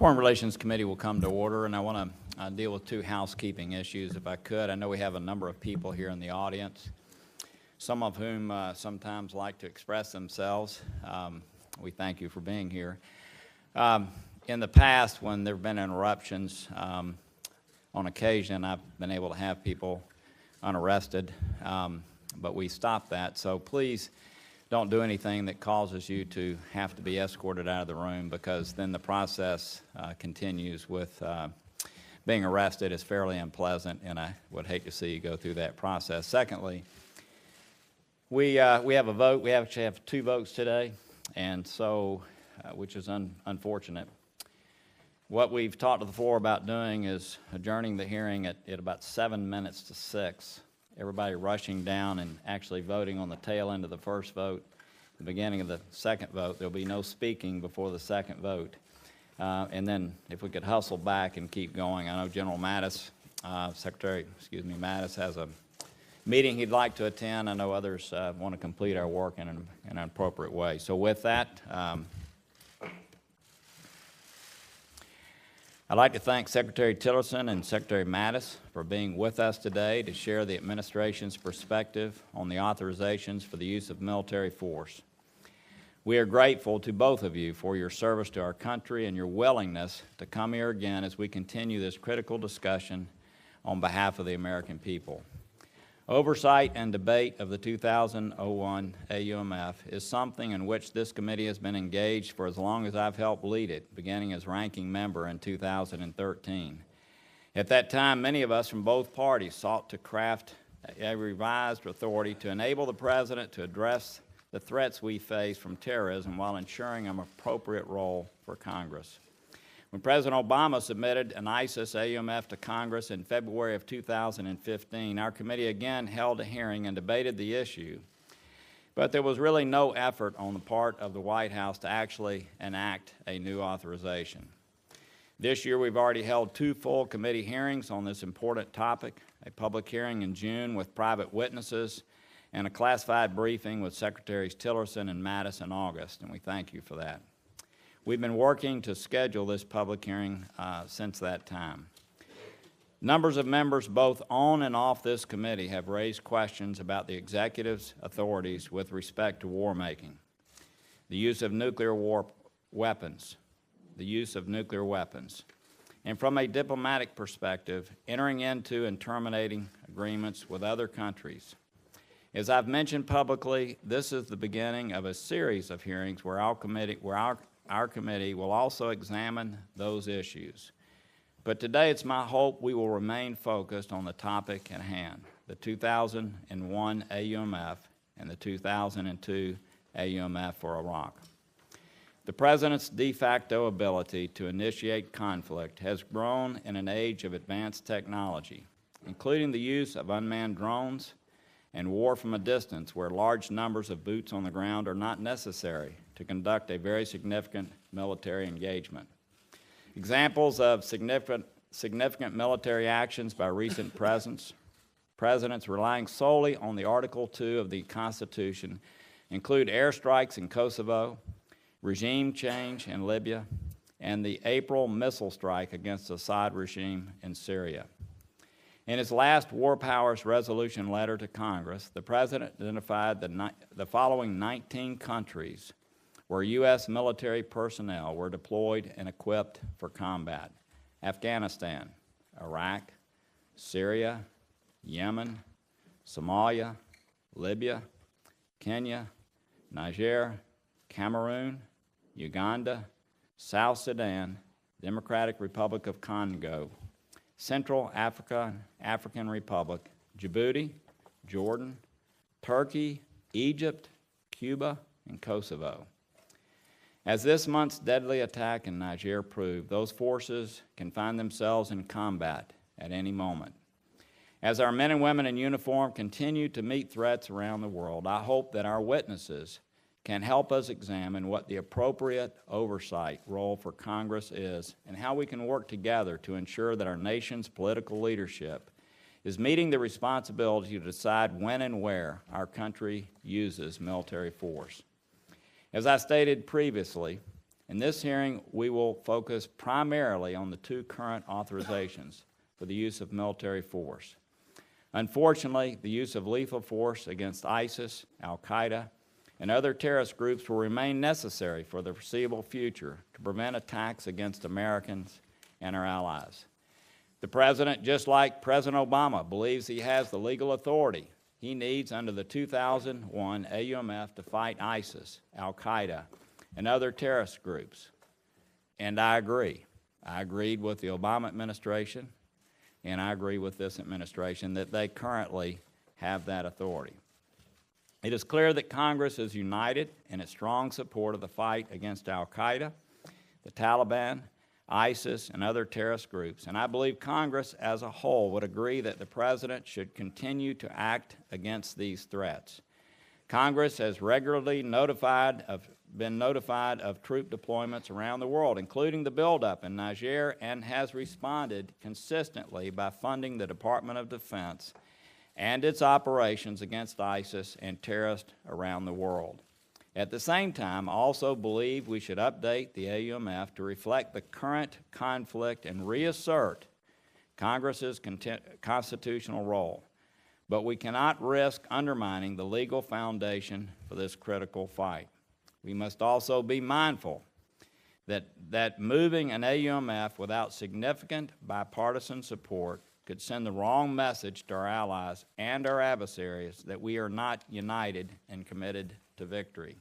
Foreign Relations Committee will come to order, and I want to deal with two housekeeping issues if I could. I know we have a number of people here in the audience, some of whom sometimes like to express themselves. We thank you for being here. In the past, when there have been interruptions, on occasion I've been able to have people unarrested, but we stopped that. So please don't do anything that causes you to have to be escorted out of the room, because then the process continues with being arrested is fairly unpleasant, and I would hate to see you go through that process. Secondly, we have a vote. We actually have two votes today, and so which is unfortunate. What we've talked to the floor about doing is adjourning the hearing at about 7 minutes to 6. Everybody rushing down and actually voting on the tail end of the first vote, the beginning of the second vote. There'll be no speaking before the second vote. And then if we could hustle back and keep going. I know General Mattis, Mattis has a meeting he'd like to attend. I know others want to complete our work in an appropriate way. So with that, I'd like to thank Secretary Tillerson and Secretary Mattis for being with us today to share the administration's perspective on the authorizations for the use of military force. We are grateful to both of you for your service to our country and your willingness to come here again as we continue this critical discussion on behalf of the American people. Oversight and debate of the 2001 AUMF is something in which this committee has been engaged for as long as I've helped lead it, beginning as ranking member in 2013. At that time, many of us from both parties sought to craft a revised authority to enable the President to address the threats we face from terrorism while ensuring an appropriate role for Congress. When President Obama submitted an ISIS AUMF to Congress in February of 2015, our committee again held a hearing and debated the issue, but there was really no effort on the part of the White House to actually enact a new authorization. This year we've already held 2 full committee hearings on this important topic, a public hearing in June with private witnesses and a classified briefing with Secretaries Tillerson and Mattis in August, and we thank you for that. We've been working to schedule this public hearing since that time. Numbers of members both on and off this committee have raised questions about the executive's authorities with respect to war making, the use of nuclear weapons, and from a diplomatic perspective, entering into and terminating agreements with other countries. As I've mentioned publicly, this is the beginning of a series of hearings where our committee will also examine those issues. But today it's my hope we will remain focused on the topic at hand, the 2001 AUMF and the 2002 AUMF for Iraq. The President's de facto ability to initiate conflict has grown in an age of advanced technology, including the use of unmanned drones and war from a distance where large numbers of boots on the ground are not necessary to conduct a very significant military engagement. Examples of significant military actions by recent presidents relying solely on the Article II of the Constitution include airstrikes in Kosovo, regime change in Libya, and the April missile strike against the Assad regime in Syria. In his last War Powers Resolution letter to Congress, the President identified the following 19 countries where U.S. military personnel were deployed and equipped for combat: Afghanistan, Iraq, Syria, Yemen, Somalia, Libya, Kenya, Niger, Cameroon, Uganda, South Sudan, Democratic Republic of Congo, Central African Republic, Djibouti, Jordan, Turkey, Egypt, Cuba, and Kosovo. As this month's deadly attack in Niger proved, those forces can find themselves in combat at any moment. As our men and women in uniform continue to meet threats around the world, I hope that our witnesses can help us examine what the appropriate oversight role for Congress is and how we can work together to ensure that our nation's political leadership is meeting the responsibility to decide when and where our country uses military force. As I stated previously, In this hearing, we will focus primarily on the two current authorizations for the use of military force. Unfortunately, the use of lethal force against ISIS, Al-Qaeda, and other terrorist groups will remain necessary for the foreseeable future to prevent attacks against Americans and our allies. The President, just like President Obama, believes he has the legal authority he needs under the 2001 AUMF to fight ISIS, Al-Qaeda, and other terrorist groups. And I agree. I agreed with the Obama administration, and I agree with this administration that they currently have that authority. It is clear that Congress is united in its strong support of the fight against Al-Qaeda, the Taliban, ISIS, and other terrorist groups, and I believe Congress as a whole would agree that the President should continue to act against these threats. Congress has regularly been notified of troop deployments around the world, including the buildup in Niger, and has responded consistently by funding the Department of Defense and its operations against ISIS and terrorists around the world. At the same time, I also believe we should update the AUMF to reflect the current conflict and reassert Congress's constitutional role. But we cannot risk undermining the legal foundation for this critical fight. We must also be mindful that moving an AUMF without significant bipartisan support could send the wrong message to our allies and our adversaries that we are not united and committed to victory.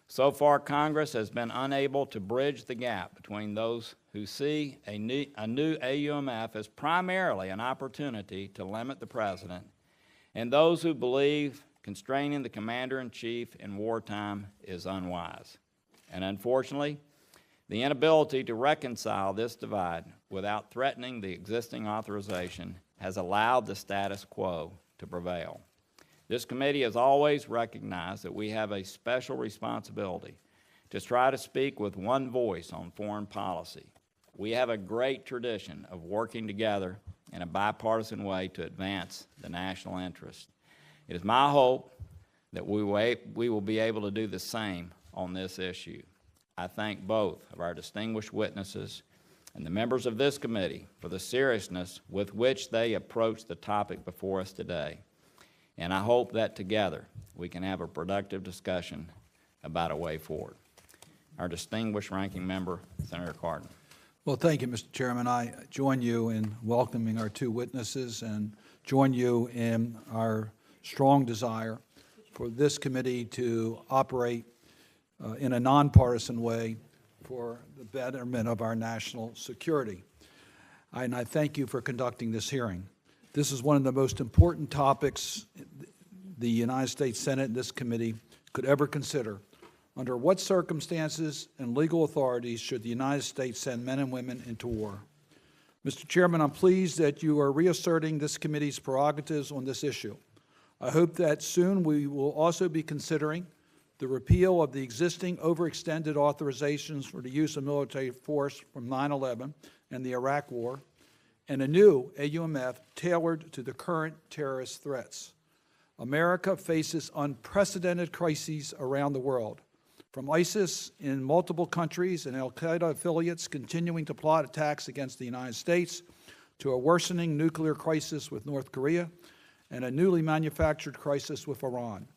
So far, Congress has been unable to bridge the gap between those who see a new AUMF as primarily an opportunity to limit the President and those who believe constraining the Commander-in-Chief in wartime is unwise. And unfortunately, the inability to reconcile this divide without threatening the existing authorization has allowed the status quo to prevail. This committee has always recognized that we have a special responsibility to try to speak with one voice on foreign policy. We have a great tradition of working together in a bipartisan way to advance the national interest. It is my hope that we will be able to do the same on this issue. I thank both of our distinguished witnesses and the members of this committee for the seriousness with which they approach the topic before us today. And I hope that together we can have a productive discussion about a way forward. Our distinguished ranking member, Senator Cardin. Well, thank you, Mr. Chairman. I join you in welcoming our two witnesses and join you in our strong desire for this committee to operate in a nonpartisan way for the betterment of our national security. And I thank you for conducting this hearing. This is one of the most important topics the United States Senate and this committee could ever consider. Under what circumstances and legal authorities should the United States send men and women into war? Mr. Chairman, I'm pleased that you are reasserting this committee's prerogatives on this issue. I hope that soon we will also be considering the repeal of the existing overextended authorizations for the use of military force from 9/11 and the Iraq War, and a new AUMF tailored to the current terrorist threats. America faces unprecedented crises around the world, from ISIS in multiple countries and al-Qaeda affiliates continuing to plot attacks against the United States, to a worsening nuclear crisis with North Korea, and a newly manufactured crisis with Iran.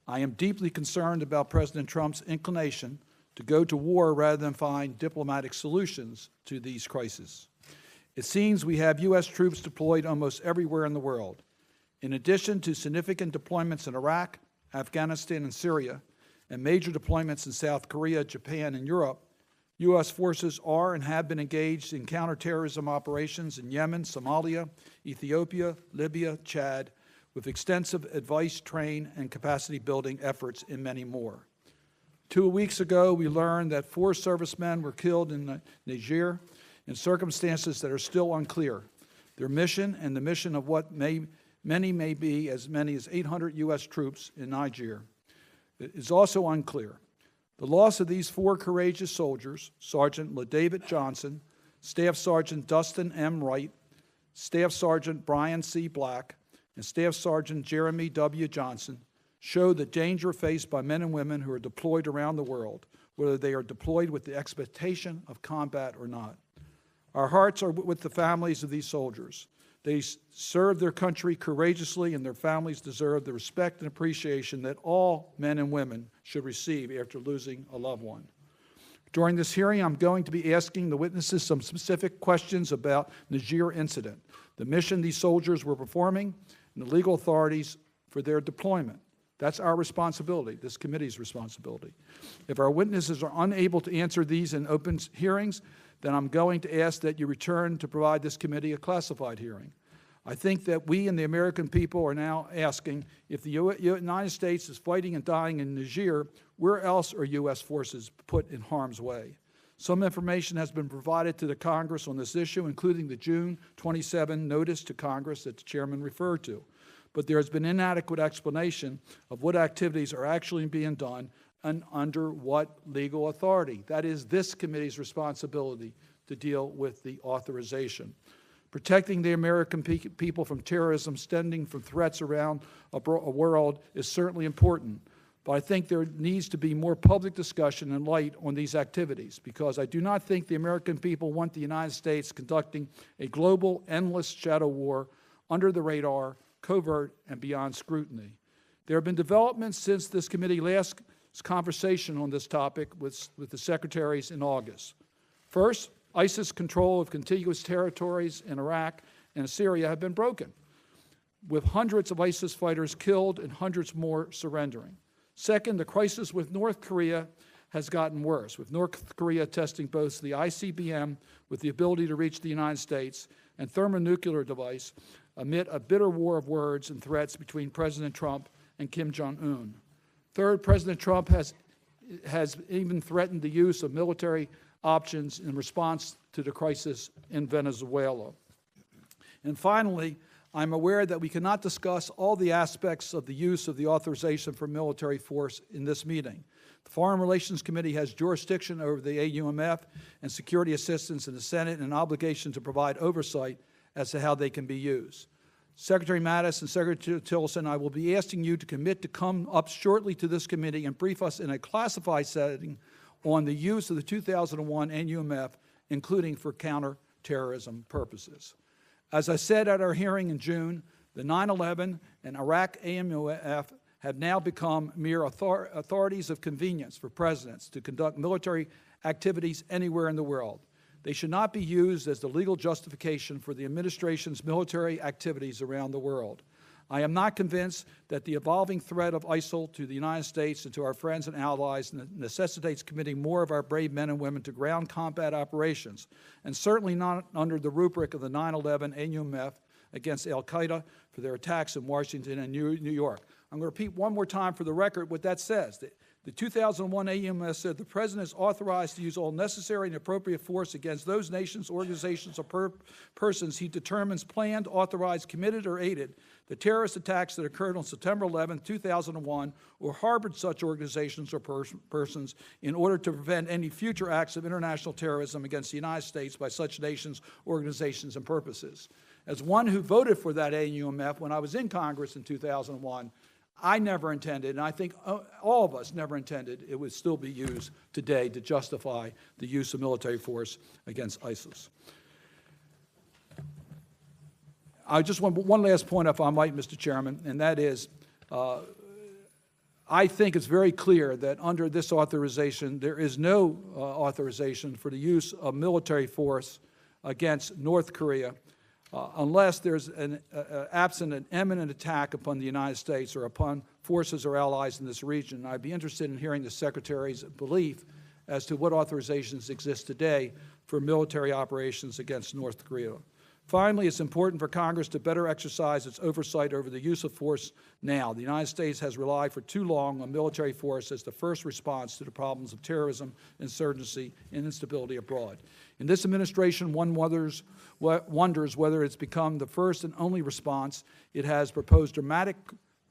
I am deeply concerned about President Trump's inclination to go to war rather than find diplomatic solutions to these crises. It seems we have U.S. troops deployed almost everywhere in the world. In addition to significant deployments in Iraq, Afghanistan, and Syria, and major deployments in South Korea, Japan, and Europe, U.S. forces are and have been engaged in counterterrorism operations in Yemen, Somalia, Ethiopia, Libya, Chad, with extensive advice, train, and capacity building efforts in many more. 2 weeks ago, we learned that 4 servicemen were killed in Niger in circumstances that are still unclear. Their mission and the mission of what many may be as many as 800 U.S. troops in Niger is also unclear. The loss of these 4 courageous soldiers, Sergeant LaDavid Johnson, Staff Sergeant Dustin M. Wright, Staff Sergeant Brian C. Black, and Staff Sergeant Jeremy W. Johnson, show the danger faced by men and women who are deployed around the world whether they are deployed with the expectation of combat or not. Our hearts are with the families of these soldiers. They serve their country courageously, and their families deserve the respect and appreciation that all men and women should receive after losing a loved one. During this hearing, I'm going to be asking the witnesses some specific questions about the Niger incident, the mission these soldiers were performing, and the legal authorities for their deployment. That's our responsibility, this committee's responsibility. If our witnesses are unable to answer these in open hearings, then I'm going to ask that you return to provide this committee a classified hearing. I think that we and the American people are now asking, if the United States is fighting and dying in Niger, where else are U.S. forces put in harm's way? Some information has been provided to the Congress on this issue, including the June 27 notice to Congress that the chairman referred to. But there has been inadequate explanation of what activities are actually being done and under what legal authority. That is this committee's responsibility to deal with the authorization. Protecting the American people from terrorism stemming from threats around a world is certainly important, but I think there needs to be more public discussion and light on these activities, because I do not think the American people want the United States conducting a global, endless shadow war under the radar, covert, and beyond scrutiny. There have been developments since this committee last conversation on this topic with the secretaries in August. First, ISIS control of contiguous territories in Iraq and Syria have been broken, with hundreds of ISIS fighters killed and hundreds more surrendering. Second, the crisis with North Korea has gotten worse, with North Korea testing both the ICBM with the ability to reach the United States and thermonuclear device amid a bitter war of words and threats between President Trump and Kim Jong-un. Third, President Trump has even threatened the use of military options in response to the crisis in Venezuela. And finally, I'm aware that we cannot discuss all the aspects of the use of the authorization for military force in this meeting. The Foreign Relations Committee has jurisdiction over the AUMF and security assistance in the Senate and an obligation to provide oversight as to how they can be used. Secretary Mattis and Secretary Tillerson, I will be asking you to commit to come up shortly to this committee and brief us in a classified setting on the use of the 2001 AUMF, including for counterterrorism purposes. As I said at our hearing in June, the 9/11 and Iraq AUMF have now become mere authorities of convenience for presidents to conduct military activities anywhere in the world. They should not be used as the legal justification for the administration's military activities around the world. I am not convinced that the evolving threat of ISIL to the United States and to our friends and allies necessitates committing more of our brave men and women to ground combat operations, and certainly not under the rubric of the 9/11 AUMF against al-Qaeda for their attacks in Washington and New York. I'm going to repeat one more time for the record what that says. The 2001 AUMF said the President is authorized to use all necessary and appropriate force against those nations, organizations, or persons he determines planned, authorized, committed, or aided the terrorist attacks that occurred on September 11, 2001, or harbored such organizations or persons in order to prevent any future acts of international terrorism against the United States by such nations, organizations, and purposes. As one who voted for that AUMF when I was in Congress in 2001, I never intended, and I think all of us never intended, it would still be used today to justify the use of military force against ISIS. I just want one last point, if I might, Mr. Chairman, and that is, I think it's very clear that under this authorization, there is no authorization for the use of military force against North Korea unless there's absent an imminent attack upon the United States or upon forces or allies in this region. I'd be interested in hearing the Secretary's belief as to what authorizations exist today for military operations against North Korea. Finally, it's important for Congress to better exercise its oversight over the use of force now. The United States has relied for too long on military force as the first response to the problems of terrorism, insurgency, and instability abroad. In this administration, one wonders whether it's become the first and only response. It has proposed dramatic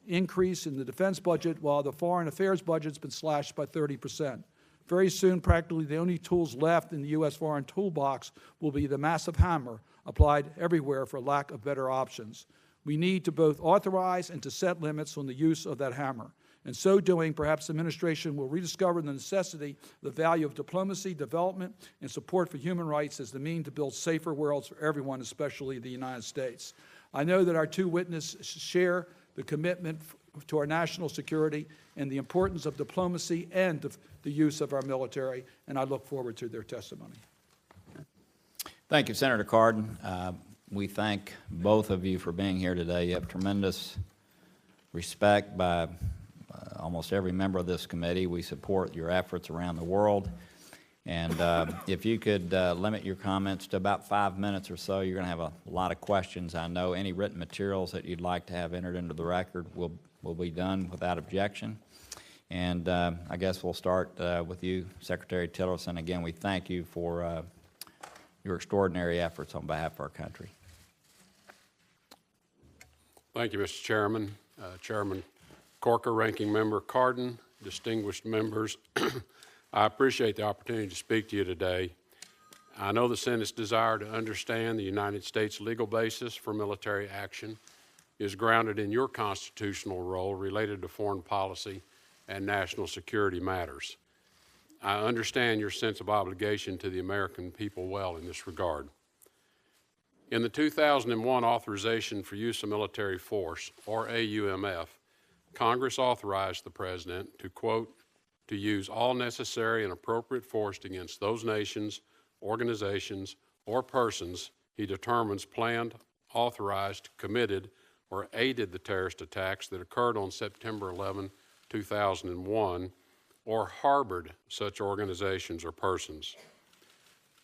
increase in the defense budget while the foreign affairs budget's been slashed by 30%. Very soon, practically the only tools left in the U.S. foreign toolbox will be the massive hammer applied everywhere for lack of better options. We need to both authorize and to set limits on the use of that hammer. In so doing, perhaps the administration will rediscover the necessity, the value of diplomacy, development, and support for human rights as the means to build safer worlds for everyone, especially the United States. I know that our two witnesses share the commitment to our national security and the importance of diplomacy and the use of our military, and I look forward to their testimony. Thank you, Senator Cardin. We thank both of you for being here today. You have tremendous respect by almost every member of this committee. We support your efforts around the world. And if you could limit your comments to about 5 minutes or so, you're going to have a lot of questions. I know any written materials that you'd like to have entered into the record will be done without objection. And I guess we'll start with you, Secretary Tillerson. Again, we thank you for your extraordinary efforts on behalf of our country. Thank you, Mr. Chairman. Chairman Corker, Ranking Member Cardin, distinguished members, I appreciate the opportunity to speak to you today. I know the Senate's desire to understand the United States legal basis for military action is grounded in your constitutional role related to foreign policy and national security matters. I understand your sense of obligation to the American people well in this regard. In the 2001 Authorization for Use of Military Force, or AUMF, Congress authorized the President to, quote, to use all necessary and appropriate force against those nations, organizations, or persons he determines planned, authorized, committed, or aided the terrorist attacks that occurred on September 11, 2001, or harbored such organizations or persons.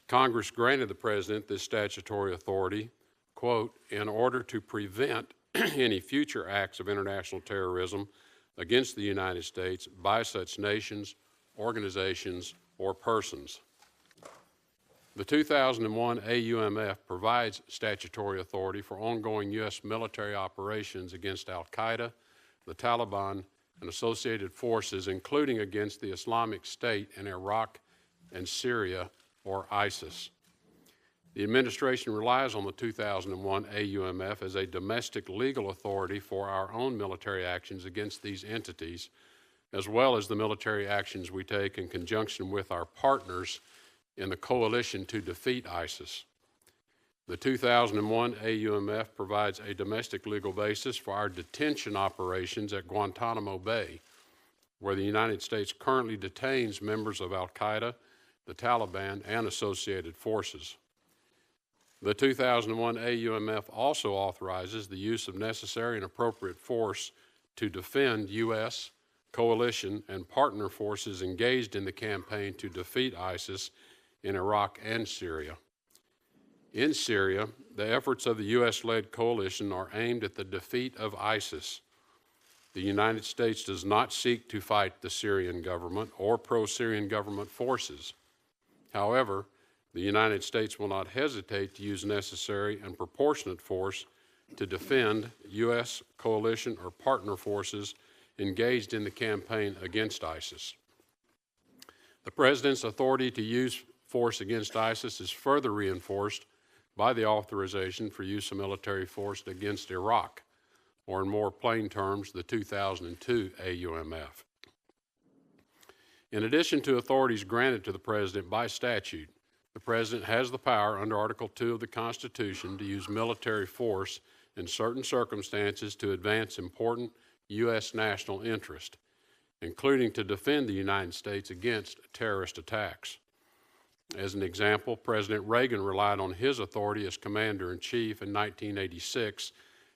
Congress granted the President this statutory authority, quote, in order to prevent any future acts of international terrorism against the United States by such nations, organizations, or persons. The 2001 AUMF provides statutory authority for ongoing U.S. military operations against al-Qaeda, the Taliban, and associated forces, including against the Islamic State in Iraq and Syria, or ISIS. The administration relies on the 2001 AUMF as a domestic legal authority for our own military actions against these entities, as well as the military actions we take in conjunction with our partners in the coalition to defeat ISIS. The 2001 AUMF provides a domestic legal basis for our detention operations at Guantanamo Bay, where the United States currently detains members of al-Qaeda, the Taliban, and associated forces. The 2001 AUMF also authorizes the use of necessary and appropriate force to defend U.S., coalition, and partner forces engaged in the campaign to defeat ISIS in Iraq and Syria. In Syria, the efforts of the U.S.-led coalition are aimed at the defeat of ISIS. The United States does not seek to fight the Syrian government or pro-Syrian government forces. However, the United States will not hesitate to use necessary and proportionate force to defend U.S., coalition, or partner forces engaged in the campaign against ISIS. The President's authority to use force against ISIS is further reinforced by the authorization for use of military force against Iraq, or in more plain terms, the 2002 AUMF. In addition to authorities granted to the President by statute, the President has the power under Article 2 of the Constitution to use military force in certain circumstances to advance important U.S. national interest, including to defend the United States against terrorist attacks. As an example, President Reagan relied on his authority as Commander-in-Chief in 1986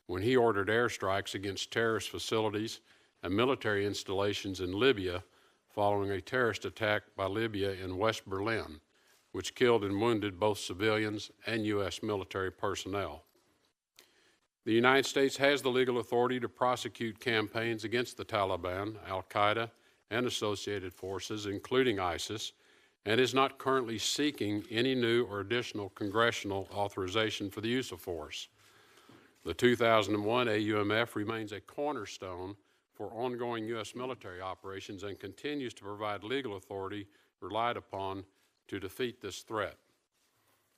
when he ordered airstrikes against terrorist facilities and military installations in Libya following a terrorist attack by Libya in West Berlin, which killed and wounded both civilians and U.S. military personnel. The United States has the legal authority to prosecute campaigns against the Taliban, al-Qaeda, and associated forces, including ISIS, and is not currently seeking any new or additional congressional authorization for the use of force. The 2001 AUMF remains a cornerstone for ongoing U.S. military operations and continues to provide legal authority relied upon to defeat this threat.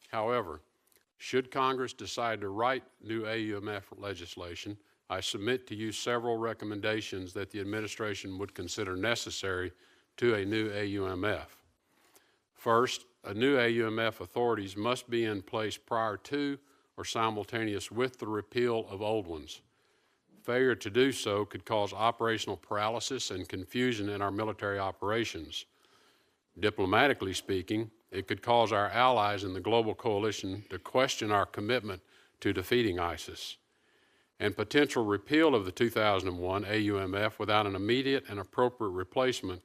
However, should Congress decide to write new AUMF legislation, I submit to you several recommendations that the administration would consider necessary to a new AUMF. First, a new AUMF authorities must be in place prior to or simultaneous with the repeal of old ones. Failure to do so could cause operational paralysis and confusion in our military operations. Diplomatically speaking, it could cause our allies in the global coalition to question our commitment to defeating ISIS. And potential repeal of the 2001 AUMF without an immediate and appropriate replacement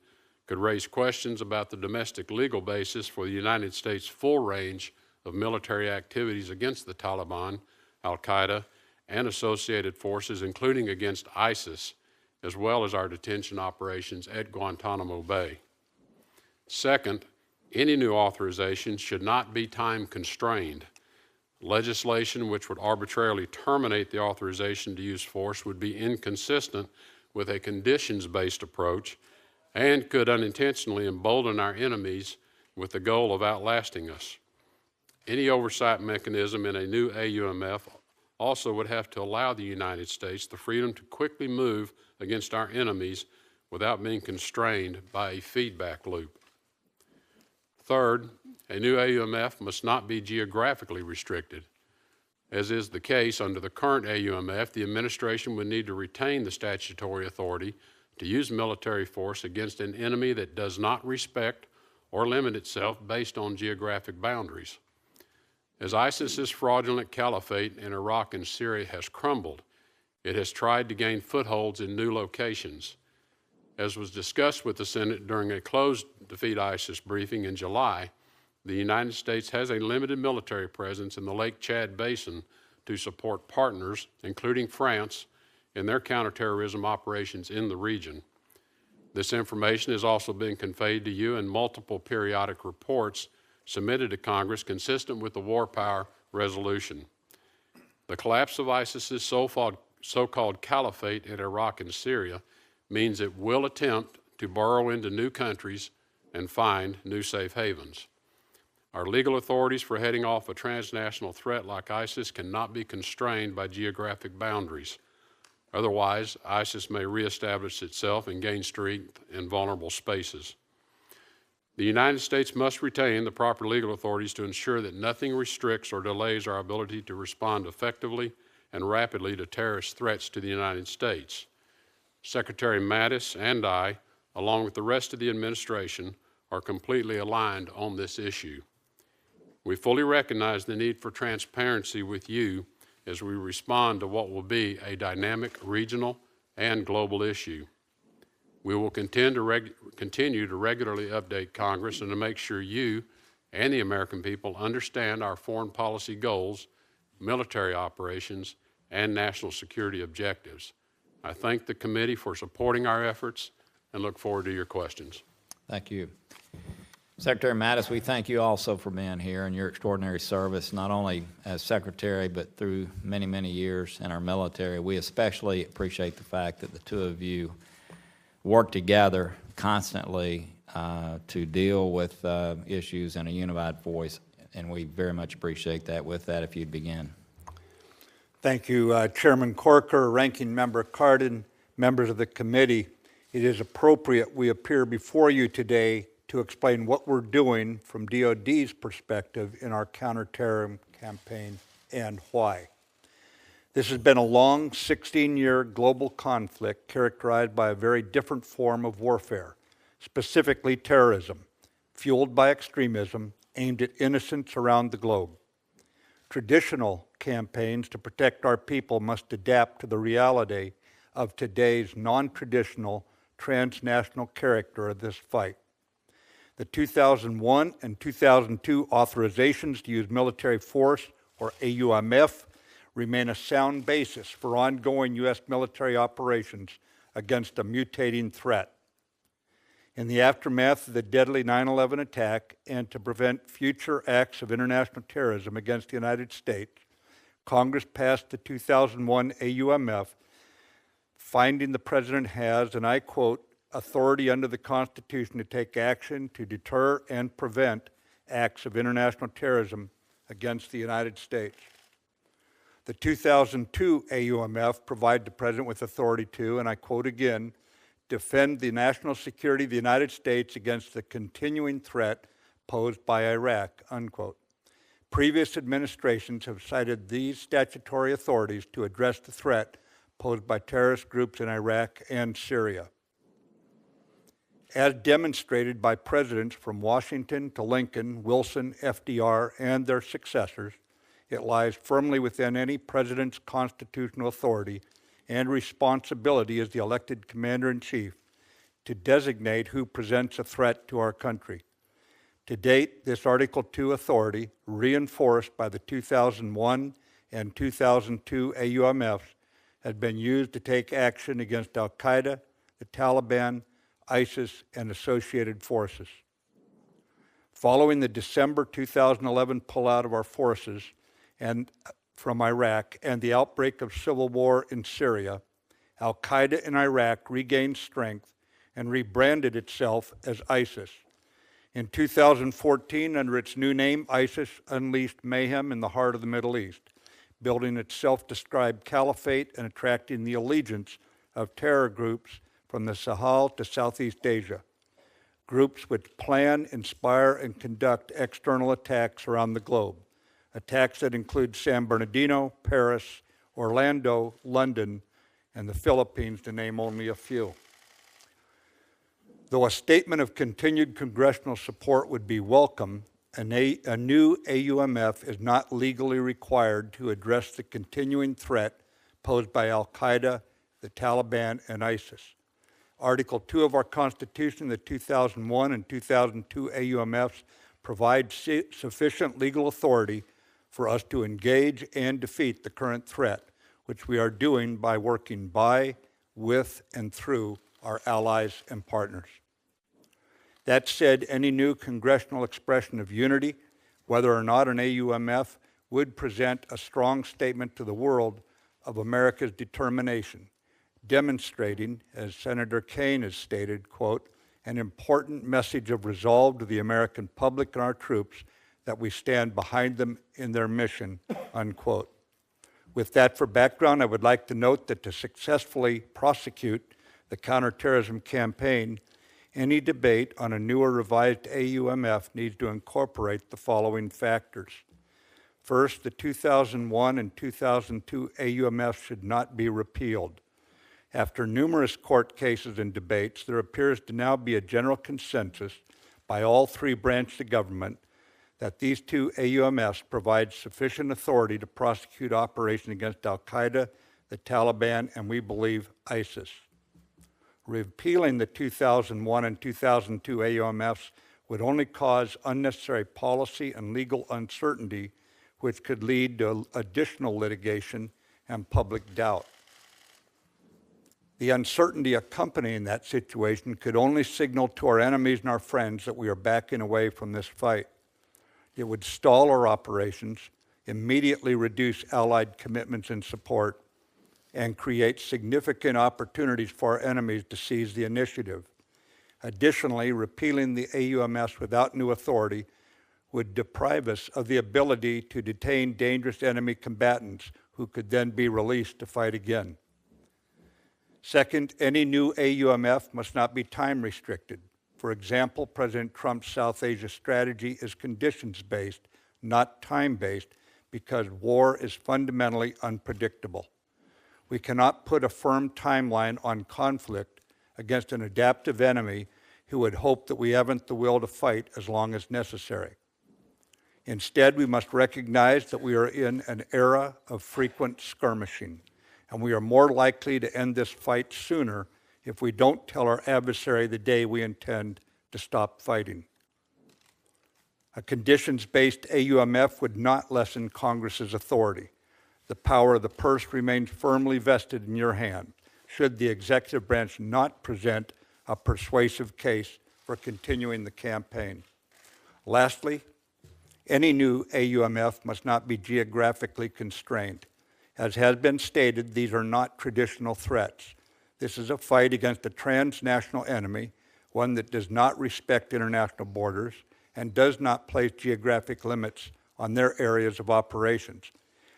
could raise questions about the domestic legal basis for the United States' full range of military activities against the Taliban, Al-Qaeda, and associated forces, including against ISIS, as well as our detention operations at Guantanamo Bay. Second, any new authorization should not be time constrained. Legislation which would arbitrarily terminate the authorization to use force would be inconsistent with a conditions-based approach and could unintentionally embolden our enemies with the goal of outlasting us. Any oversight mechanism in a new AUMF also would have to allow the United States the freedom to quickly move against our enemies without being constrained by a feedback loop. Third, a new AUMF must not be geographically restricted. As is the case under the current AUMF, the administration would need to retain the statutory authority to use military force against an enemy that does not respect or limit itself based on geographic boundaries. As ISIS's fraudulent caliphate in Iraq and Syria has crumbled, it has tried to gain footholds in new locations. As was discussed with the Senate during a closed Defeat ISIS briefing in July, the United States has a limited military presence in the Lake Chad Basin to support partners, including France, in their counterterrorism operations in the region. This information is also being conveyed to you in multiple periodic reports submitted to Congress consistent with the War Power Resolution. The collapse of ISIS's so-called caliphate in Iraq and Syria means it will attempt to burrow into new countries and find new safe havens. Our legal authorities for heading off a transnational threat like ISIS cannot be constrained by geographic boundaries. Otherwise, ISIS may reestablish itself and gain strength in vulnerable spaces. The United States must retain the proper legal authorities to ensure that nothing restricts or delays our ability to respond effectively and rapidly to terrorist threats to the United States. Secretary Mattis and I, along with the rest of the administration, are completely aligned on this issue. We fully recognize the need for transparency with you as we respond to what will be a dynamic regional and global issue. We will continue to regularly update Congress and to make sure you and the American people understand our foreign policy goals, military operations, and national security objectives. I thank the committee for supporting our efforts and look forward to your questions. Thank you. Secretary Mattis, we thank you also for being here and your extraordinary service, not only as Secretary, but through many, many years in our military. We especially appreciate the fact that the two of you work together constantly to deal with issues in a unified voice, and we very much appreciate that. With that, if you'd begin. Thank you, Chairman Corker, Ranking Member Cardin, members of the committee. It is appropriate we appear before you today to explain what we're doing from DoD's perspective in our counterterrorism campaign and why. This has been a long 16-year global conflict characterized by a very different form of warfare, specifically terrorism, fueled by extremism aimed at innocents around the globe. Traditional campaigns to protect our people must adapt to the reality of today's non-traditional transnational character of this fight. The 2001 and 2002 authorizations to use military force, or AUMF, remain a sound basis for ongoing U.S. military operations against a mutating threat. In the aftermath of the deadly 9/11 attack and to prevent future acts of international terrorism against the United States, Congress passed the 2001 AUMF, finding the President has, and I quote, authority under the Constitution to take action to deter and prevent acts of international terrorism against the United States. The 2002 AUMF provided the President with authority to, and I quote again, defend the national security of the United States against the continuing threat posed by Iraq, unquote. Previous administrations have cited these statutory authorities to address the threat posed by terrorist groups in Iraq and Syria. As demonstrated by presidents from Washington to Lincoln, Wilson, FDR, and their successors, it lies firmly within any president's constitutional authority and responsibility as the elected commander-in-chief to designate who presents a threat to our country. To date, this Article 2 authority, reinforced by the 2001 and 2002 AUMFs, has been used to take action against al-Qaeda, the Taliban, ISIS, and associated forces. Following the December 2011 pullout of our forces from Iraq and the outbreak of civil war in Syria, al-Qaeda in Iraq regained strength and rebranded itself as ISIS. In 2014, under its new name, ISIS unleashed mayhem in the heart of the Middle East, building its self-described caliphate and attracting the allegiance of terror groups from the Sahel to Southeast Asia, groups which plan, inspire, and conduct external attacks around the globe, attacks that include San Bernardino, Paris, Orlando, London, and the Philippines, to name only a few. Though a statement of continued congressional support would be welcome, a new AUMF is not legally required to address the continuing threat posed by al-Qaeda, the Taliban, and ISIS. Article 2 of our Constitution, the 2001 and 2002 AUMFs, provides sufficient legal authority for us to engage and defeat the current threat, which we are doing by working by, with, and through our allies and partners. That said, any new congressional expression of unity, whether or not an AUMF, would present a strong statement to the world of America's determination, demonstrating, as Senator Kaine has stated, quote, an important message of resolve to the American public and our troops that we stand behind them in their mission, unquote. With that for background, I would like to note that to successfully prosecute the counterterrorism campaign, any debate on a new or revised AUMF needs to incorporate the following factors. First, the 2001 and 2002 AUMF should not be repealed. After numerous court cases and debates, there appears to now be a general consensus by all three branches of government that these two AUMFs provide sufficient authority to prosecute operations against al-Qaeda, the Taliban, and we believe ISIS. Repealing the 2001 and 2002 AUMFs would only cause unnecessary policy and legal uncertainty, which could lead to additional litigation and public doubt. The uncertainty accompanying that situation could only signal to our enemies and our friends that we are backing away from this fight. It would stall our operations, immediately reduce Allied commitments and support, and create significant opportunities for our enemies to seize the initiative. Additionally, repealing the AUMFs without new authority would deprive us of the ability to detain dangerous enemy combatants who could then be released to fight again. Second, any new AUMF must not be time restricted. For example, President Trump's South Asia strategy is conditions-based, not time-based, because war is fundamentally unpredictable. We cannot put a firm timeline on conflict against an adaptive enemy who would hope that we haven't the will to fight as long as necessary. Instead, we must recognize that we are in an era of frequent skirmishing, and we are more likely to end this fight sooner if we don't tell our adversary the day we intend to stop fighting. A conditions-based AUMF would not lessen Congress's authority. The power of the purse remains firmly vested in your hand, should the executive branch not present a persuasive case for continuing the campaign. Lastly, any new AUMF must not be geographically constrained. As has been stated, these are not traditional threats. This is a fight against a transnational enemy, one that does not respect international borders and does not place geographic limits on their areas of operations.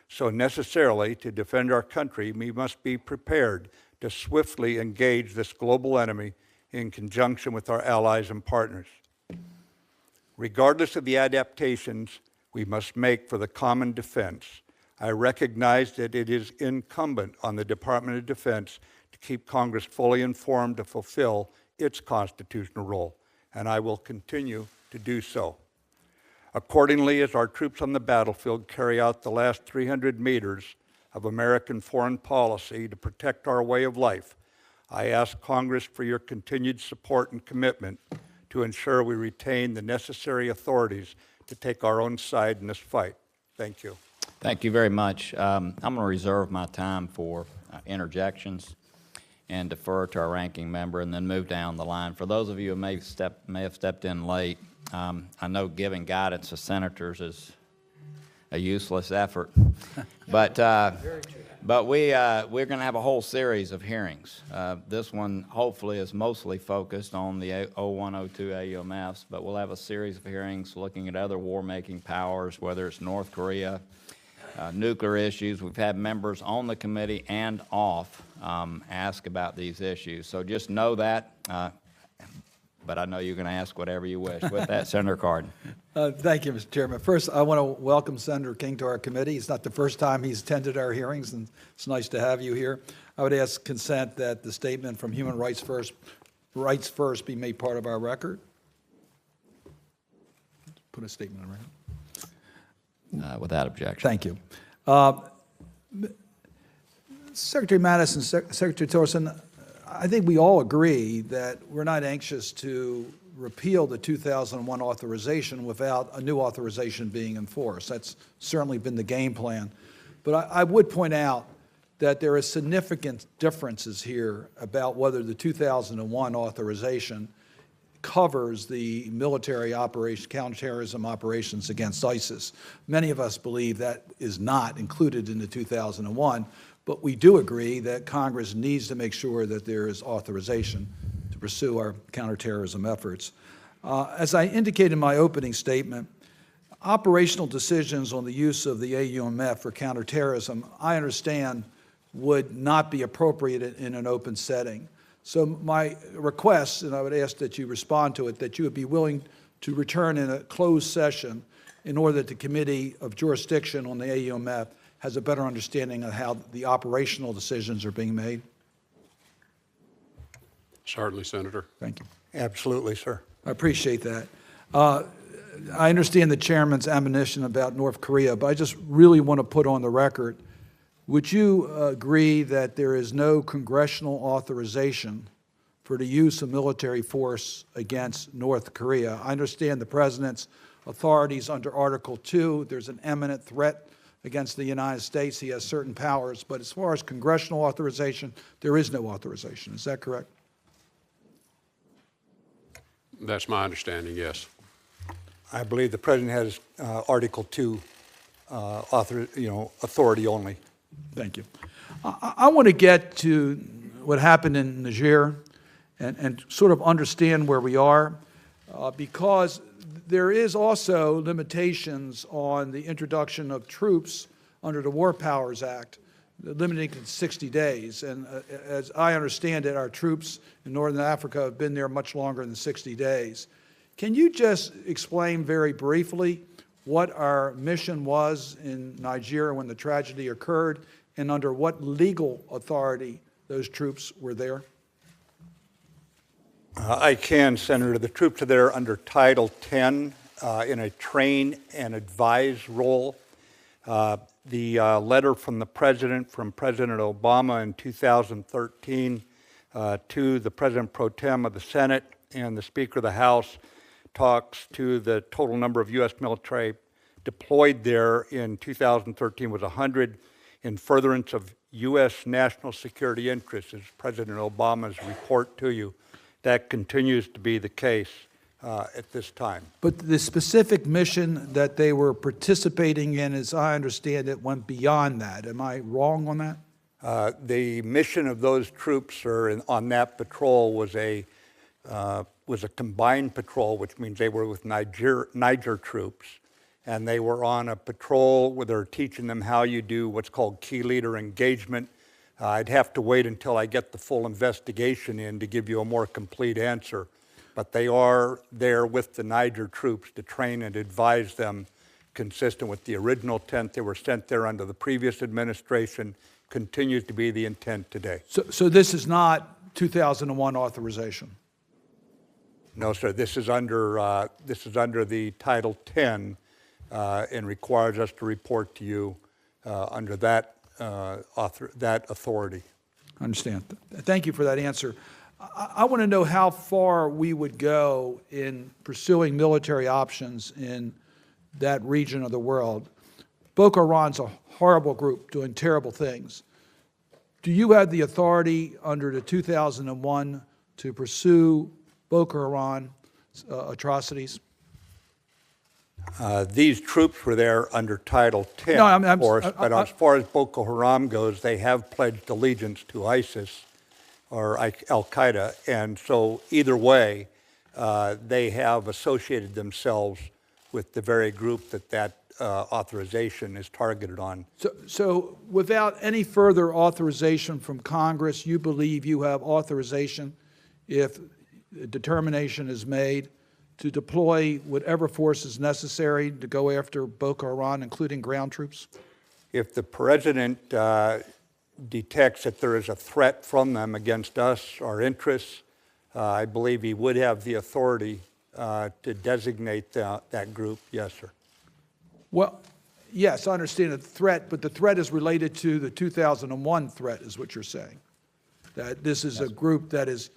So necessarily, to defend our country, we must be prepared to swiftly engage this global enemy in conjunction with our allies and partners. Regardless of the adaptations we must make for the common defense, I recognize that it is incumbent on the Department of Defense to keep Congress fully informed to fulfill its constitutional role, and I will continue to do so. Accordingly, as our troops on the battlefield carry out the last 300 meters of American foreign policy to protect our way of life, I ask Congress for your continued support and commitment to ensure we retain the necessary authorities to take our own side in this fight. Thank you. Thank you very much. I'm going to reserve my time for interjections and defer to our ranking member and then move down the line. For those of you who may have stepped in late, I know giving guidance to senators is a useless effort, but we're going to have a whole series of hearings. This one hopefully is mostly focused on the 0102 AUMFs, but we'll have a series of hearings looking at other war-making powers, whether it's North Korea, nuclear issues. We've had members on the committee and off ask about these issues. So just know that, but I know you're going to ask whatever you wish. With that, Senator Cardin. Thank you, Mr. Chairman. First, I want to welcome Senator King to our committee. It's not the first time he's attended our hearings, and it's nice to have you here. I would ask consent that the statement from Human Rights First be made part of our record. Put a statement on record. Without objection. Thank you. Secretary Mattis and Secretary Tillerson, I think we all agree that we're not anxious to repeal the 2001 authorization without a new authorization being enforced. That's certainly been the game plan. But I would point out that there are significant differences here about whether the 2001 authorization covers the military operation, counterterrorism operations against ISIS. Many of us believe that is not included in the 2001, but we do agree that Congress needs to make sure that there is authorization to pursue our counterterrorism efforts. As I indicated in my opening statement, operational decisions on the use of the AUMF for counterterrorism, I understand, would not be appropriate in an open setting. So my request, and I would ask that you respond to it, that you would be willing to return in a closed session in order that the Committee of Jurisdiction on the AUMF has a better understanding of how the operational decisions are being made. Certainly, Senator. Thank you. Absolutely, sir. I appreciate that. I understand the chairman's admonition about North Korea, but I just really want to put on the record, would you agree that there is no congressional authorization for the use of military force against North Korea? I understand the President's authorities under Article 2. There's an imminent threat against the United States. He has certain powers, but as far as congressional authorization, there is no authorization. Is that correct? That's my understanding, yes. I believe the President has Article 2 authority only. Thank you. I want to get to what happened in Niger and sort of understand where we are, because there is also limitations on the introduction of troops under the War Powers Act, limiting it to 60 days. And as I understand it, our troops in Northern Africa have been there much longer than 60 days. Can you just explain very briefly what our mission was in Nigeria when the tragedy occurred and under what legal authority those troops were there? I can, Senator. The troops are there under Title 10 in a train and advise role. The letter from the President, from President Obama in 2013 to the President Pro Tem of the Senate and the Speaker of the House talks to the total number of U.S. military deployed there in 2013 was 100 in furtherance of U.S. national security interests, as President Obama's report to you. That continues to be the case at this time. But the specific mission that they were participating in, as I understand it, went beyond that. Am I wrong on that? The mission of those troops on that patrol was a combined patrol, which means they were with Niger troops, and they were on a patrol where they're teaching them how you do what's called key leader engagement. I'd have to wait until I get the full investigation in to give you a more complete answer. But they are there with the Niger troops to train and advise them consistent with the original intent. They were sent there under the previous administration, continues to be the intent today. So this is not 2001 authorization? No, sir, this is under the Title 10 and requires us to report to you under that authority. I understand. Thank you for that answer. I want to know how far we would go in pursuing military options in that region of the world. Boko Haram's a horrible group doing terrible things. Do you have the authority under the 2001 to pursue Boko Haram atrocities? These troops were there under Title 10, No, of course, but as far as Boko Haram goes, they have pledged allegiance to ISIS or Al-Qaeda, and so either way, they have associated themselves with the very group that authorization is targeted on. So without any further authorization from Congress, you believe you have authorization, if a determination is made, to deploy whatever force is necessary to go after Boko Haram, including ground troops? If the president detects that there is a threat from them against us, our interests, I believe he would have the authority to designate that group, yes, sir. Well, yes, I understand the threat, but the threat is related to the 2001 threat, is what you're saying. That this is a group that is,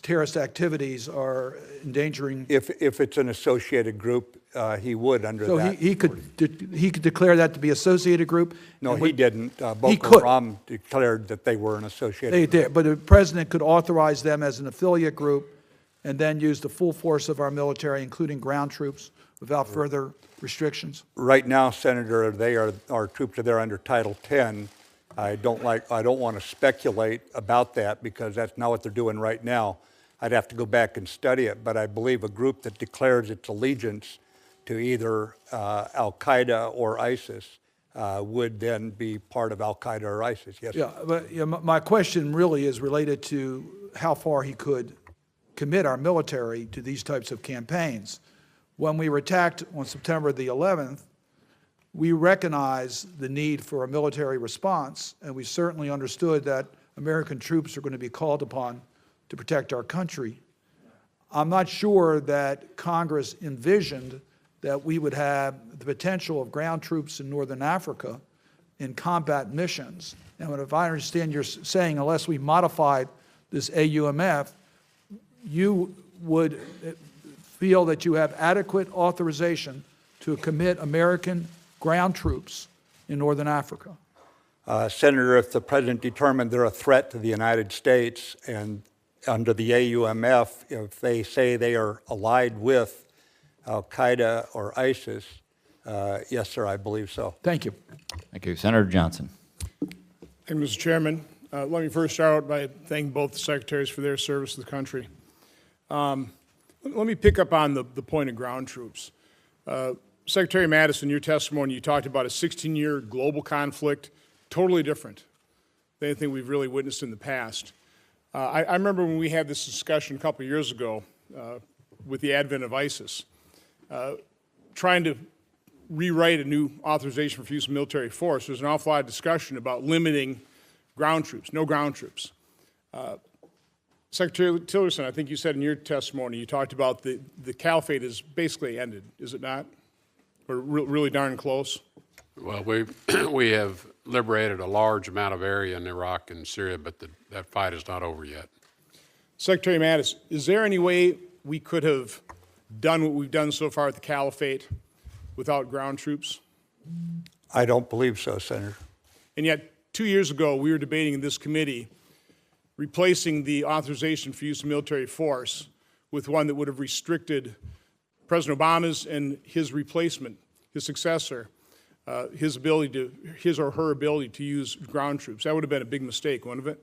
terrorist activities are endangering. If it's an associated group, he would under So that. he could declare that to be associated group? No, he didn't. He Boko could. Haram declared that they were an associated They group. did, but the president could authorize them as an affiliate group and then use the full force of our military, including ground troops, without further restrictions? Right now, Senator, our troops are there under Title 10. I don't want to speculate about that because that's not what they're doing right now. I'd have to go back and study it, but I believe a group that declares its allegiance to either Al-Qaeda or ISIS would then be part of Al-Qaeda or ISIS, yes. Yeah, but my question really is related to how far he could commit our military to these types of campaigns. When we were attacked on September the 11th, we recognized the need for a military response, and we certainly understood that American troops are going to be called upon to protect our country. I'm not sure that Congress envisioned that we would have the potential of ground troops in Northern Africa in combat missions. And if I understand you're saying, unless we modified this AUMF, you would feel that you have adequate authorization to commit American ground troops in Northern Africa. Senator, if the president determined they're a threat to the United States and under the AUMF, if they say they are allied with Al-Qaeda or ISIS, yes, sir, I believe so. Thank you. Thank you. Senator Johnson. Thank you, Mr. Chairman. Let me first start out by thanking both the secretaries for their service to the country. Let me pick up on the point of ground troops. Secretary Mattis, in your testimony, you talked about a 16-year global conflict, totally different than anything we've really witnessed in the past. I remember when we had this discussion a couple of years ago with the advent of ISIS, trying to rewrite a new authorization for use of military force. There's an awful lot of discussion about limiting ground troops, no ground troops. Secretary Tillerson, I think you said in your testimony, you talked about the caliphate is basically ended, is it not? Or really darn close? Well, we have liberated a large amount of area in Iraq and Syria, but that fight is not over yet. Secretary Mattis, is there any way we could have done what we've done so far at the caliphate without ground troops? I don't believe so, Senator. And yet, 2 years ago, we were debating in this committee replacing the authorization for use of military force with one that would have restricted President Obama's and his replacement, his successor, his or her ability to use ground troops. That would have been a big mistake, wouldn't it?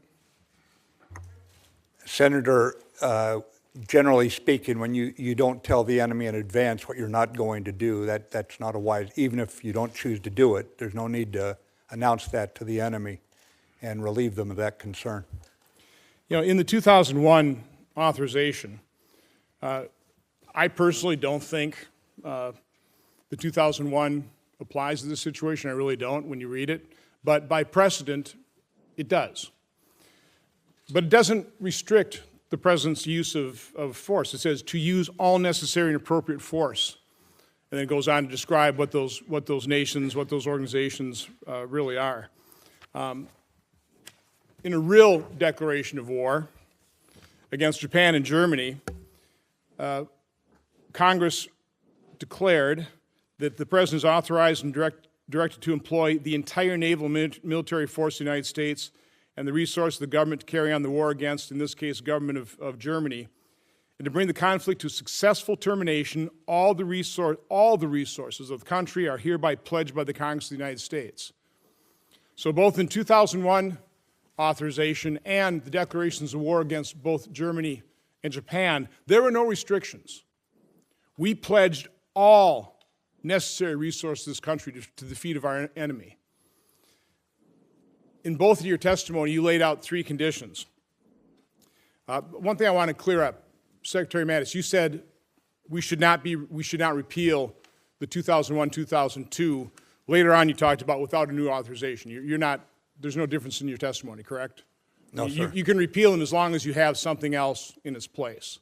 Senator, generally speaking, when you don't tell the enemy in advance what you're not going to do, that's not a wise, even if you don't choose to do it, there's no need to announce that to the enemy and relieve them of that concern. You know, in the 2001 authorization, I personally don't think the 2001 applies to this situation. I really don't when you read it. But by precedent, it does. But it doesn't restrict the President's use of force. It says to use all necessary and appropriate force. And then it goes on to describe what those nations, what those organizations really are. In a real declaration of war against Japan and Germany, Congress declared that the President is authorized and directed to employ the entire naval and military force of the United States and the resources of the government to carry on the war against, in this case, government of Germany, and to bring the conflict to successful termination. All the resources of the country are hereby pledged by the Congress of the United States. So both in 2001 authorization and the declarations of war against both Germany and Japan, there were no restrictions. We pledged all necessary resources of this country to the defeat of our enemy. In both of your testimony, you laid out 3 conditions. One thing I want to clear up, Secretary Mattis, you said we should not repeal the 2001-2002. Later on, you talked about without a new authorization. There's no difference in your testimony, correct? No, sir. You can repeal them as long as you have something else in its place.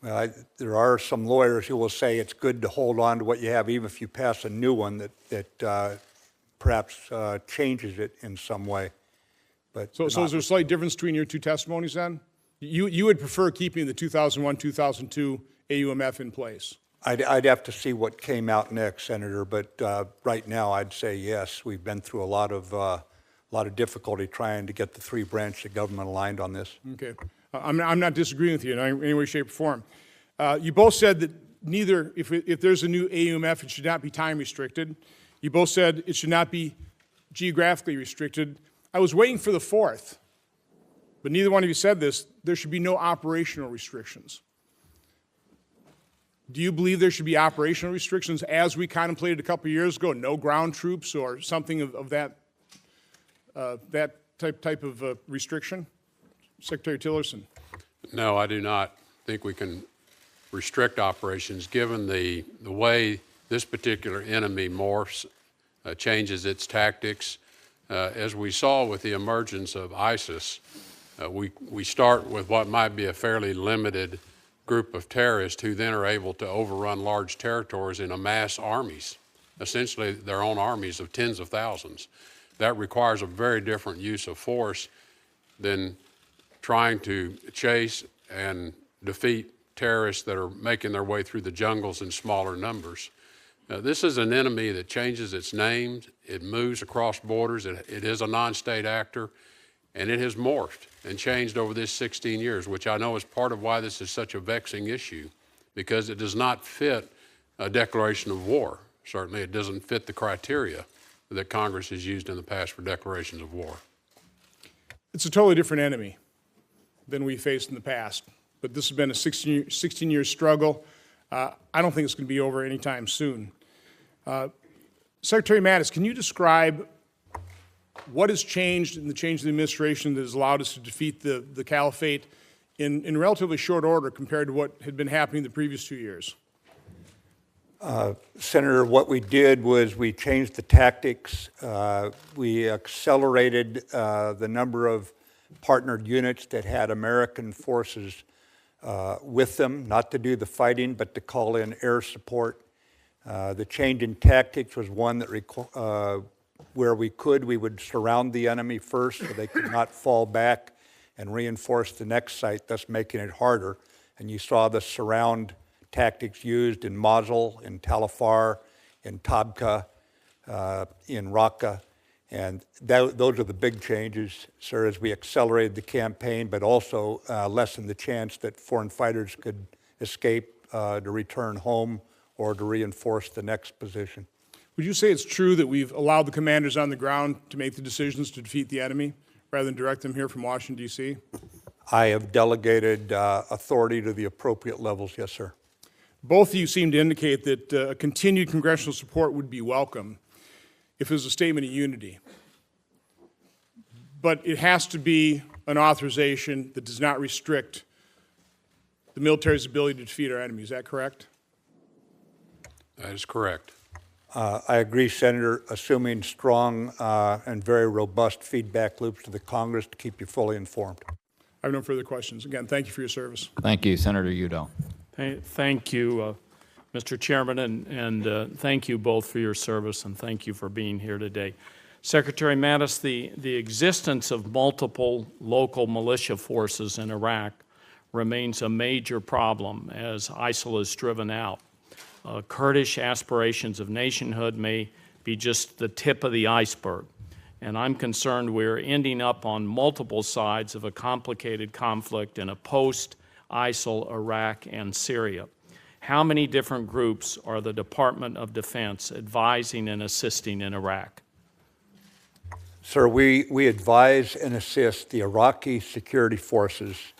Well, there are some lawyers who will say it's good to hold on to what you have, even if you pass a new one that perhaps changes it in some way. So is there a slight difference between your 2 testimonies then? You would prefer keeping the 2001-2002 AUMF in place? I'd have to see what came out next, Senator, but right now I'd say yes. We've been through a lot of difficulty trying to get the 3 branches of government aligned on this. Okay. I'm not disagreeing with you in any way, shape, or form. You both said that neither, if there's a new AUMF, it should not be time restricted. You both said it should not be geographically restricted. I was waiting for the 4th, but neither one of you said this. There should be no operational restrictions. Do you believe there should be operational restrictions as we contemplated a couple of years ago? No ground troops or something of that type of restriction? Secretary Tillerson. No, I do not think we can restrict operations given the way this particular enemy morphs, changes its tactics. As we saw with the emergence of ISIS, we start with what might be a fairly limited group of terrorists who then are able to overrun large territories and amass armies, essentially their own armies of tens of thousands. That requires a very different use of force than trying to chase and defeat terrorists that are making their way through the jungles in smaller numbers. This is an enemy that changes its name, it moves across borders, it is a non-state actor, and it has morphed and changed over this 16 years, which I know is part of why this is such a vexing issue, because it does not fit a declaration of war. Certainly it doesn't fit the criteria that Congress has used in the past for declarations of war. It's a totally different enemy than we faced in the past, but this has been a 16-year struggle. I don't think it's going to be over anytime soon. Secretary Mattis, can you describe what has changed in the change of the administration that has allowed us to defeat the caliphate in relatively short order compared to what had been happening the previous 2 years? Senator, what we did was we changed the tactics. We accelerated the number of partnered units that had American forces with them, not to do the fighting, but to call in air support. The change in tactics was one that where we would surround the enemy first so they could not fall back and reinforce the next site, thus making it harder. And you saw the surround tactics used in Mosul, in Tal Afar, in Tabqa, in Raqqa. And those are the big changes, sir, as we accelerated the campaign, but also lessened the chance that foreign fighters could escape to return home or to reinforce the next position. Would you say it's true that we've allowed the commanders on the ground to make the decisions to defeat the enemy rather than direct them here from Washington, D.C.? I have delegated authority to the appropriate levels, yes, sir. Both of you seem to indicate that continued congressional support would be welcome if it was a statement of unity. But it has to be an authorization that does not restrict the military's ability to defeat our enemy. Is that correct? That is correct. I agree, Senator, assuming strong and very robust feedback loops to the Congress to keep you fully informed. I have no further questions. Again, thank you for your service. Thank you, Senator Udall. Thank you, Mr. Chairman, and thank you both for your service, and thank you for being here today. Secretary Mattis, the existence of multiple local militia forces in Iraq remains a major problem as ISIL is driven out. Kurdish aspirations of nationhood may be just the tip of the iceberg, and I'm concerned we're ending up on multiple sides of a complicated conflict in a post-ISIL Iraq and Syria. How many different groups are the Department of Defense advising and assisting in Iraq? Sir, we advise and assist the Iraqi security forces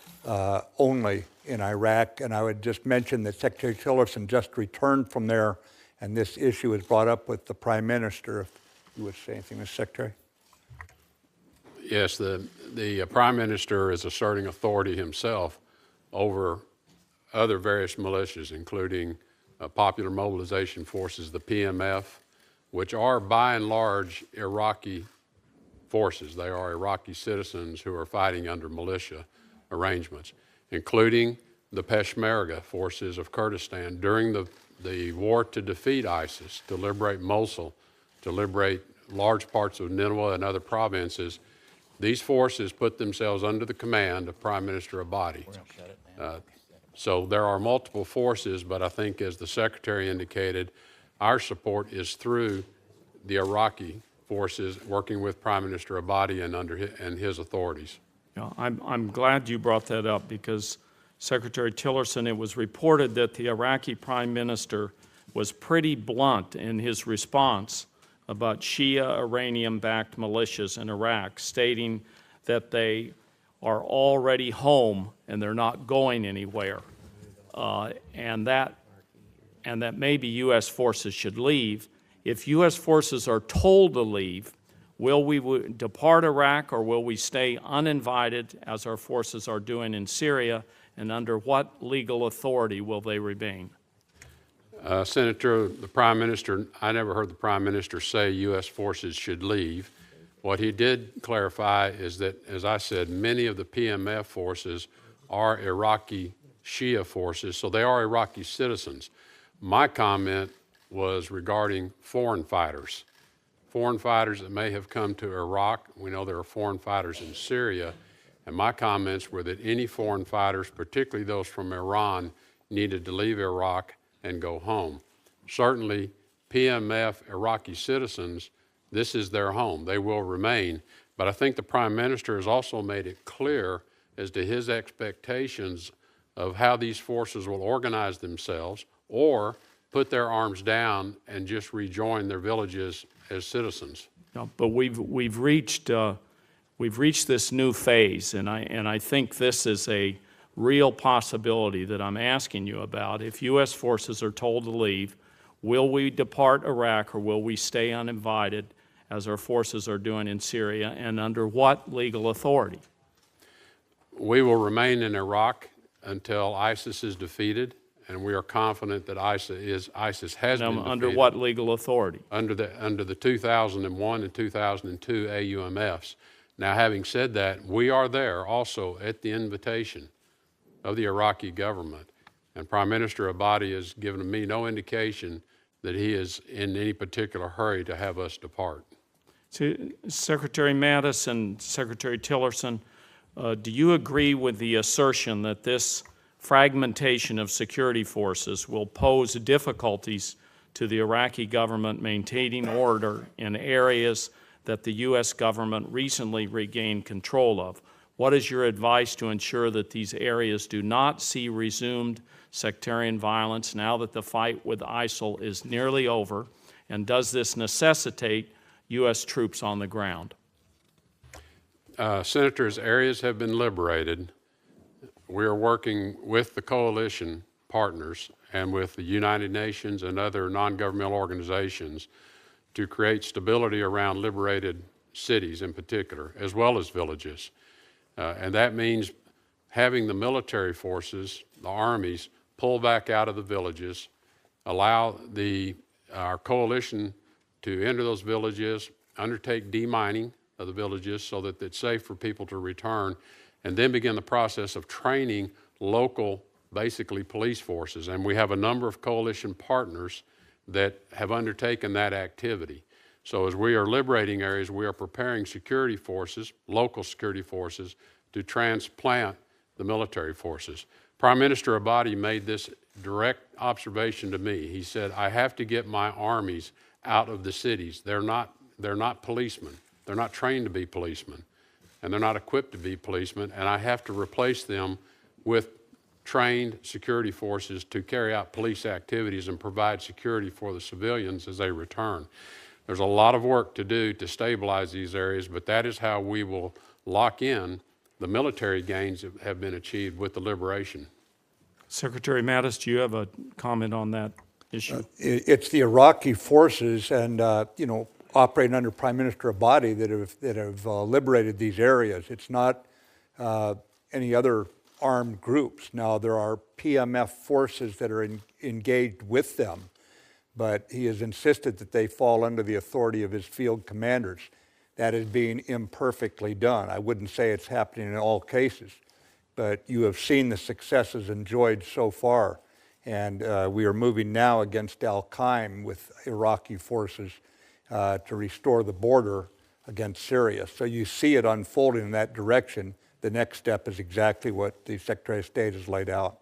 only in Iraq, and I would just mention that Secretary Tillerson just returned from there, and this issue was brought up with the Prime Minister. If you would say anything, Mr. Secretary. Yes, the Prime Minister is asserting authority himself over other various militias, including Popular Mobilization Forces, the PMF, which are by and large Iraqi forces. They are Iraqi citizens who are fighting under militia arrangements, including the Peshmerga forces of Kurdistan during the war to defeat ISIS, to liberate Mosul, to liberate large parts of Nineveh and other provinces. These forces put themselves under the command of Prime Minister Abadi. So there are multiple forces, but I think, as the Secretary indicated, our support is through the Iraqi forces working with Prime Minister Abadi and his authorities. Yeah, I'm glad you brought that up because Secretary Tillerson, it was reported that the Iraqi Prime Minister was pretty blunt in his response about Shia Iranian-backed militias in Iraq, stating that they are already home and they're not going anywhere, and that maybe U.S. forces should leave. If U.S. forces are told to leave, will we depart Iraq or will we stay uninvited as our forces are doing in Syria, and under what legal authority will they remain? Senator, the Prime Minister, I never heard the Prime Minister say U.S. forces should leave. What he did clarify is that, as I said, many of the PMF forces are Iraqi Shia forces, so they are Iraqi citizens. My comment was regarding foreign fighters that may have come to Iraq. We know there are foreign fighters in Syria, and my comments were that any foreign fighters, particularly those from Iran, needed to leave Iraq and go home. Certainly, PMF Iraqi citizens, this is their home. They will remain. But I think the Prime Minister has also made it clear as to his expectations of how these forces will organize themselves or put their arms down and just rejoin their villages as citizens. No, but we've reached this new phase, and I think this is a real possibility that I'm asking you about. If U.S. forces are told to leave, will we depart Iraq or will we stay uninvited as our forces are doing in Syria, and under what legal authority? We will remain in Iraq until ISIS is defeated, and we are confident that ISIS has been defeated. Under what legal authority? Under the 2001 and 2002 AUMFs. Now, having said that, we are there also at the invitation of the Iraqi government, and Prime Minister Abadi has given me no indication that he is in any particular hurry to have us depart. So, Secretary Mattis and Secretary Tillerson, do you agree with the assertion that this fragmentation of security forces will pose difficulties to the Iraqi government maintaining order in areas that the U.S. government recently regained control of? What is your advice to ensure that these areas do not see resumed sectarian violence now that the fight with ISIL is nearly over? And does this necessitate U.S. troops on the ground? Senators, areas have been liberated, we are working with the coalition partners and with the United Nations and other non-governmental organizations to create stability around liberated cities in particular, as well as villages. And that means having the military forces, the armies, pull back out of the villages, allow our coalition to enter those villages, undertake demining of the villages so that it's safe for people to return, and then begin the process of training local, basically police forces. And we have a number of coalition partners that have undertaken that activity. So as we are liberating areas, we are preparing security forces, local security forces, to transplant the military forces. Prime Minister Abadi made this direct observation to me. He said, I have to get my armies out of the cities. They're not policemen. They're not trained to be policemen, and they're not equipped to be policemen, and I have to replace them with trained security forces to carry out police activities and provide security for the civilians as they return. There's a lot of work to do to stabilize these areas, but that is how we will lock in the military gains that have been achieved with the liberation. Secretary Mattis, do you have a comment on that issue? It's the Iraqi forces and, operating under Prime Minister Abadi that have liberated these areas. It's not any other armed groups. Now, there are PMF forces that are engaged with them, but he has insisted that they fall under the authority of his field commanders. That is being imperfectly done. I wouldn't say it's happening in all cases, but you have seen the successes enjoyed so far. And we are moving now against Al-Qaim with Iraqi forces to restore the border against Syria. So you see it unfolding in that direction. The next step is exactly what the Secretary of State has laid out.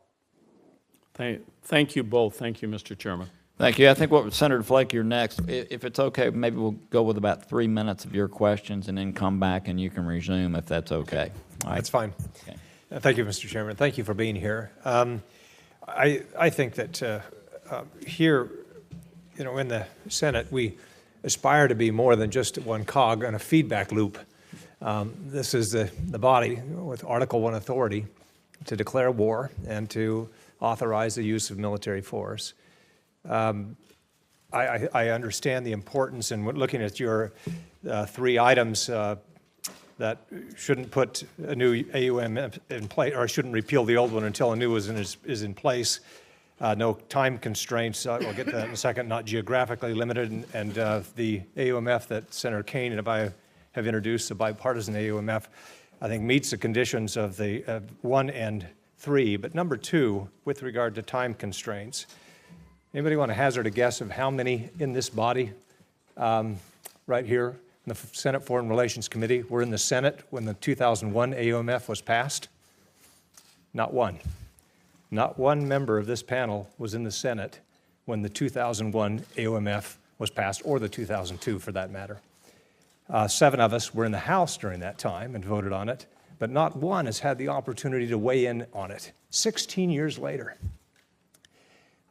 Thank you both. Thank you, Mr. Chairman. Thank you. I think Senator Flake, you're next. If it's okay, maybe we'll go with about 3 minutes of your questions and then come back and you can resume if that's okay. All right. That's fine. Okay. Thank you, Mr. Chairman. Thank you for being here. I think that here, in the Senate, we aspire to be more than just one cog on a feedback loop. This is the body with Article 1 authority to declare war and to authorize the use of military force. I understand the importance in looking at your 3 items that shouldn't put a new AUM in place, or shouldn't repeal the old one until a new is in place. No time constraints, we'll get to that in a second, not geographically limited, and the AUMF that Senator Kane and I have introduced, the bipartisan AUMF, I think meets the conditions of the 1 and 3. But number 2, with regard to time constraints, anybody want to hazard a guess of how many in this body, right here, in the Senate Foreign Relations Committee, were in the Senate when the 2001 AUMF was passed? Not one. Not one member of this panel was in the Senate when the 2001 AUMF was passed, or the 2002 for that matter. 7 of us were in the House during that time and voted on it, but not one has had the opportunity to weigh in on it 16 years later.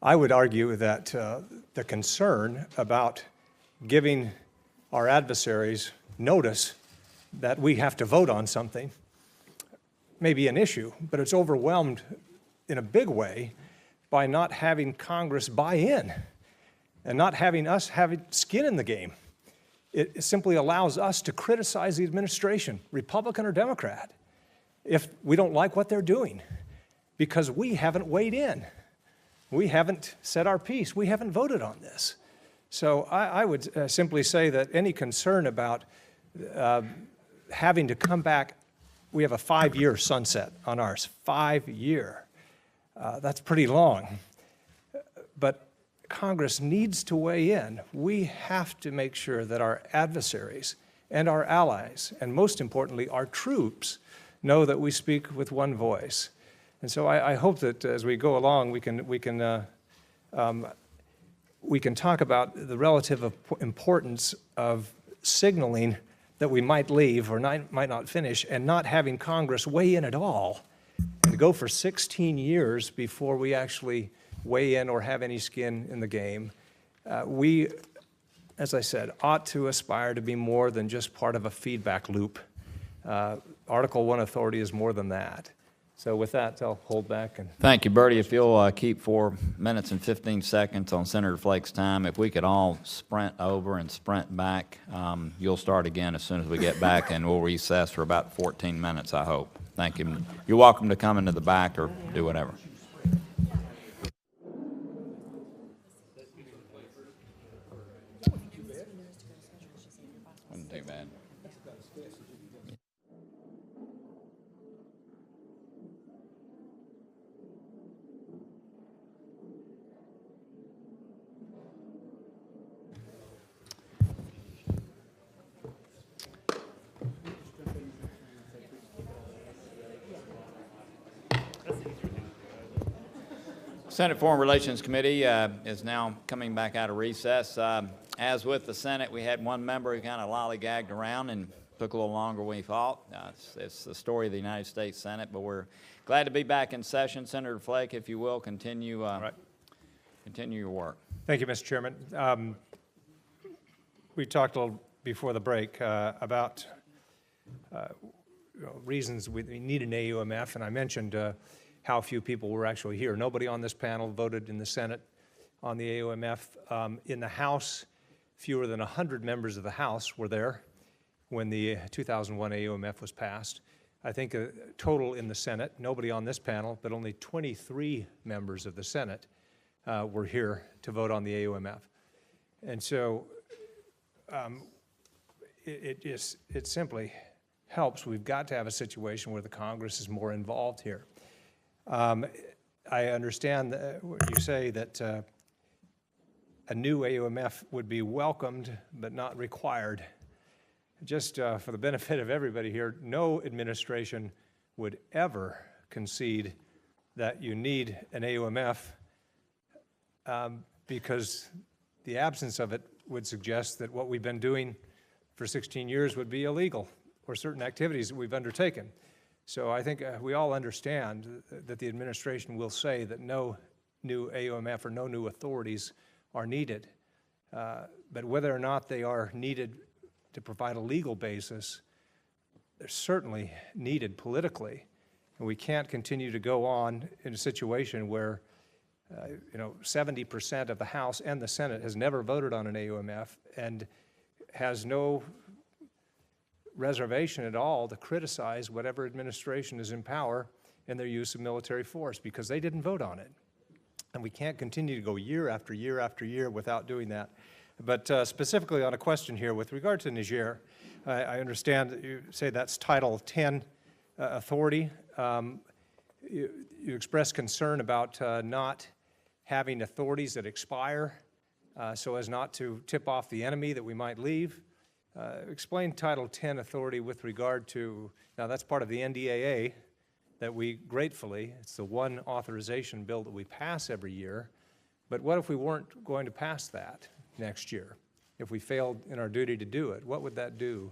I would argue that the concern about giving our adversaries notice that we have to vote on something may be an issue, but it's overwhelmed in a big way by not having Congress buy in and not having us have skin in the game. It simply allows us to criticize the administration, Republican or Democrat, if we don't like what they're doing, because we haven't weighed in. We haven't said our piece. We haven't voted on this. So I would simply say that any concern about having to come back, we have a 5-year sunset on ours, 5-year. That's pretty long. But Congress needs to weigh in. We have to make sure that our adversaries and our allies, and most importantly, our troops, know that we speak with one voice. And so I hope that as we go along, we can talk about the relative importance of signaling that we might leave or might not finish, and not having Congress weigh in at all, and go for 16 years before we actually weigh in or have any skin in the game. We, as I said, ought to aspire to be more than just part of a feedback loop. Article 1 authority is more than that. So with that, I'll hold back and. Thank you, Bertie. If you'll keep 4 minutes and 15 seconds on Senator Flake's time, if we could all sprint over and sprint back, you'll start again as soon as we get back, and we'll recess for about 14 minutes, I hope. Thank you. You're welcome to come into the back or do whatever. Wasn't too bad. Senate Foreign Relations Committee is now coming back out of recess. As with the Senate, we had one member who kind of lollygagged around and took a little longer than we thought. It's the story of the United States Senate, but we're glad to be back in session. Senator Flake, if you will, continue continue your work. Thank you, Mr. Chairman. We talked a little before the break about reasons we need an AUMF, and I mentioned how few people were actually here. Nobody on this panel voted in the Senate on the AUMF. In the House, fewer than 100 members of the House were there when the 2001 AUMF was passed. I think total in the Senate, nobody on this panel, but only 23 members of the Senate were here to vote on the AUMF. And so it simply helps. We've got to have a situation where the Congress is more involved here. I understand what you say that a new AUMF would be welcomed but not required. Just for the benefit of everybody here, no administration would ever concede that you need an AUMF because the absence of it would suggest that what we've been doing for 16 years would be illegal, or certain activities that we've undertaken. So I think we all understand that the administration will say that no new AUMF or no new authorities are needed. But whether or not they are needed to provide a legal basis, they're certainly needed politically. And we can't continue to go on in a situation where 70% of the House and the Senate has never voted on an AUMF and has no reservation at all to criticize whatever administration is in power in their use of military force because they didn't vote on it. And we can't continue to go year after year after year without doing that. But specifically on a question here with regard to Niger, I understand that you say that's Title 10 authority. You express concern about not having authorities that expire so as not to tip off the enemy that we might leave. Explain Title 10 authority with regard to, now that's part of the NDAA that we gratefully, it's the one authorization bill that we pass every year, but what if we weren't going to pass that next year? If we failed in our duty to do it, what would that do?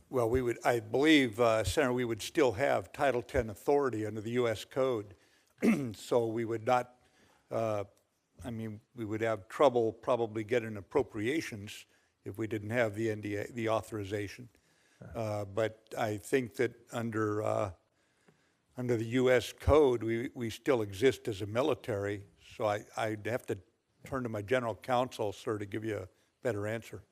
Well, we would, I believe, Senator, we would still have Title 10 authority under the U.S. Code. So we would not, we would have trouble probably getting appropriations if we didn't have the NDA, the authorization. But I think that under the U.S. Code, we still exist as a military. So I'd have to turn to my general counsel, sir, to give you a better answer.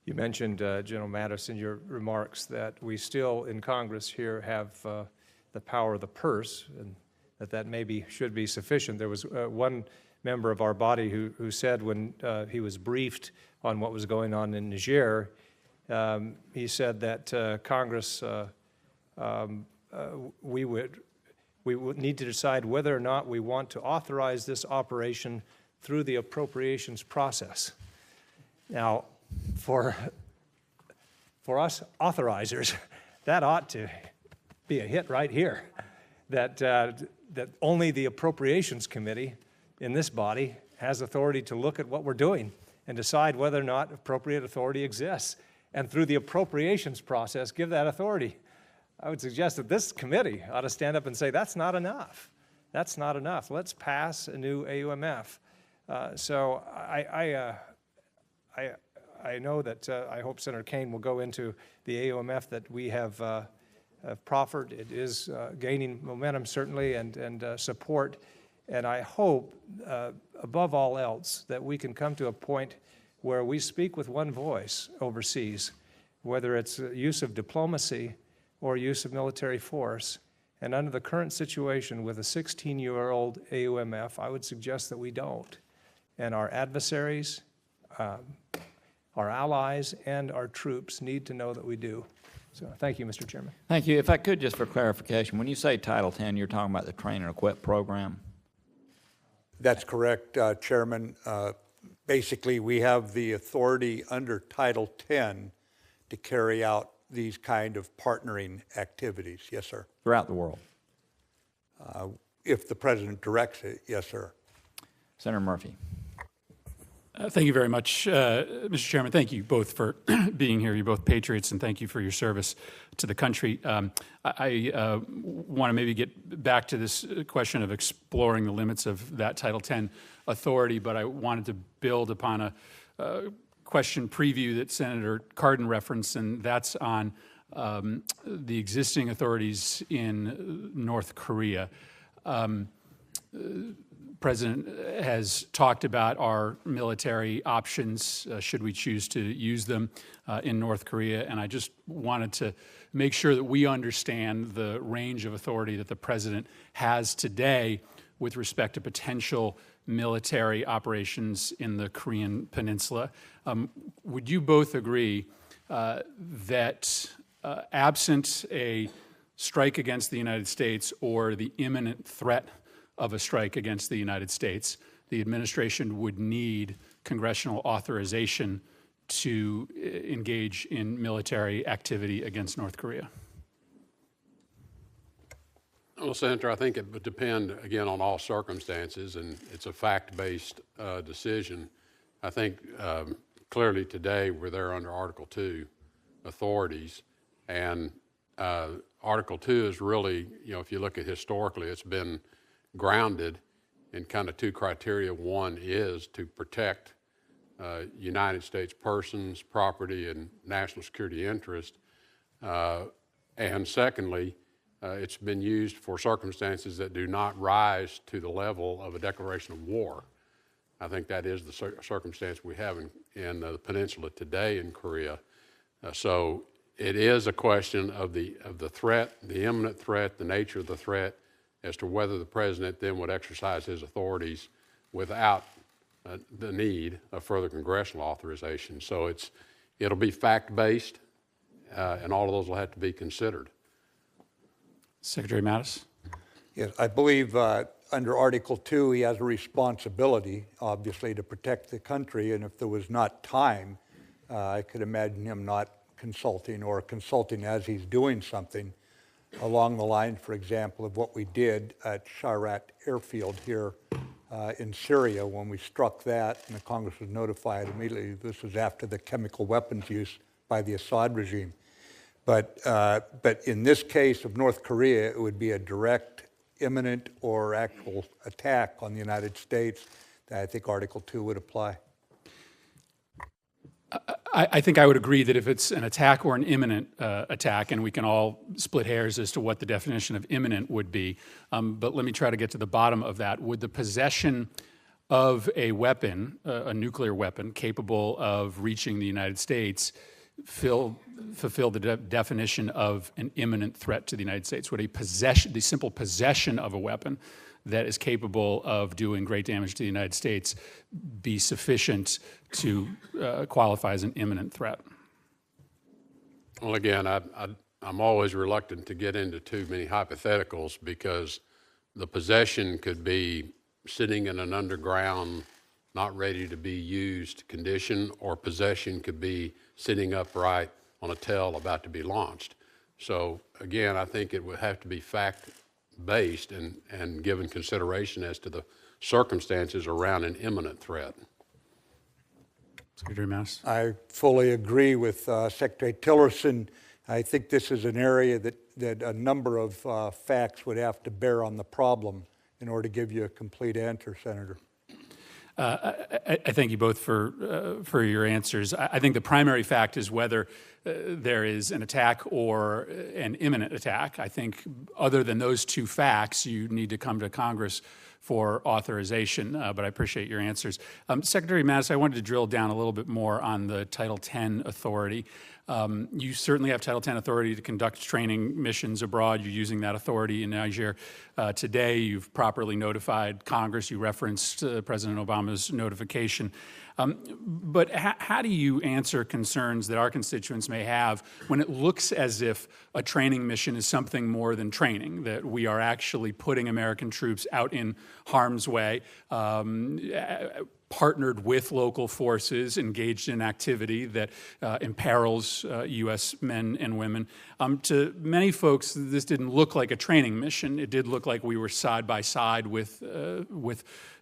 You mentioned, General Mattis, in your remarks that we still in Congress here have the power of the purse, and that maybe should be sufficient. There was one member of our body who said when he was briefed on what was going on in Niger, he said that Congress, we would need to decide whether or not we want to authorize this operation through the appropriations process. Now, for us authorizers, that ought to be a hit right here, that only the Appropriations Committee in this body has authority to look at what we're doing and decide whether or not appropriate authority exists. And through the appropriations process, give that authority. I would suggest that this committee ought to stand up and say, that's not enough. That's not enough. Let's pass a new AUMF. So I know that I hope Senator Kane will go into the AUMF that we have have proffered. It is gaining momentum, certainly, and support. And I hope, above all else, that we can come to a point where we speak with one voice overseas, whether it's use of diplomacy or use of military force. And under the current situation with a 16-year-old AUMF, I would suggest that we don't. And our adversaries, our allies, and our troops need to know that we do. So thank you, Mr. Chairman. Thank you. If I could, just for clarification, when you say Title 10, you're talking about the train and equip program? That's correct, Chairman. Basically, we have the authority under Title 10 to carry out these kind of partnering activities. Yes, sir. Throughout the world? If the President directs it, yes, sir. Senator Murphy. Thank you very much, Mr. Chairman. Thank you both for being here. You're both patriots, and thank you for your service to the country. I want to maybe get back to this question of exploring the limits of that Title 10 authority, but I wanted to build upon a question preview that Senator Cardin referenced, and that's on the existing authorities in North Korea. President has talked about our military options, should we choose to use them in North Korea, and I just wanted to make sure that we understand the range of authority that the President has today with respect to potential military operations in the Korean Peninsula. Would you both agree that absent a strike against the United States or the imminent threat of a strike against the United States, the administration would need congressional authorization to engage in military activity against North Korea? Well, Senator, I think it would depend, again, on all circumstances, and it's a fact-based decision. I think clearly today we're there under Article 2 authorities, and Article 2 is really, if you look at historically, it's been grounded in kind of two criteria. One is to protect United States persons, property, and national security interest. And secondly, it's been used for circumstances that do not rise to the level of a declaration of war. I think that is the circumstance we have in the peninsula today in Korea. So it is a question of the threat, the imminent threat, the nature of the threat, as to whether the President then would exercise his authorities without the need of further congressional authorization. So it'll be fact-based, and all of those will have to be considered. Secretary Mattis? Yes, I believe under Article 2, he has a responsibility, obviously, to protect the country, and if there was not time, I could imagine him not consulting or consulting as he's doing something along the line, for example, of what we did at Sharat Airfield here in Syria when we struck that, and the Congress was notified immediately. This was after the chemical weapons use by the Assad regime. But in this case of North Korea, it would be a direct, imminent, or actual attack on the United States that I think Article 2 would apply. I think I would agree that if it's an attack or an imminent attack, and we can all split hairs as to what the definition of imminent would be, but let me try to get to the bottom of that. Would the possession of a weapon, a nuclear weapon, capable of reaching the United States fulfill the definition of an imminent threat to the United States? Would the simple possession of a weapon that is capable of doing great damage to the United States be sufficient to qualify as an imminent threat? Well, again, I'm always reluctant to get into too many hypotheticals, because the possession could be sitting in an underground, not ready to be used condition, or possession could be sitting upright on a tail about to be launched. So again, I think it would have to be fact-based and given consideration as to the circumstances around an imminent threat. Secretary Mattis? I fully agree with Secretary Tillerson. I think this is an area that a number of facts would have to bear on the problem in order to give you a complete answer, Senator. I thank you both for your answers. I think the primary fact is whether there is an attack or an imminent attack. I think other than those two facts, you need to come to Congress for authorization, but I appreciate your answers. Secretary Mattis, I wanted to drill down a little bit more on the Title X authority. You certainly have Title X authority to conduct training missions abroad. You're using that authority in Niger today. You've properly notified Congress. You referenced President Obama's notification. But how do you answer concerns that our constituents may have when it looks as if a training mission is something more than training, that we are actually putting American troops out in harm's way, partnered with local forces, engaged in activity that imperils U.S. men and women? To many folks, this didn't look like a training mission. It did look like we were side by side with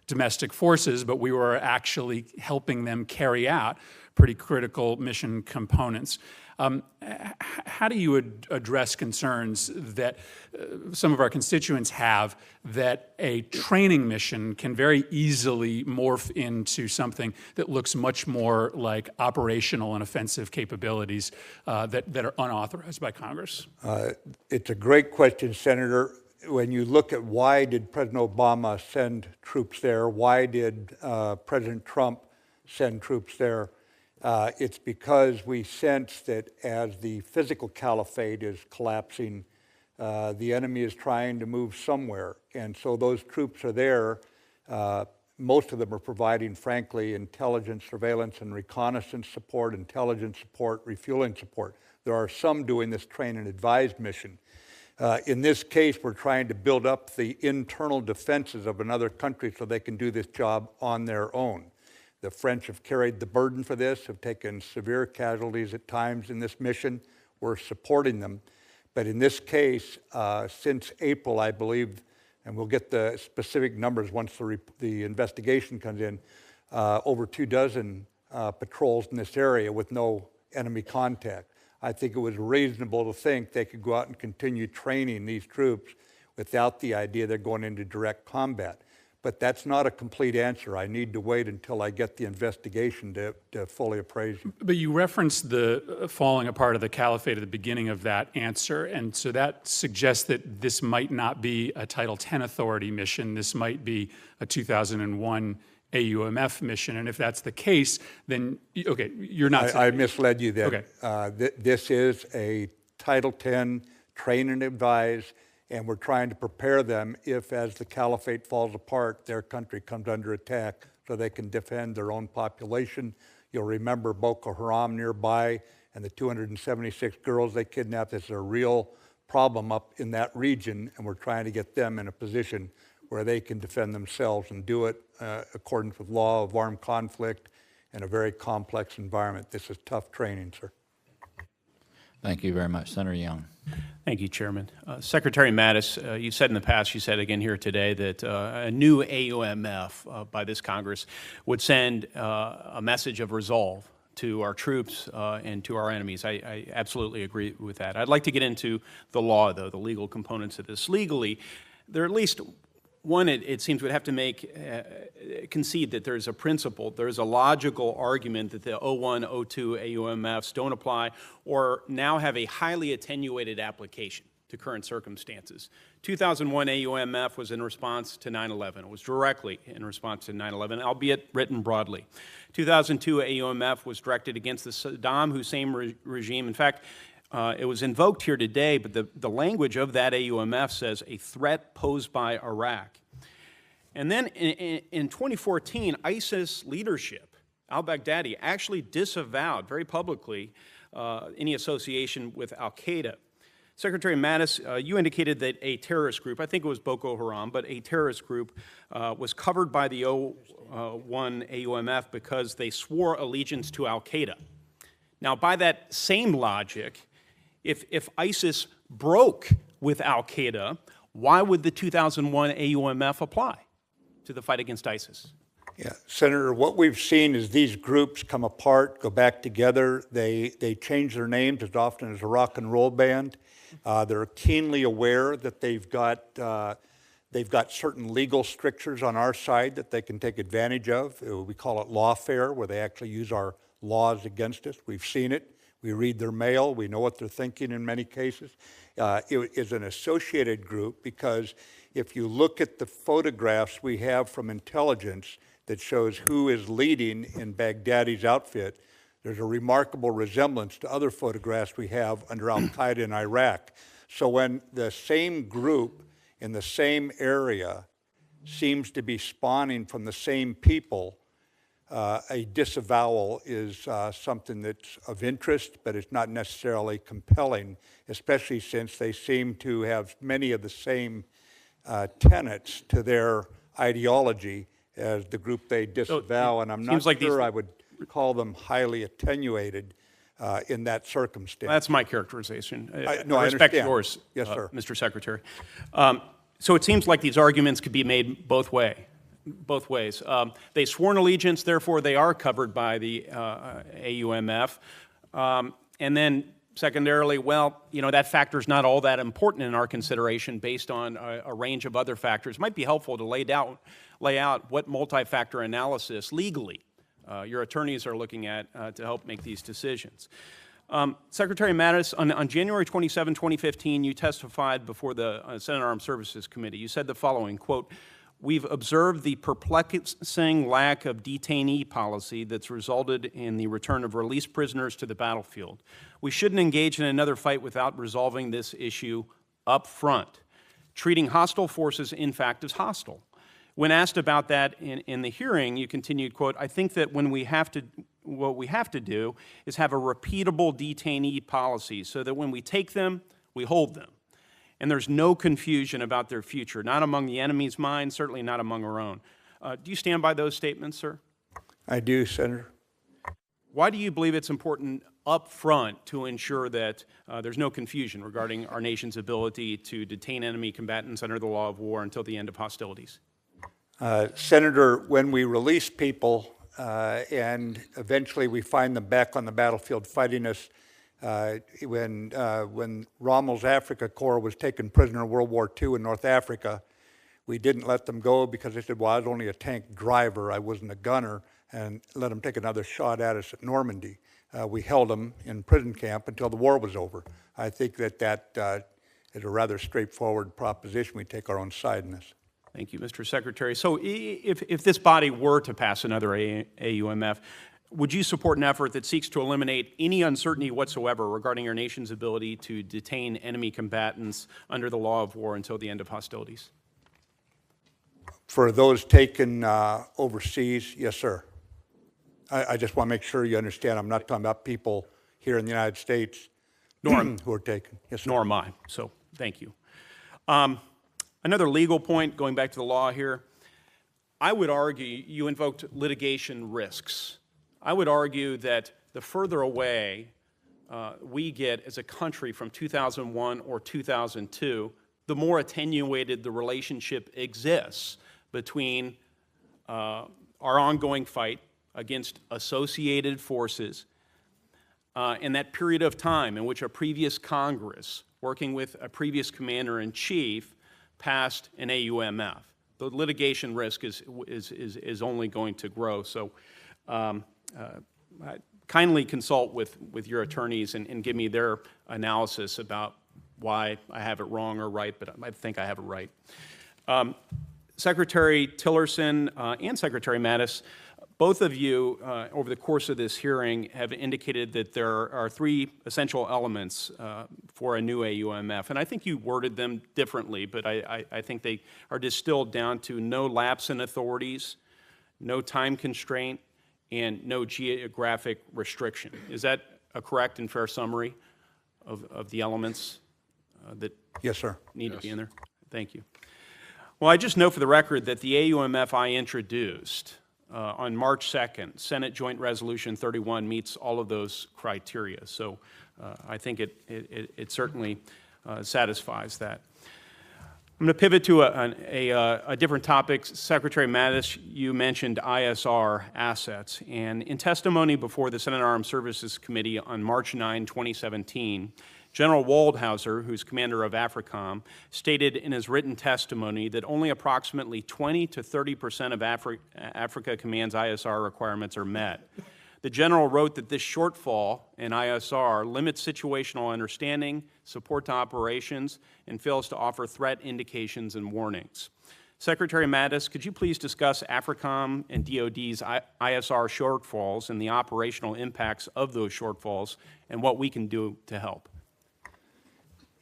domestic forces, but we were actually helping them carry out pretty critical mission components. How do you address concerns that some of our constituents have that a training mission can very easily morph into something that looks much more like operational and offensive capabilities that are unauthorized by Congress? It's a great question, Senator. When you look at why did President Obama send troops there, why did President Trump send troops there, it's because we sense that as the physical caliphate is collapsing, the enemy is trying to move somewhere. And so those troops are there. Most of them are providing, frankly, intelligence, surveillance, and reconnaissance support, intelligence support, refueling support. There are some doing this train and advise mission. In this case, we're trying to build up the internal defenses of another country so they can do this job on their own. The French have carried the burden for this, have taken severe casualties at times in this mission. We're supporting them. But in this case, since April, I believe, and we'll get the specific numbers once the investigation comes in, over 24 patrols in this area with no enemy contact. I think it was reasonable to think they could go out and continue training these troops without the idea they're going into direct combat. But that's not a complete answer. I need to wait until I get the investigation to fully appraise you. But you referenced the falling apart of the caliphate at the beginning of that answer, and so that suggests that this might not be a Title X authority mission. This might be a 2001 AUMF mission, and if that's the case, then, okay, you're not saying... I misled you then. Okay. This is a Title X train and advise, and we're trying to prepare them if, as the caliphate falls apart, their country comes under attack so they can defend their own population. You'll remember Boko Haram nearby and the 276 girls they kidnapped. This is a real problem up in that region, and we're trying to get them in a position where they can defend themselves and do it according with law of armed conflict in a very complex environment. This is tough training, sir. Thank you very much. Senator Young. Thank you, Chairman. Secretary Mattis, you said in the past, you said again here today, that a new AUMF by this Congress would send a message of resolve to our troops and to our enemies. I absolutely agree with that. I'd like to get into the law, though, the legal components of this. Legally, there are at least one, it seems, would have to make, concede that there's a principle, there's a logical argument that the 01, 02 AUMFs don't apply or now have a highly attenuated application to current circumstances. 2001 AUMF was in response to 9/11. It was directly in response to 9/11, albeit written broadly. 2002 AUMF was directed against the Saddam Hussein regime. In fact, it was invoked here today, but the language of that AUMF says a threat posed by Iraq. And then in 2014, ISIS leadership, al-Baghdadi, actually disavowed very publicly any association with al-Qaeda. Secretary Mattis, you indicated that a terrorist group, I think it was Boko Haram, but a terrorist group was covered by the 01 AUMF because they swore allegiance to al-Qaeda. Now, by that same logic, if ISIS broke with al-Qaeda, why would the 2001 AUMF apply to the fight against ISIS? Yeah, Senator, what we've seen is these groups come apart, go back together. They change their names as often as a rock and roll band. They're keenly aware that they've got They've got certain legal strictures on our side that they can take advantage of. We call it lawfare, where they actually use our laws against us. We've seen it. We read their mail. We know what they're thinking in many cases. It is an associated group because if you look at the photographs we have from intelligence that shows who is leading in Baghdadi's outfit, there's a remarkable resemblance to other photographs we have under al-Qaeda in Iraq. So when the same group in the same area seems to be spawning from the same people, a disavowal is something that's of interest, but it's not necessarily compelling, especially since they seem to have many of the same tenets to their ideology as the group they disavow, and I'm not sure I would call them highly attenuated in that circumstance. That's my characterization. No, I respect understand. yours, Yes, sir. Mr. Secretary. So it seems like these arguments could be made both ways. They sworn allegiance, therefore they are covered by the AUMF. And then secondarily, well, you know, that factor is not all that important in our consideration based on a range of other factors. It might be helpful to lay out what multi-factor analysis legally your attorneys are looking at to help make these decisions. Secretary Mattis, on January 27, 2015, you testified before the Senate Armed Services Committee. You said the following, quote, "We've observed the perplexing lack of detainee policy that's resulted in the return of released prisoners to the battlefield. We shouldn't engage in another fight without resolving this issue up front. Treating hostile forces, in fact, as hostile." When asked about that in the hearing, you continued, quote, "I think that what we have to do is have a repeatable detainee policy so that when we take them, we hold them. And there's no confusion about their future, not among the enemy's mind, certainly not among our own." Do you stand by those statements, sir? I do, Senator. Why do you believe it's important up front to ensure that there's no confusion regarding our nation's ability to detain enemy combatants under the law of war until the end of hostilities? Senator, when we release people and eventually we find them back on the battlefield fighting us, when Rommel's Africa Corps was taken prisoner in World War II in North Africa, we didn't let them go because they said, well, I was only a tank driver, I wasn't a gunner, and let them take another shot at us at Normandy. We held them in prison camp until the war was over. I think that is a rather straightforward proposition. We take our own side in this. Thank you, Mr. Secretary. So if this body were to pass another AUMF, would you support an effort that seeks to eliminate any uncertainty whatsoever regarding our nation's ability to detain enemy combatants under the law of war until the end of hostilities? For those taken overseas, yes, sir. I just want to make sure you understand I'm not talking about people here in the United States who are taken. Yes, sir. Nor am I, so thank you. Another legal point, going back to the law here, I would argue you invoked litigation risks. I would argue that the further away we get as a country from 2001 or 2002, the more attenuated the relationship exists between our ongoing fight against associated forces and that period of time in which a previous Congress, working with a previous commander-in-chief, passed an AUMF. The litigation risk is only going to grow. So kindly consult with your attorneys and give me their analysis about why I have it wrong or right, but I think I have it right. Secretary Tillerson and Secretary Mattis, both of you, over the course of this hearing, have indicated that there are three essential elements for a new AUMF, and I think you worded them differently, but I think they are distilled down to no lapse in authorities, no time constraint, and no geographic restriction. Is that a correct and fair summary of the elements that Yes, sir. need to be in there? Thank you. Well, I just note for the record that the AUMF I introduced on March 2nd, Senate Joint Resolution 31 meets all of those criteria. So I think it certainly satisfies that. I'm going to pivot to a different topic. Secretary Mattis, you mentioned ISR assets. And in testimony before the Senate Armed Services Committee on March 9, 2017, General Waldhauser, who's commander of AFRICOM, stated in his written testimony that only approximately 20 to 30% of Africa Command's ISR requirements are met. The general wrote that this shortfall in ISR limits situational understanding, support to operations, and fails to offer threat indications and warnings. Secretary Mattis, could you please discuss AFRICOM and DoD's ISR shortfalls and the operational impacts of those shortfalls and what we can do to help?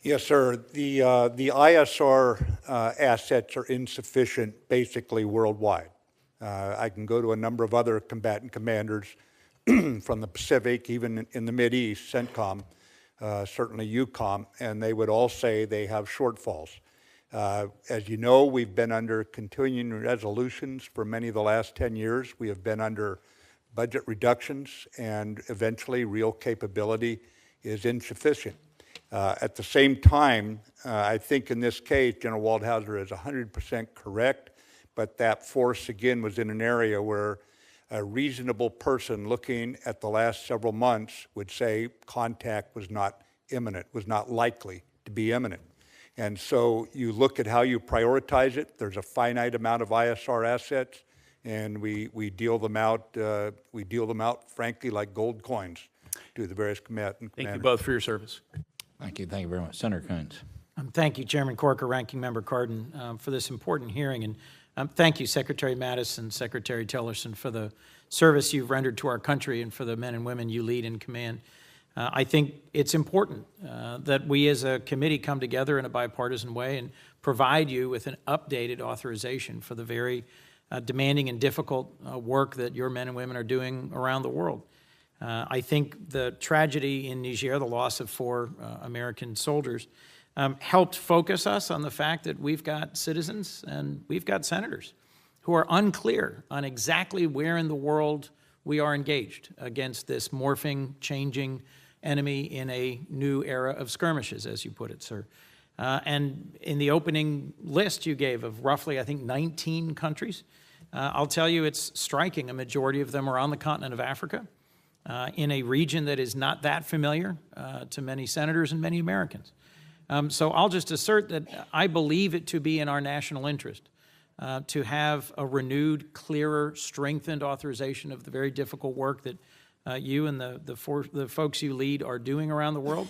Yes, sir. The ISR assets are insufficient basically worldwide. I can go to a number of other combatant commanders from the Pacific, even in the Mideast, CENTCOM, certainly EUCOM, and they would all say they have shortfalls. As you know, we've been under continuing resolutions for many of the last 10 years. We have been under budget reductions, and eventually real capability is insufficient. At the same time, I think in this case, General Waldhauser is 100% correct, but that force, again, was in an area where a reasonable person looking at the last several months would say contact was not imminent, was not likely to be imminent. And so you look at how you prioritize it. There's a finite amount of ISR assets, and we deal them out. Frankly, like gold coins to the various combatants. Thank you both for your service. Thank you very much. Senator Coons. Thank you, Chairman Corker, Ranking Member Cardin, for this important hearing. And thank you, Secretary Mattis and Secretary Tillerson, for the service you've rendered to our country and for the men and women you lead in command. I think it's important that we as a committee come together in a bipartisan way and provide you with an updated authorization for the very demanding and difficult work that your men and women are doing around the world. I think the tragedy in Niger, the loss of 4 American soldiers, helped focus us on the fact that we've got citizens and we've got senators who are unclear on exactly where in the world we are engaged against this morphing, changing enemy in a new era of skirmishes, as you put it, sir. And in the opening list you gave of roughly, I think, 19 countries, I'll tell you it's striking. A majority of them are on the continent of Africa, in a region that is not that familiar to many senators and many Americans. So I'll just assert that I believe it to be in our national interest to have a renewed, clearer, strengthened authorization of the very difficult work that you and the folks you lead are doing around the world.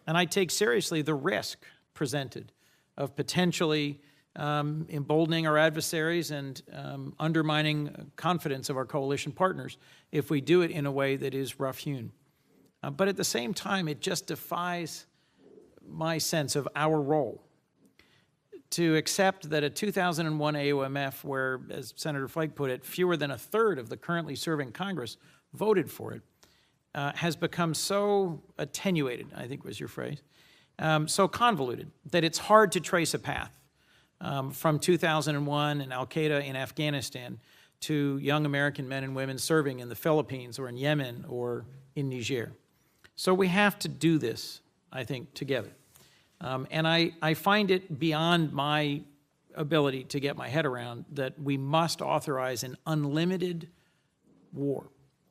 And I take seriously the risk presented of potentially emboldening our adversaries and undermining confidence of our coalition partners if we do it in a way that is rough-hewn. But at the same time, it just defies my sense of our role to accept that a 2001 AOMF, where, as Senator Flake put it, fewer than a third of the currently serving Congress voted for it, has become so attenuated, I think was your phrase, so convoluted, that it's hard to trace a path from 2001 and al-Qaeda in Afghanistan to young American men and women serving in the Philippines or in Yemen or in Niger. So we have to do this, I think, together. And I find it beyond my ability to get my head around that we must authorize an unlimited war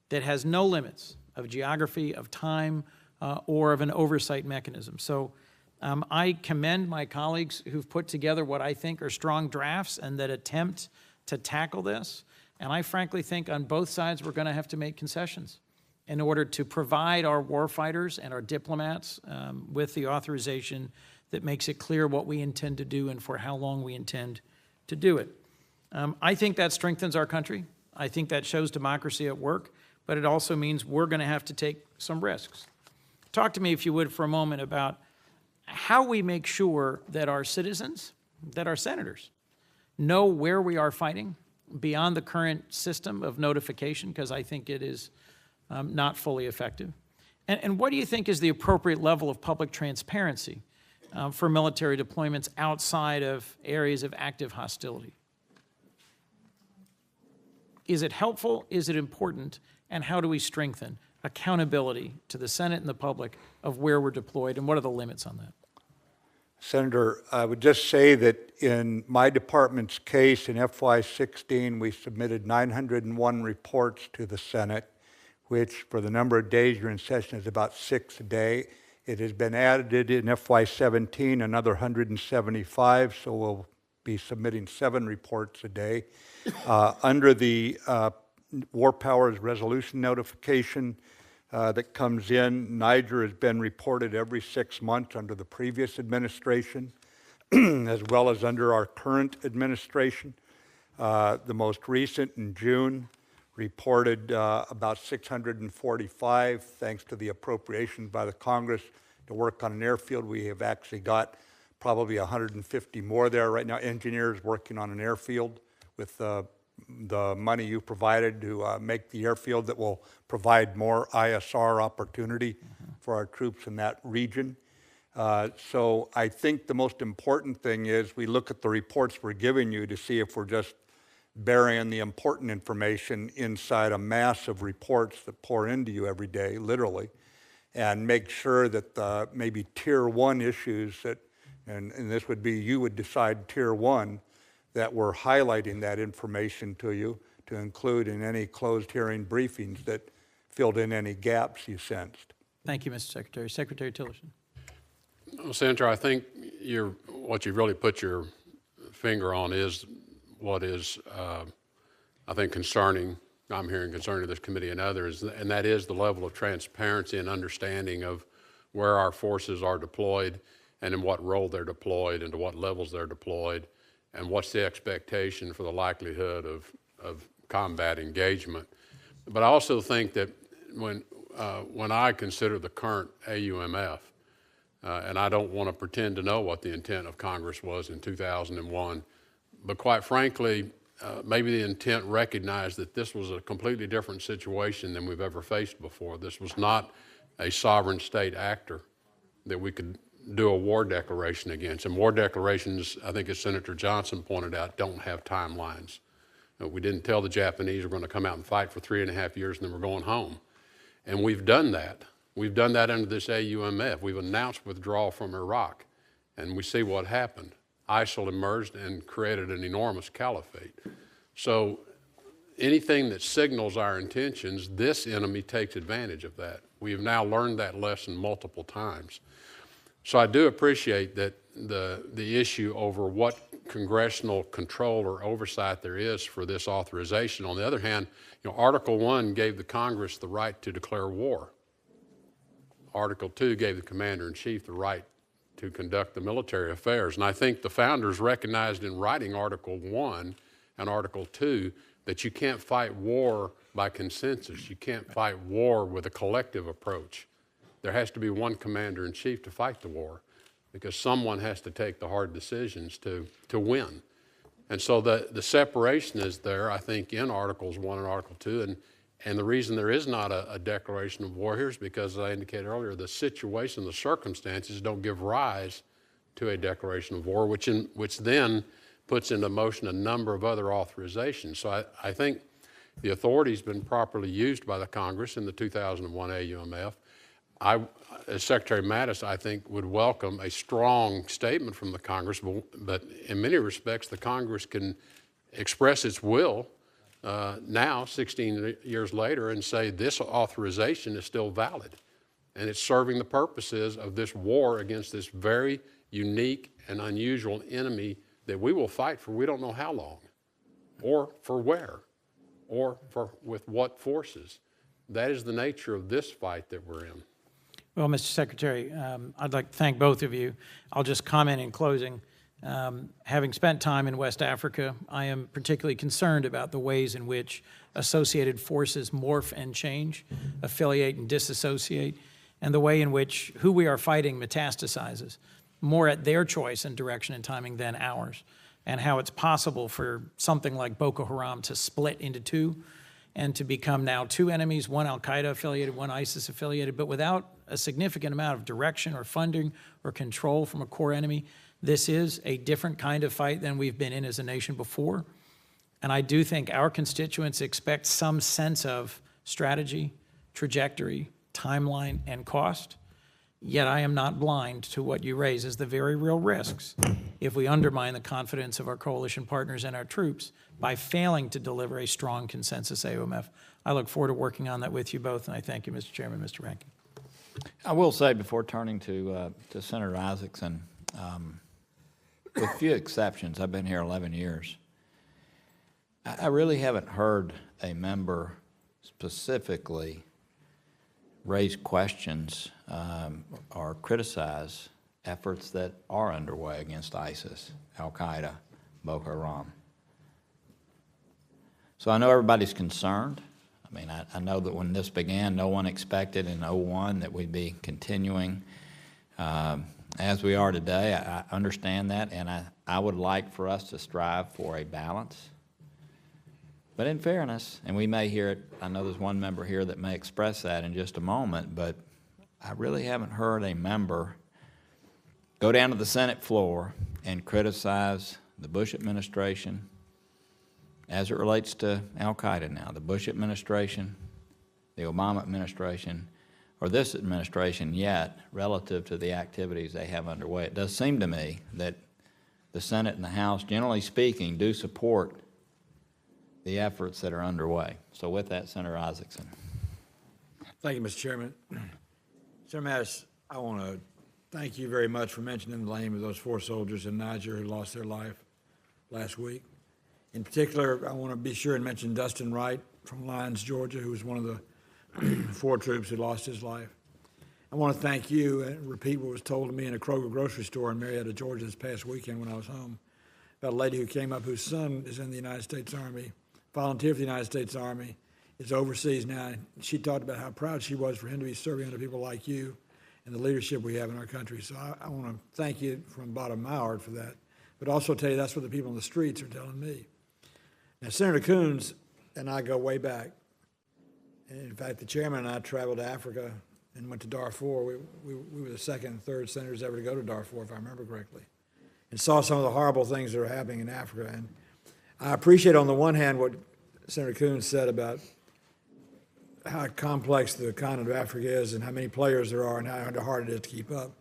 that has no limits of geography, of time, or of an oversight mechanism. So I commend my colleagues who've put together what I think are strong drafts and that attempt to tackle this. And I frankly think on both sides we're going to have to make concessions in order to provide our warfighters and our diplomats with the authorization that makes it clear what we intend to do and for how long we intend to do it. I think that strengthens our country. I think that shows democracy at work, but it also means we're going to have to take some risks. Talk to me, if you would, for a moment about how we make sure that our citizens, that our senators, know where we are fighting beyond the current system of notification, because I think it is not fully effective. And what do you think is the appropriate level of public transparency for military deployments outside of areas of active hostility? Is it helpful? Is it important? And how do we strengthen accountability to the Senate and the public of where we're deployed, and what are the limits on that? Senator, I would just say that in my department's case in FY16, we submitted 901 reports to the Senate, which for the number of days you're in session is about 6 a day. It has been added in FY17, another 175, so we'll be submitting 7 reports a day. Under the War Powers Resolution notification that comes in, Niger has been reported every 6 months under the previous administration, as well as under our current administration. The most recent in June reported about 645, thanks to the appropriations by the Congress to work on an airfield. We have actually got probably 150 more there right now, engineers working on an airfield with the money you provided to make the airfield that will provide more ISR opportunity for our troops in that region. So I think the most important thing is we look at the reports we're giving you to see if we're just burying the important information inside a mass of reports that pour into you every day, literally, and make sure that maybe tier 1 issues that, and this would be, you would decide tier 1, that we're highlighting that information to you to include in any closed hearing briefings that filled in any gaps you sensed. Thank you, Mr. Secretary. Secretary Tillerson. Well, Senator, I think what you really put your finger on is what is, I think, concerning, I'm hearing concerning this committee and others, and that is the level of transparency and understanding of where our forces are deployed and in what role they're deployed and to what levels they're deployed, and what's the expectation for the likelihood of combat engagement. But I also think that when I consider the current AUMF, and I don't want to pretend to know what the intent of Congress was in 2001, but quite frankly, maybe the intent recognized that this was a completely different situation than we've ever faced before. This was not a sovereign state actor that we could do a war declaration against. And war declarations, I think as Senator Johnson pointed out, don't have timelines. We didn't tell the Japanese we're going to come out and fight for 3.5 years and then we're going home. And we've done that. We've done that under this AUMF. We've announced withdrawal from Iraq, and we see what happened. ISIL emerged and created an enormous caliphate. So anything that signals our intentions, this enemy takes advantage of that. We have now learned that lesson multiple times. So I do appreciate that the issue over what congressional control or oversight there is for this authorization. On the other hand, Article 1 gave the Congress the right to declare war. Article 2 gave the Commander-in-Chief the right to conduct the military affairs. And I think the founders recognized in writing Article 1 and Article 2 that you can't fight war by consensus. You can't fight war with a collective approach. There has to be one Commander-in-Chief to fight the war because someone has to take the hard decisions to win. And so the separation is there, I think, in Articles 1 and Article 2. And the reason there is not a declaration of war here is because, as I indicated earlier, the situation, the circumstances don't give rise to a declaration of war, which then puts into motion a number of other authorizations. So I think the authority's been properly used by the Congress in the 2001 AUMF. As Secretary Mattis, I think, would welcome a strong statement from the Congress, but in many respects, the Congress can express its will now, 16 years later, and say this authorization is still valid, and it's serving the purposes of this war against this very unique and unusual enemy that we will fight for we don't know how long, or for where, or with what forces. That is the nature of this fight that we're in. Well, Mr. Secretary, I'd like to thank both of you. I'll just comment in closing. Having spent time in West Africa, I am particularly concerned about the ways in which associated forces morph and change, affiliate and disassociate, and the way in which who we are fighting metastasizes, more at their choice and direction and timing than ours, and how it's possible for something like Boko Haram to split into two and to become now two enemies, one Al-Qaeda affiliated, one ISIS affiliated, but without a significant amount of direction or funding or control from a core enemy. This is a different kind of fight than we've been in as a nation before. And I do think our constituents expect some sense of strategy, trajectory, timeline, and cost. Yet I am not blind to what you raise as the very real risks if we undermine the confidence of our coalition partners and our troops by failing to deliver a strong consensus AUMF. I look forward to working on that with you both, and I thank you, Mr. Chairman, Mr. Ranking. I will say before turning to Senator Isaacson, with few exceptions, I've been here 11 years, I really haven't heard a member specifically raise questions or criticize efforts that are underway against ISIS, Al-Qaeda, Boko Haram. So I know everybody's concerned. I mean, I know that when this began, no one expected in '01 that we'd be continuing as we are today. I understand that, and I would like for us to strive for a balance. But in fairness, and we may hear it, I know there's one member here that may express that in just a moment, but I really haven't heard a member go down to the Senate floor and criticize the Bush administration as it relates to Al-Qaeda now, the Bush administration, the Obama administration, or this administration yet, relative to the activities they have underway. It does seem to me that the Senate and the House, generally speaking, do support the efforts that are underway. So with that, Senator Isaacson. Thank you, Mr. Chairman. Senator Mattis, I want to thank you very much for mentioning the name of those 4 soldiers in Niger who lost their life last week. In particular, I want to be sure and mention Dustin Wright from Lyons, Georgia, who was one of the 4 troops who lost his life. I want to thank you and repeat what was told to me in a Kroger grocery store in Marietta, Georgia this past weekend when I was home, about a lady who came up whose son is in the United States Army, volunteered for the United States Army, is overseas now. She talked about how proud she was for him to be serving under people like you and the leadership we have in our country. So I want to thank you from the bottom of my heart for that, but also tell you that's what the people on the streets are telling me. Now, Senator Coons and I go way back. And in fact, the chairman and I traveled to Africa and went to Darfur. We were the second and third senators ever to go to Darfur, if I remember correctly, and saw some of the horrible things that are happening in Africa. And I appreciate, on the one hand, what Senator Coons said about how complex the continent of Africa is and how many players there are and how hard it is to keep up.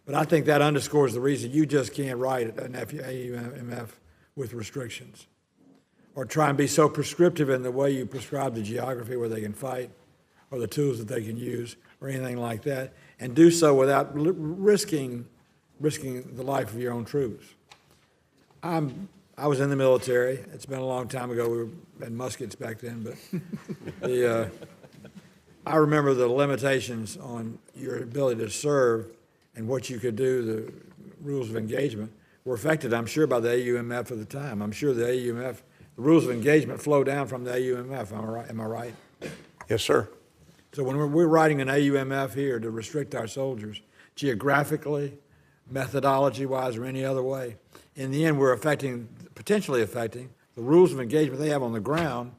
But I think that underscores the reason you just can't write an AUMF with restrictions or try and be so prescriptive in the way you prescribe the geography where they can fight or the tools that they can use or anything like that, and do so without risking the life of your own troops. I was in the military. It's been a long time ago. We had muskets back then, but I remember the limitations on your ability to serve and what you could do, the rules of engagement, were affected, I'm sure, by the AUMF at the time. I'm sure the AUMF, the rules of engagement flow down from the AUMF. Am I right? Yes, sir. So when we're writing an AUMF here to restrict our soldiers, geographically, methodology-wise, or any other way, in the end, we're potentially affecting the rules of engagement they have on the ground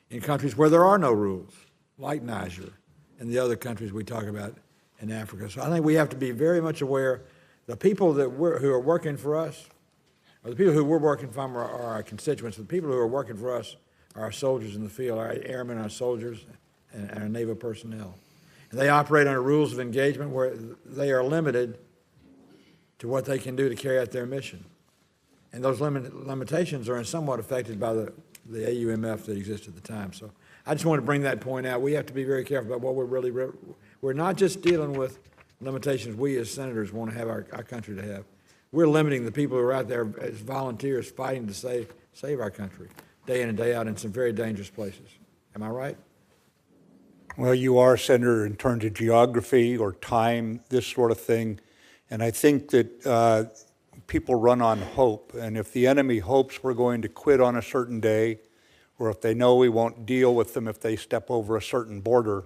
in countries where there are no rules, like Niger and the other countries we talk about in Africa. So I think we have to be very much aware the people who are working for us, or the people who we're working from are our constituents. The people who are working for us are our soldiers in the field, our airmen, our soldiers, and our naval personnel. And they operate under rules of engagement where they are limited to what they can do to carry out their mission. And those limitations are somewhat affected by the AUMF that existed at the time. So I just want to bring that point out. We have to be very careful about what we're not just dealing with limitations we as senators want to have our country to have. We're limiting the people who are out there as volunteers fighting to save our country day in and day out in some very dangerous places. Am I right? Well, you are, Senator, in terms of geography or time, this sort of thing. And I think that people run on hope. And if the enemy hopes we're going to quit on a certain day, or if they know we won't deal with them if they step over a certain border,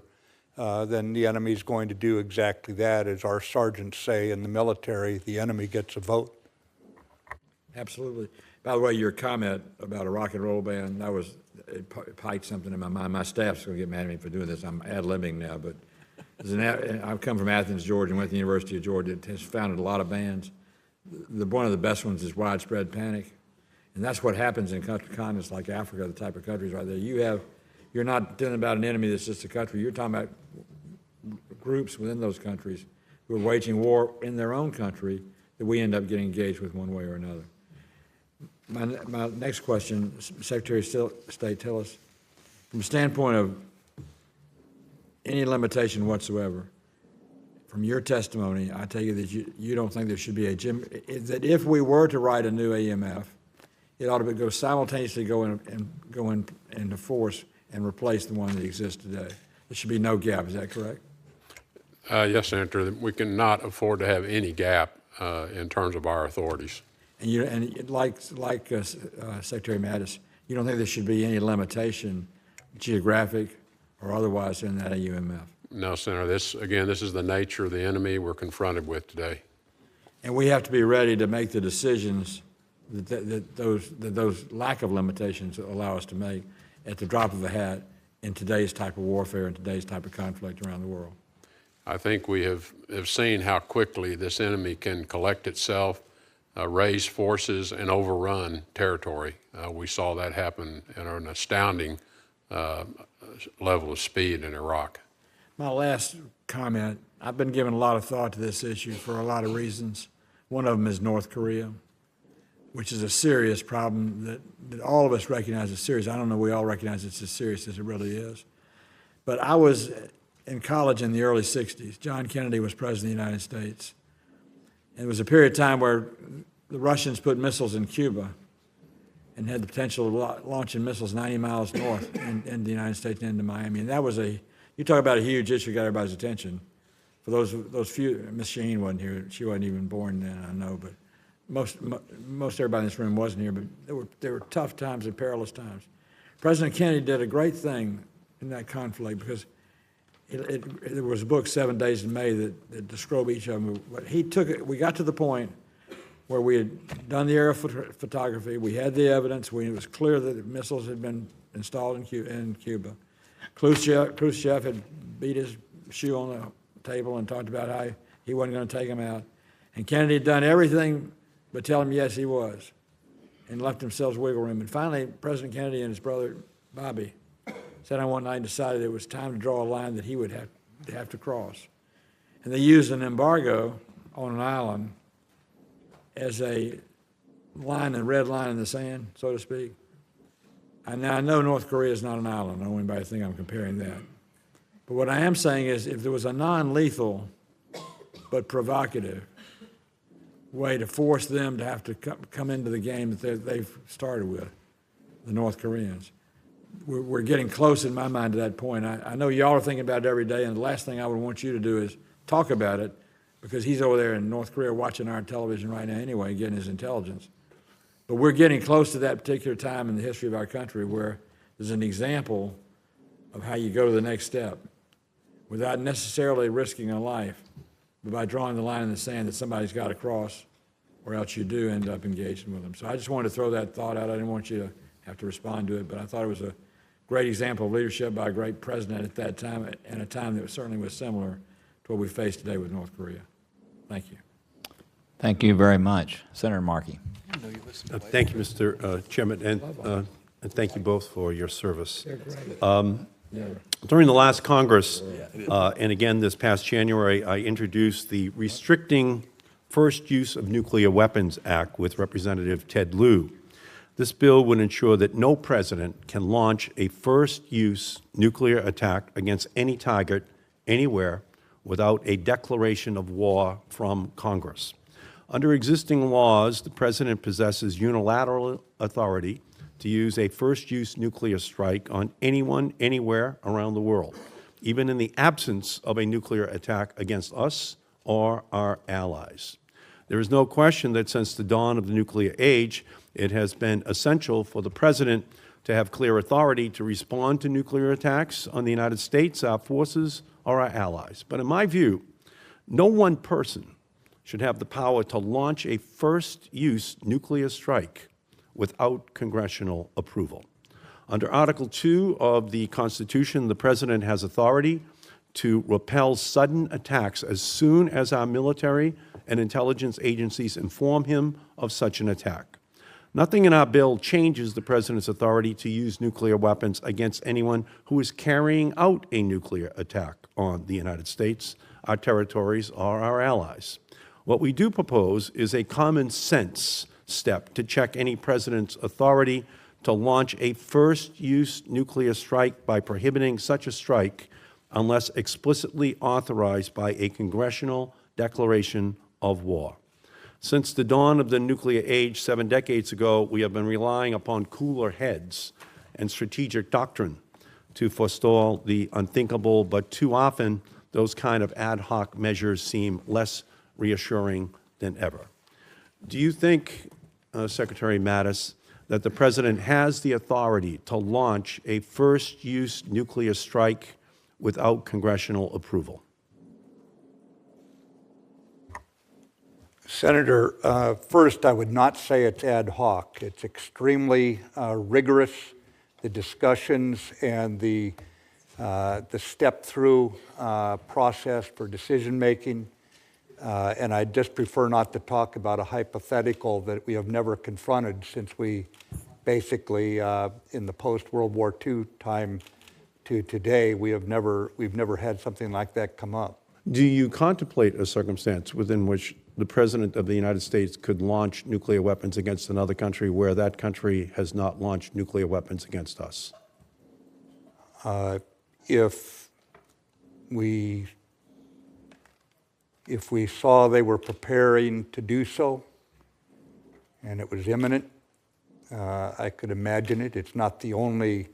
then the enemy is going to do exactly that. As our sergeants say in the military, the enemy gets a vote. Absolutely. By the way, your comment about a rock and roll band, it piked something in my mind. My staff's going to get mad at me for doing this. I'm ad-libbing now, but I've come from Athens, Georgia, and went to the University of Georgia. It has founded a lot of bands. One of the best ones is Widespread Panic. And that's what happens in continents like Africa, the type of countries right there. You're not dealing about an enemy that's just a country. You're talking about groups within those countries who are waging war in their own country that we end up getting engaged with one way or another. My next question, Secretary of State, tell us, from a standpoint of any limitation whatsoever, from your testimony, I take it that you don't think there should be that if we were to write a new AMF, it ought to go simultaneously go into force and replace the one that exists today. There should be no gap. Is that correct? Yes, Senator. We cannot afford to have any gap in terms of our authorities. And like Secretary Mattis, you don't think there should be any limitation, geographic or otherwise, in that AUMF? No, Senator. This is the nature of the enemy we're confronted with today. And we have to be ready to make the decisions that those lack of limitations allow us to make at the drop of a hat in today's type of warfare and today's type of conflict around the world. I think we have seen how quickly this enemy can collect itself, raise forces, and overrun territory. We saw that happen at an astounding level of speed in Iraq. My last comment, I've been giving a lot of thought to this issue for a lot of reasons. One of them is North Korea, which is a serious problem that all of us recognize as serious. I don't know we all recognize it's as serious as it really is. But I was in college in the early 60s. John Kennedy was president of the United States. And it was a period of time where the Russians put missiles in Cuba and had the potential of launching missiles 90 miles north in the United States and into Miami. And that was you talk about a huge issue, got everybody's attention. For those few, Miss Sheen wasn't here. She wasn't even born then, I know, but most everybody in this room wasn't here, but there were tough times and perilous times. President Kennedy did a great thing in that conflict because there was a book, 7 Days in May, that described each of them. But he took it, we got to the point where we had done the aerial photography, we had the evidence, it was clear that the missiles had been installed in Cuba. Khrushchev had beat his shoe on the table and talked about how he wasn't going to take them out. And Kennedy had done everything but tell him yes, he was, and left themselves wiggle room. And finally, President Kennedy and his brother, Bobby, sat down one night and decided it was time to draw a line that he would have to cross. And they used an embargo on an island as a line, a red line in the sand, so to speak. And now I know North Korea is not an island. I don't want anybody to think I'm comparing that. But what I am saying is if there was a non-lethal but provocative way to force them to have to come into the game that they've started with, the North Koreans, we're getting close in my mind to that point. I know y'all are thinking about it every day, and the last thing I would want you to do is talk about it because he's over there in North Korea watching our television right now anyway, getting his intelligence. But we're getting close to that particular time in the history of our country where there's an example of how you go to the next step without necessarily risking a life, but by drawing the line in the sand that somebody's got to cross, or else you do end up engaging with them. So I just wanted to throw that thought out. I didn't want you to have to respond to it, but I thought it was a great example of leadership by a great president at that time, and a time that certainly was similar to what we face today with North Korea. Thank you. Thank you very much. Senator Markey. Thank you, Mr. Chairman, and thank you both for your service. During the last Congress, and again this past January, I introduced the Restricting First Use of Nuclear Weapons Act with Representative Ted Lieu. This bill would ensure that no president can launch a first-use nuclear attack against any target anywhere without a declaration of war from Congress. Under existing laws, the president possesses unilateral authority to use a first-use nuclear strike on anyone, anywhere around the world, even in the absence of a nuclear attack against us or our allies. There is no question that since the dawn of the nuclear age, it has been essential for the president to have clear authority to respond to nuclear attacks on the United States, our forces, or our allies. But in my view, no one person should have the power to launch a first-use nuclear strike without congressional approval. Under Article 2 of the Constitution, the President has authority to repel sudden attacks as soon as our military and intelligence agencies inform him of such an attack. Nothing in our bill changes the President's authority to use nuclear weapons against anyone who is carrying out a nuclear attack on the United States, our territories, or our allies. What we do propose is a common sense step to check any president's authority to launch a first-use nuclear strike by prohibiting such a strike unless explicitly authorized by a congressional declaration of war. Since the dawn of the nuclear age 7 decades ago, we have been relying upon cooler heads and strategic doctrine to forestall the unthinkable, but too often those kind of ad hoc measures seem less reassuring than ever. Do you think, Secretary Mattis, that the President has the authority to launch a first-use nuclear strike without congressional approval? Senator, first, I would not say it's ad hoc. It's extremely rigorous, the discussions and the step-through process for decision-making. And I just prefer not to talk about a hypothetical that we have never confronted since we basically, in the post-World War II time to today, we've never had something like that come up. Do you contemplate a circumstance within which the President of the United States could launch nuclear weapons against another country where that country has not launched nuclear weapons against us? If we saw they were preparing to do so and it was imminent, I could imagine it. It's not the only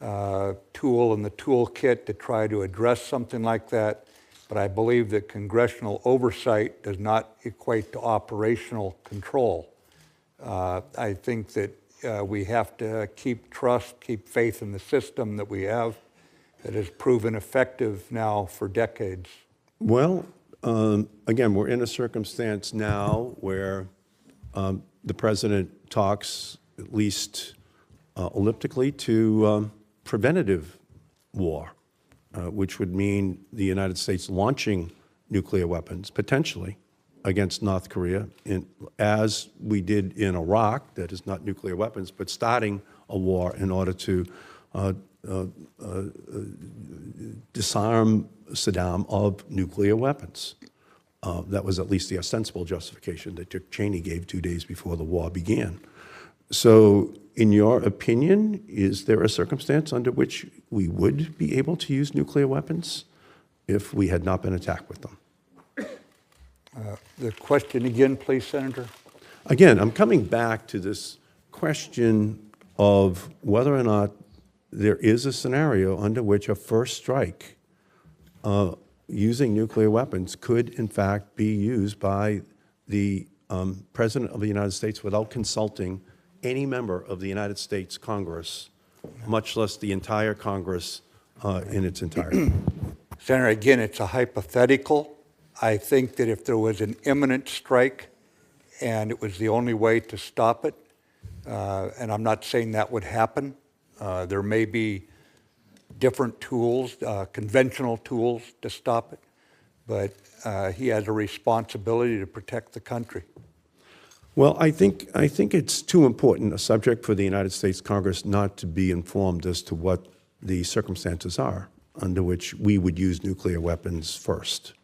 tool in the toolkit to try to address something like that, but I believe that congressional oversight does not equate to operational control. I think that we have to keep trust, keep faith in the system that we have that has proven effective now for decades. Well, again, we're in a circumstance now where the President talks, at least elliptically, to preventative war, which would mean the United States launching nuclear weapons, potentially, against North Korea, as we did in Iraq, that is not nuclear weapons, but starting a war in order to disarm Saddam of nuclear weapons. That was at least the ostensible justification that Dick Cheney gave 2 days before the war began. So, in your opinion, is there a circumstance under which we would be able to use nuclear weapons if we had not been attacked with them? The question again, please, Senator. Again, I'm coming back to this question of whether or not there is a scenario under which a first strike using nuclear weapons could, in fact, be used by the President of the United States without consulting any member of the United States Congress, much less the entire Congress in its entirety. Senator, again, it's a hypothetical. I think that if there was an imminent strike and it was the only way to stop it, and I'm not saying that would happen, there may be different tools, conventional tools to stop it, but he has a responsibility to protect the country. Well, I think it's too important a subject for the United States Congress not to be informed as to what the circumstances are under which we would use nuclear weapons first.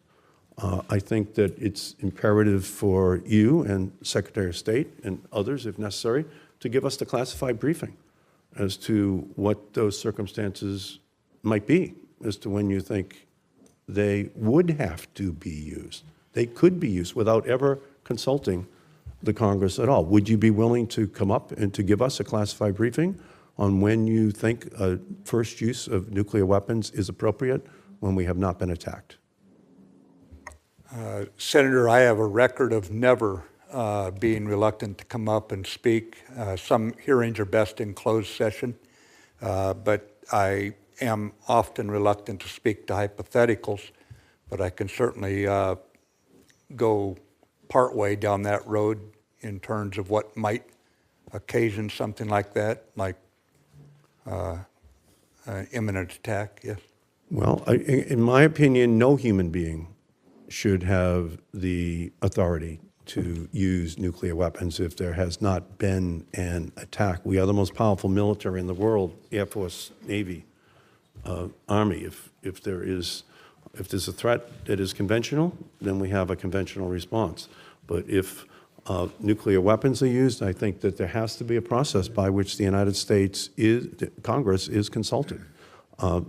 I think that it's imperative for you and Secretary of State and others, if necessary, to give us the classified briefing as to what those circumstances might be, as to when you think they would have to be used. They could be used without ever consulting the Congress at all. Would you be willing to come up and to give us a classified briefing on when you think a first use of nuclear weapons is appropriate when we have not been attacked? Senator, I have a record of never being reluctant to come up and speak. Some hearings are best in closed session, but I am often reluctant to speak to hypotheticals, but I can certainly go partway down that road in terms of what might occasion something like that, like an imminent attack, yes. Well, in my opinion, no human being should have the authority to use nuclear weapons if there has not been an attack. We are the most powerful military in the world, Air Force, Navy, Army. If there's a threat that is conventional, then we have a conventional response. But if nuclear weapons are used, I think that there has to be a process by which the United States Congress is consulted.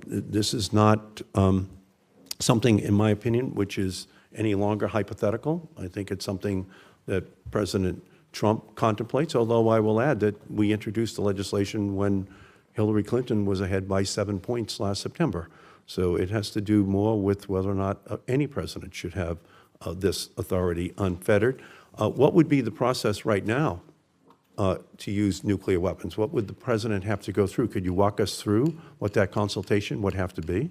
This is not something, in my opinion, which is any longer hypothetical. I think it's something that President Trump contemplates, although I will add that we introduced the legislation when Hillary Clinton was ahead by 7 points last September. So it has to do more with whether or not any president should have this authority unfettered. What would be the process right now to use nuclear weapons? What would the president have to go through? Could you walk us through what that consultation would have to be?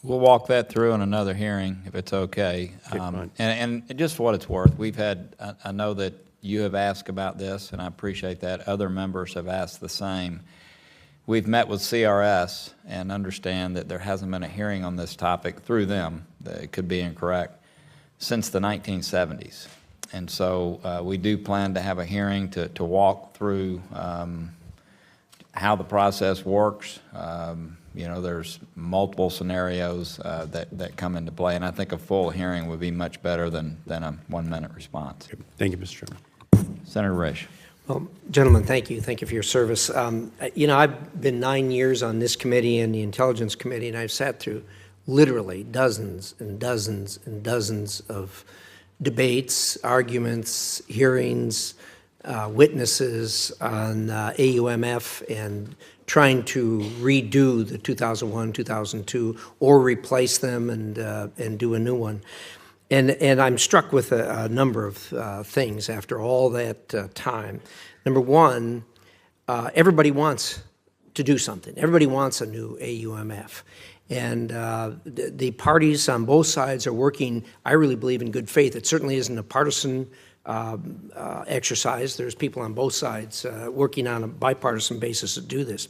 We'll walk that through in another hearing, if it's okay. fine. And just for what it's worth, we've had, I know that you have asked about this, and I appreciate that. Other members have asked the same. We've met with CRS and understand that there hasn't been a hearing on this topic through them, it could be incorrect, since the 1970s. And so we do plan to have a hearing to walk through how the process works. You know, there's multiple scenarios that come into play, and I think a full hearing would be much better than a 1-minute response. Thank you, Mr. Chairman. Senator Risch. Well, gentlemen, thank you. Thank you for your service. You know, I've been 9 years on this committee and the Intelligence Committee, and I've sat through literally dozens and dozens and dozens of debates, arguments, hearings, witnesses on AUMF and trying to redo the 2001, 2002, or replace them and do a new one. And I'm struck with a number of things after all that time. Number one, everybody wants to do something. Everybody wants a new AUMF. And the parties on both sides are working, I really believe, in good faith. It certainly isn't a partisan exercise. There's people on both sides working on a bipartisan basis to do this.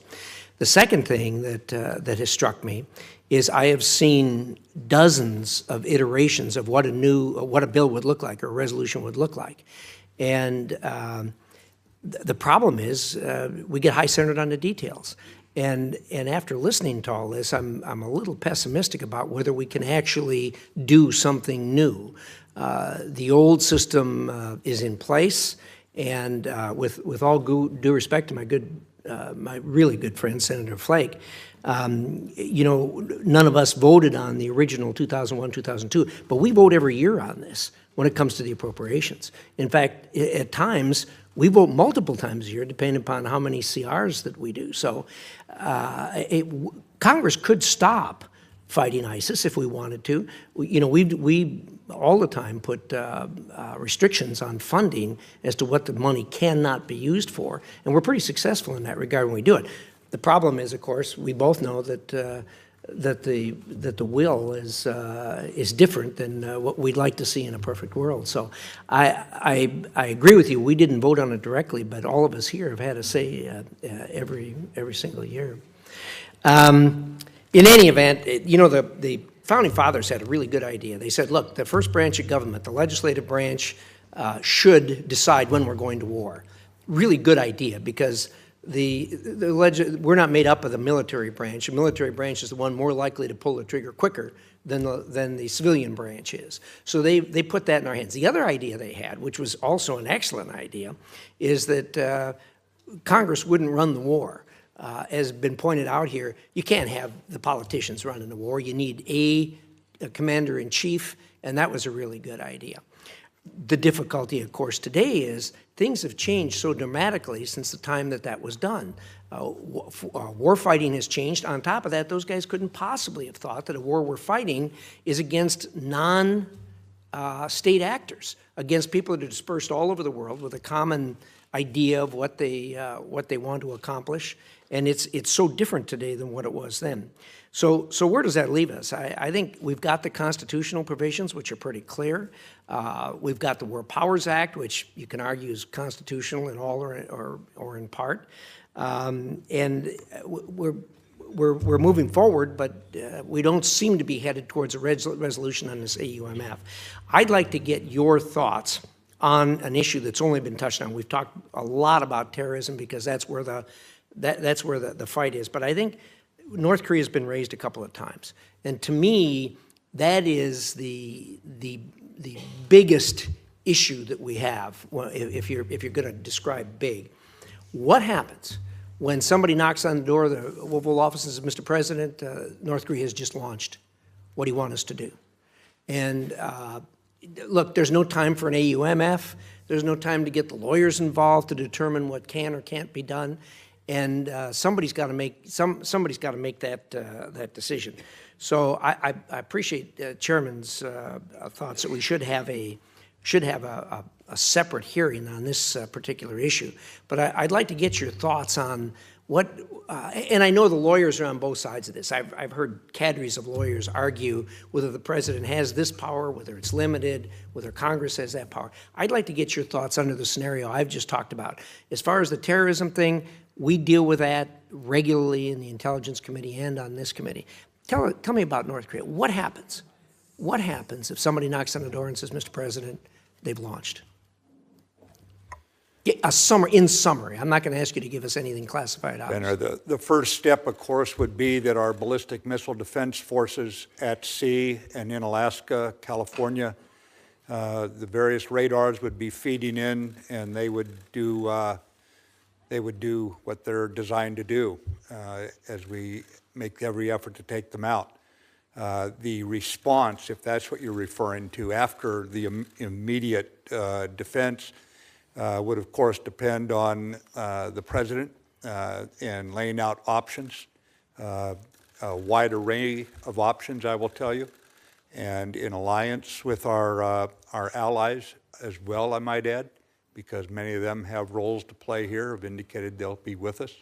The second thing that has struck me is I have seen dozens of iterations of what a bill would look like or a resolution would look like. And the problem is we get high-centered on the details. And after listening to all this, I'm a little pessimistic about whether we can actually do something new. The old system is in place, and with all due respect to my really good friend, Senator Flake, you know, none of us voted on the original 2001, 2002, but we vote every year on this when it comes to the appropriations. In fact, at times, we vote multiple times a year, depending upon how many CRs that we do. So Congress could stop fighting ISIS if we wanted to. You know, we all the time put restrictions on funding as to what the money cannot be used for, and we're pretty successful in that regard when we do it. The problem is, of course, we both know that the will is different than what we'd like to see in a perfect world. So I agree with you. We didn't vote on it directly, but all of us here have had a say every single year. In any event, you know, the Founding Fathers had a really good idea. They said, look, the first branch of government, the legislative branch, should decide when we're going to war. Really good idea, because we're not made up of the military branch. The military branch is the one more likely to pull the trigger quicker than the civilian branch is. So they put that in our hands. The other idea they had, which was also an excellent idea, is that Congress wouldn't run the war. As has been pointed out here, you can't have the politicians running the war. You need a commander-in-chief, and that was a really good idea. The difficulty, of course, today is things have changed so dramatically since the time that was done. War fighting has changed. On top of that, those guys couldn't possibly have thought that a war we're fighting is against non-state actors, against people that are dispersed all over the world with a common idea of what they want to accomplish. And it's so different today than what it was then. So where does that leave us? I think we've got the constitutional provisions, which are pretty clear. We've got the War Powers Act, which you can argue is constitutional in all or in part. And we're moving forward, but we don't seem to be headed towards a resolution on this AUMF. I'd like to get your thoughts on an issue that's only been touched on. We've talked a lot about terrorism because that's where the fight is. But I think North Korea has been raised a couple of times, and to me, that is the biggest issue that we have. If you're going to describe big, what happens when somebody knocks on the door of the Oval Office and says, Mr. President, North Korea has just launched. What do you want us to do? And look, there's no time for an AUMF. There's no time to get the lawyers involved to determine what can or can't be done. And somebody's got to make that decision. So I appreciate Chairman's thoughts that we should have a separate hearing on this particular issue. But I'd like to get your thoughts on what, and I know the lawyers are on both sides of this. I've heard cadres of lawyers argue whether the president has this power, whether it's limited, whether Congress has that power. I'd like to get your thoughts under the scenario I've just talked about. As far as the terrorism thing, we deal with that regularly in the Intelligence Committee and on this committee. Tell me about North Korea. What happens? What happens if somebody knocks on the door and says, Mr. President, they've launched? In summary, I'm not going to ask you to give us anything classified out. The first step, of course, would be that our ballistic missile defense forces at sea and in Alaska, California, the various radars would be feeding in, and they would do what they're designed to do as we make every effort to take them out. The response, if that's what you're referring to, after the immediate defense would, of course, depend on the president and laying out options, a wide array of options, I will tell you, and in alliance with our allies as well, I might add, because many of them have roles to play here, have indicated they'll be with us.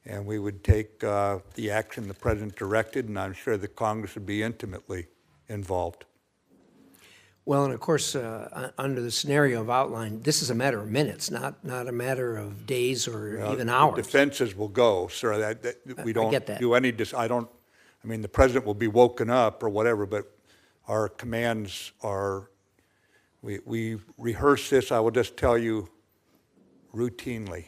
And we would take the action the president directed, and I'm sure the Congress would be intimately involved. Well, and of course, under the scenario I've outlined, this is a matter of minutes, not a matter of days or even hours. Defenses will go, sir. We don't get that. do any. I mean, the president will be woken up or whatever, but our commands are. We rehearse this. I will just tell you, routinely.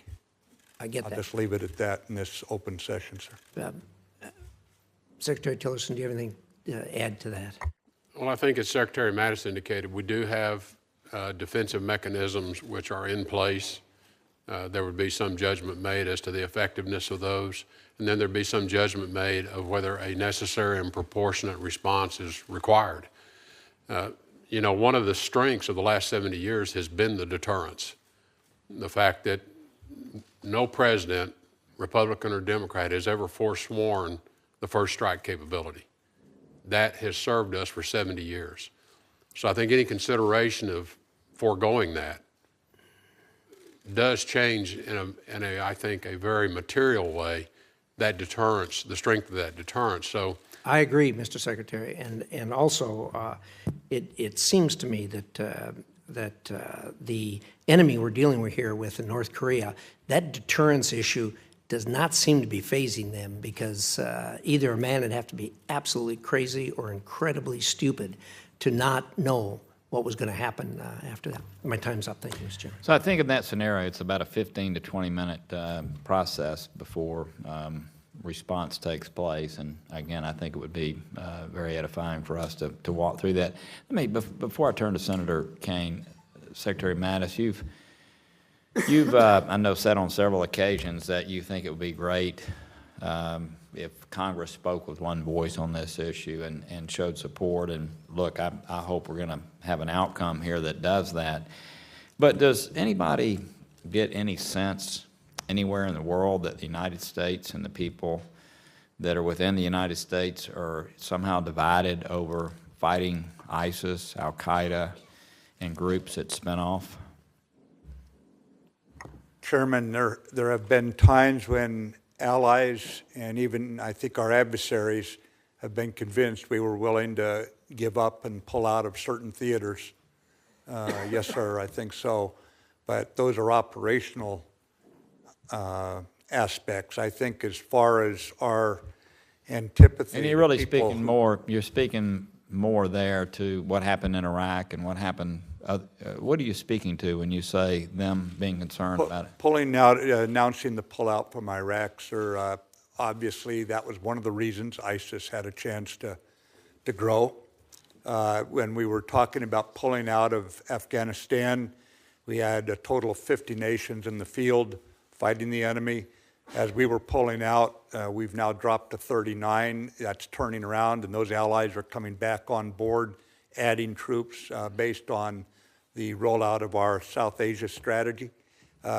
I get that. I'll just leave it at that in this open session, sir. Secretary Tillerson, do you have anything to add to that? Well, I think as Secretary Mattis indicated, we do have defensive mechanisms which are in place. There would be some judgment made as to the effectiveness of those, and then there'd be some judgment made of whether a necessary and proportionate response is required. You know, one of the strengths of the last 70 years has been the deterrence. The fact that no president, Republican or Democrat, has ever forsworn the first strike capability. That has served us for 70 years. So I think any consideration of foregoing that does change in a I think, a very material way, that deterrence, the strength of that deterrence. So I agree, Mr. Secretary, and also it seems to me that the enemy we're dealing with here with in North Korea, that deterrence issue does not seem to be phasing them, because either a man would have to be absolutely crazy or incredibly stupid to not know what was going to happen after that. My time's up. Thank you, Mr. Chairman. So I think in that scenario, it's about a 15 to 20-minute process before response takes place. And again, I think it would be very edifying for us to walk through that. Before I turn to Senator Kaine, Secretary Mattis, you've I know, said on several occasions that you think it would be great if Congress spoke with one voice on this issue and showed support. And look, I hope we're going to have an outcome here that does that. But does anybody get any sense anywhere in the world that the United States and the people that are within the United States are somehow divided over fighting ISIS, Al-Qaeda, and groups that spin off? Chairman, there have been times when allies and even, I think, our adversaries have been convinced we were willing to give up and pull out of certain theaters. Yes, sir, I think so. But those are operational aspects. I think as far as our antipathy. And you're really speaking more, you're speaking more there to what happened in Iraq and what happened. What are you speaking to when you say them being concerned about it? Pulling out, announcing the pullout from Iraq, sir, obviously that was one of the reasons ISIS had a chance to grow. When we were talking about pulling out of Afghanistan, we had a total of 50 nations in the field fighting the enemy. As we were pulling out, we've now dropped to 39. That's turning around, and those allies are coming back on board, adding troops based on the rollout of our South Asia strategy.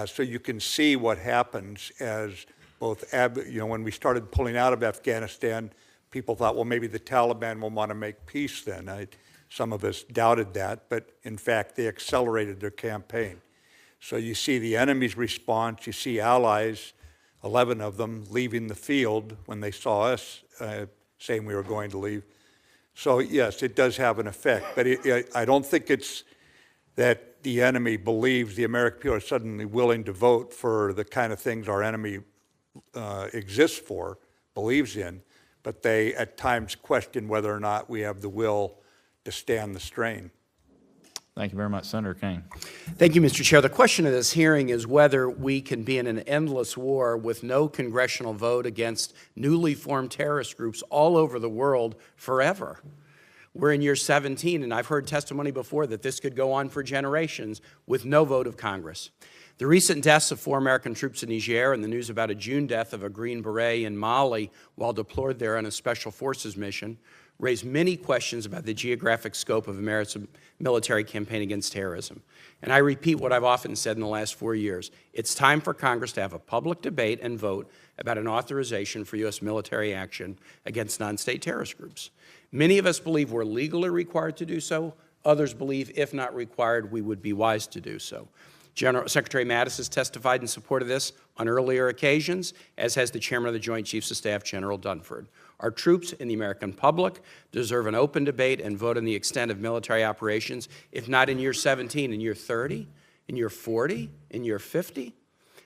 So you can see what happens as when we started pulling out of Afghanistan, people thought, well, maybe the Taliban will want to make peace then. Some of us doubted that, but in fact, they accelerated their campaign. So you see the enemy's response, you see allies, 11 of them, leaving the field when they saw us saying we were going to leave. So yes, it does have an effect, but I don't think it's that the enemy believes the American people are suddenly willing to vote for the kind of things our enemy exists for, believes in, but they at times question whether or not we have the will to stand the strain. Thank you very much. Senator King. Thank you, Mr. Chair. The question of this hearing is whether we can be in an endless war with no congressional vote against newly formed terrorist groups all over the world forever. We're in year 17, and I've heard testimony before that this could go on for generations with no vote of Congress. The recent deaths of 4 American troops in Niger and the news about a June death of a Green Beret in Mali while deployed there on a special forces mission raise many questions about the geographic scope of America's military campaign against terrorism. And I repeat what I've often said in the last 4 years. It's time for Congress to have a public debate and vote about an authorization for U.S. military action against non-state terrorist groups. Many of us believe we're legally required to do so. Others believe, if not required, we would be wise to do so. Secretary Mattis has testified in support of this on earlier occasions, as has the Chairman of the Joint Chiefs of Staff, General Dunford. Our troops and the American public deserve an open debate and vote on the extent of military operations, if not in year 17, in year 30, in year 40, in year 50.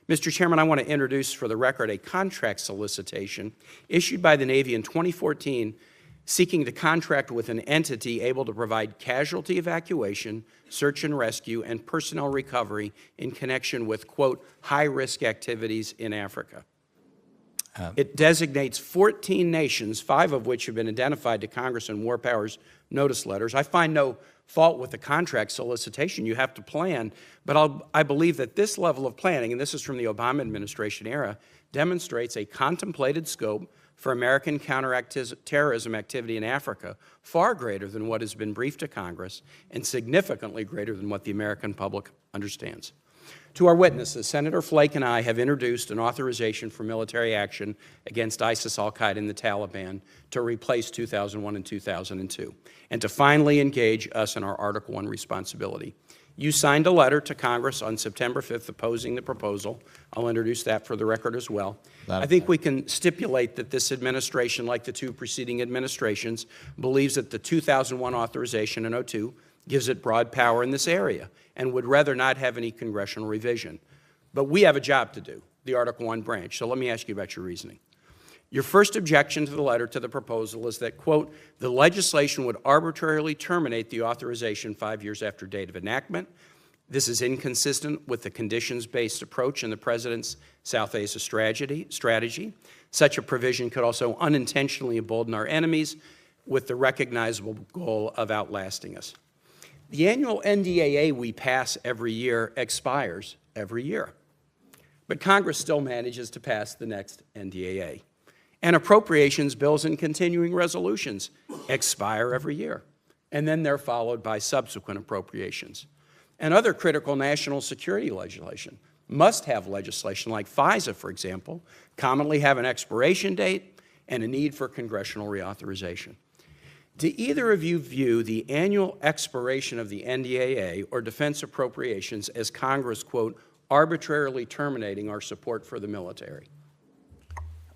Mr. Chairman, I want to introduce for the record a contract solicitation issued by the Navy in 2014 seeking to contract with an entity able to provide casualty evacuation, search and rescue, and personnel recovery in connection with, quote, high-risk activities in Africa. It designates 14 nations, 5 of which have been identified to Congress in War Powers notice letters. I find no fault with the contract solicitation. You have to plan, but I believe that this level of planning, and this is from the Obama administration era, demonstrates a contemplated scope for American counterterrorism activity in Africa far greater than what has been briefed to Congress and significantly greater than what the American public understands. To our witnesses, Senator Flake and I have introduced an authorization for military action against ISIS, al-Qaeda, and the Taliban to replace 2001 and 2002, and to finally engage us in our Article I responsibility. You signed a letter to Congress on September 5th opposing the proposal. I'll introduce that for the record as well. I think we can stipulate that this administration, like the 2 preceding administrations, believes that the 2001 authorization in 2002 gives it broad power in this area and would rather not have any congressional revision. But we have a job to do, the Article I branch, so let me ask you about your reasoning. Your first objection to the letter to the proposal is that, quote, the legislation would arbitrarily terminate the authorization 5 years after date of enactment. This is inconsistent with the conditions-based approach in the President's South Asia strategy. Such a provision could also unintentionally embolden our enemies with the recognizable goal of outlasting us. The annual NDAA we pass every year expires every year, but Congress still manages to pass the next NDAA. And appropriations bills and continuing resolutions expire every year, and then they're followed by subsequent appropriations. And other critical national security legislation must have legislation like FISA, for example, commonly have an expiration date and a need for congressional reauthorization. Do either of you view the annual expiration of the NDAA or defense appropriations as Congress, quote, arbitrarily terminating our support for the military?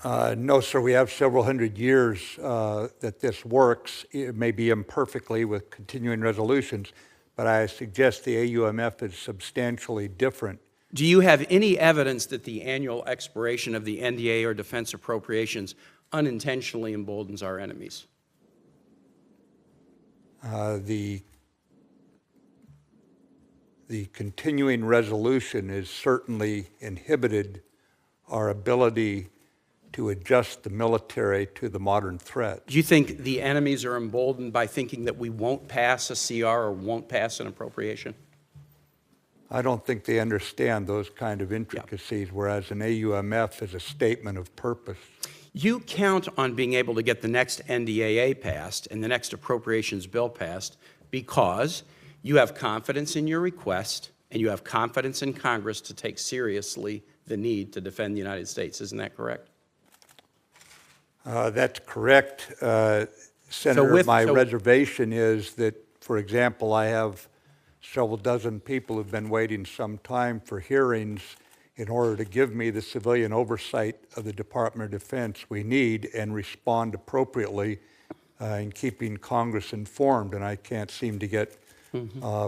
No, sir. We have several hundred years that this works. It may be imperfectly with continuing resolutions, but I suggest the AUMF is substantially different. Do you have any evidence that the annual expiration of the NDAA or defense appropriations unintentionally emboldens our enemies? The continuing resolution has certainly inhibited our ability to adjust the military to the modern threat. Do you think the enemies are emboldened by thinking that we won't pass a CR or won't pass an appropriation? I don't think they understand those kind of intricacies, whereas an AUMF is a statement of purpose. You count on being able to get the next NDAA passed and the next appropriations bill passed because you have confidence in your request and you have confidence in Congress to take seriously the need to defend the United States. Isn't that correct? That's correct, Senator. My reservation is that, for example, I have several dozen people who've been waiting some time for hearings in order to give me the civilian oversight of the Department of Defense we need and respond appropriately in keeping Congress informed. And I can't seem to get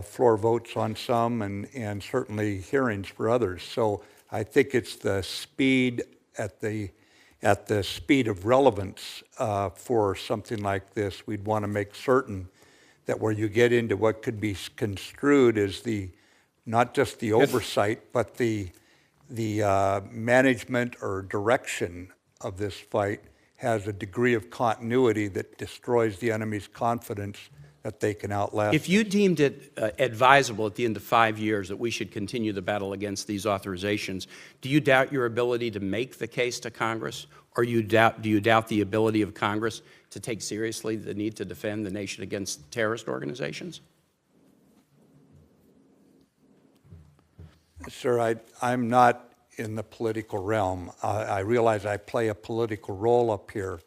floor votes on some and certainly hearings for others. So I think it's the speed at the speed of relevance for something like this. We'd want to make certain that where you get into what could be construed as not just the oversight, but the management or direction of this fight has a degree of continuity that destroys the enemy's confidence that they can outlast. If you deemed it advisable at the end of 5 years that we should continue the battle against these authorizations, do you doubt your ability to make the case to Congress, or do you doubt the ability of Congress to take seriously the need to defend the nation against terrorist organizations? Sir, I'm not in the political realm. I realize I play a political role up here,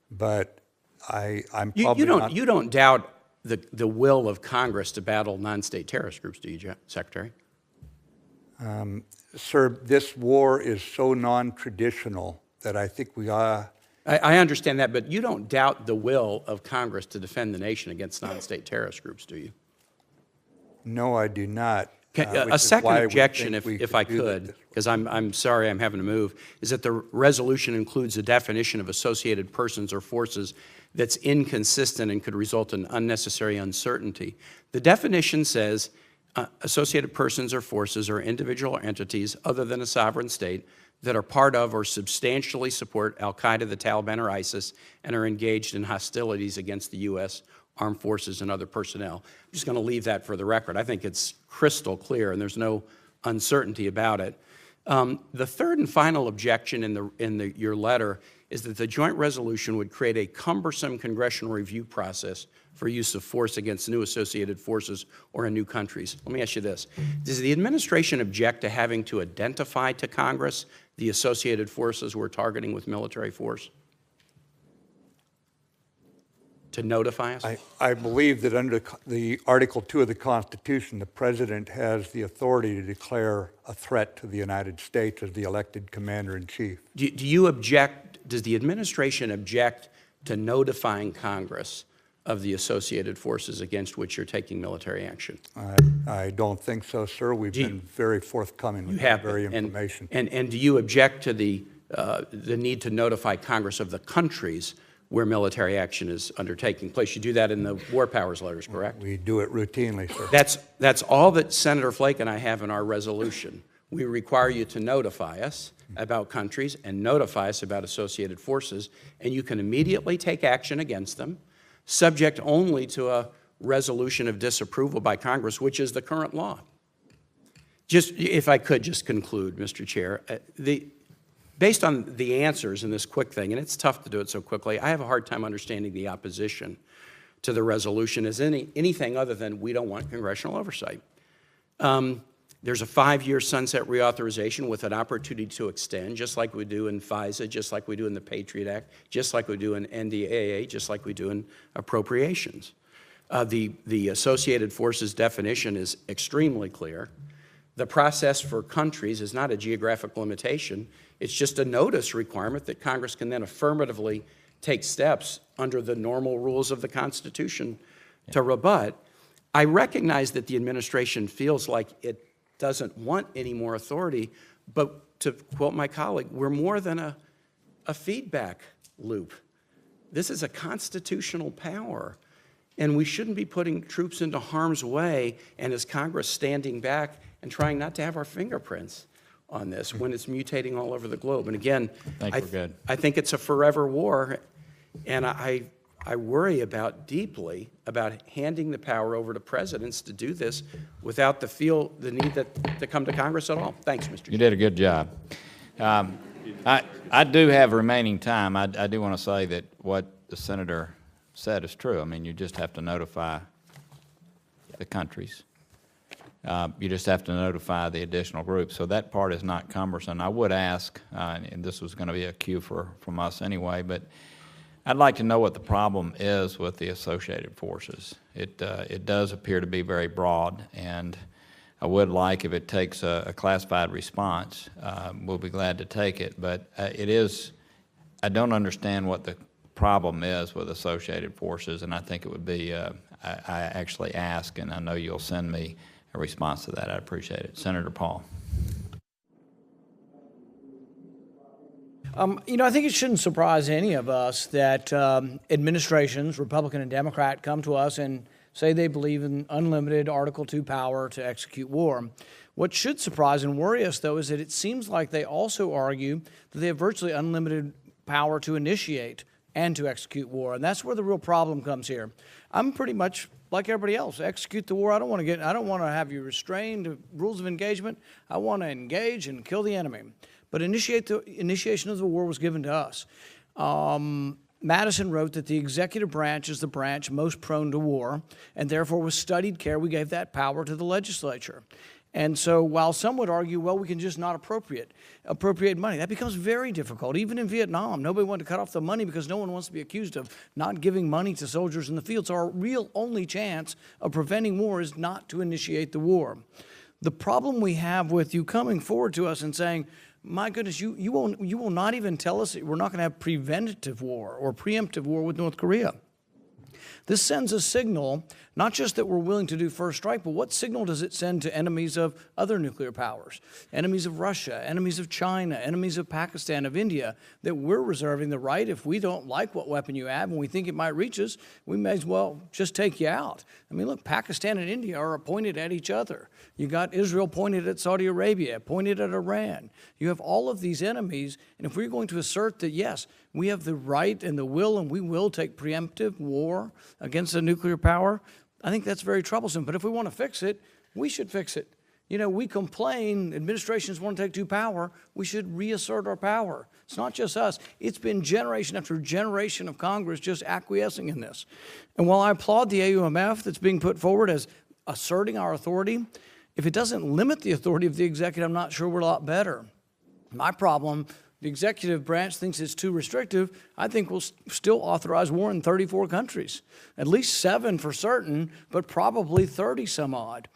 but I'm probably not. You don't doubt the will of Congress to battle non-state terrorist groups, do you, Secretary? Sir, this war is so non-traditional that I think we are. I understand that, but you don't doubt the will of Congress to defend the nation against non-state terrorist groups, do you? No, I do not. A second objection, if I could, because I'm sorry I'm having to move, is that the resolution includes a definition of associated persons or forces that's inconsistent and could result in unnecessary uncertainty. The definition says associated persons or forces are individual or entities other than a sovereign state that are part of or substantially support al-Qaeda, the Taliban, or ISIS, and are engaged in hostilities against the U.S. armed forces and other personnel. I'm just going to leave that for the record. I think it's crystal clear, and there's no uncertainty about it. The third and final objection in your letter is that the joint resolution would create a cumbersome congressional review process for use of force against new associated forces or in new countries. Let me ask you this. Does the administration object to having to identify to Congress the associated forces we're targeting with military force? To notify us? I believe that under the Article 2 of the Constitution, the President has the authority to declare a threat to the United States as the elected Commander-in-Chief. Do you object, does the administration object to notifying Congress of the associated forces against which you're taking military action? I don't think so, sir. We've been very forthcoming with that very information. And do you object to the need to notify Congress of the countries where military action is undertaking place? You do that in the War Powers letters, correct? We do it routinely, sir. That's all that Senator Flake and I have in our resolution. We require you to notify us about countries and notify us about associated forces, and you can immediately take action against them, subject only to a resolution of disapproval by Congress, which is the current law. Just, if I could just conclude, Mr. Chair, based on the answers in this quick thing, and it's tough to do it so quickly, I have a hard time understanding the opposition to the resolution as anything other than we don't want congressional oversight. There's a 5-year sunset reauthorization with an opportunity to extend, just like we do in FISA, just like we do in the Patriot Act, just like we do in NDAA, just like we do in appropriations. The associated forces definition is extremely clear. The process for countries is not a geographic limitation. It's just a notice requirement that Congress can then affirmatively take steps under the normal rules of the Constitution to rebut. I recognize that the administration feels like it doesn't want any more authority, but to quote my colleague, we're more than a feedback loop. This is a constitutional power, and we shouldn't be putting troops into harm's way and as Congress standing back and trying not to have our fingerprints on this when it's mutating all over the globe. And again, I think it's a forever war, and I I worry deeply about handing the power over to presidents to do this without the need to come to Congress at all. Thanks, Mr. Chairman. You did a good job. I do have remaining time. I do want to say that what the senator said is true. I mean, you just have to notify the countries. You just have to notify the additional groups. So that part is not cumbersome. I would ask, and this was going to be a cue from us anyway, but I'd like to know what the problem is with the associated forces. It does appear to be very broad, and I would like, if it takes a classified response, we'll be glad to take it. But I don't understand what the problem is with associated forces, and I think it would be, I actually ask, and I know you'll send me a response to that. I appreciate it. Senator Paul. I think it shouldn't surprise any of us that administrations, Republican and Democrat, come to us and say they believe in unlimited Article II power to execute war. What should surprise and worry us, though, is that it seems like they also argue that they have virtually unlimited power to initiate and to execute war, and that's where the real problem comes here. I'm pretty much like everybody else. Execute the war. I don't want to have you restrained. Rules of engagement. I want to engage and kill the enemy. But initiation of the war was given to us. Madison wrote that the executive branch is the branch most prone to war, and therefore with studied care we gave that power to the legislature. And so while some would argue, well, we can just not appropriate money, that becomes very difficult. Even in Vietnam, nobody wanted to cut off the money because no one wants to be accused of not giving money to soldiers in the field. So our real only chance of preventing war is not to initiate the war. The problem we have with you coming forward to us and saying, my goodness, you will not even tell us that we're not going to have preventative war or preemptive war with North Korea. This sends a signal, not just that we're willing to do first strike, but what signal does it send to enemies of other nuclear powers, enemies of Russia, enemies of China, enemies of Pakistan, of India, that we're reserving the right, if we don't like what weapon you have and we think it might reach us, we may as well just take you out. I mean, look, Pakistan and India are pointed at each other. You got Israel pointed at Saudi Arabia, pointed at Iran. You have all of these enemies, and if we're going to assert that, yes, we have the right and the will, and we will take preemptive war against a nuclear power, I think that's very troublesome. But if we want to fix it, we should fix it. You know, we complain, administrations want to take power, we should reassert our power. It's not just us. It's been generation after generation of Congress just acquiescing in this. And while I applaud the AUMF that's being put forward as asserting our authority, if it doesn't limit the authority of the executive, I'm not sure we're a lot better. My problem, the executive branch thinks it's too restrictive. I think we'll still authorize war in 34 countries, at least 7 for certain, but probably 30 some odd.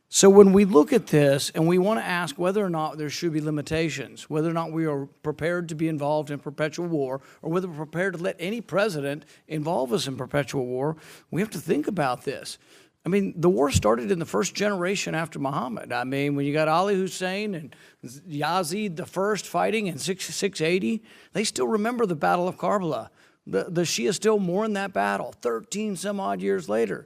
So when we look at this and we want to ask whether or not there should be limitations, whether or not we are prepared to be involved in perpetual war, or whether we're prepared to let any president involve us in perpetual war, we have to think about this. I mean, the war started in the first generation after Muhammad. I mean, when you got Ali Hussein and Yazid the first fighting in 680, they still remember the Battle of Karbala. The Shia still mourn that battle 13 some odd years later.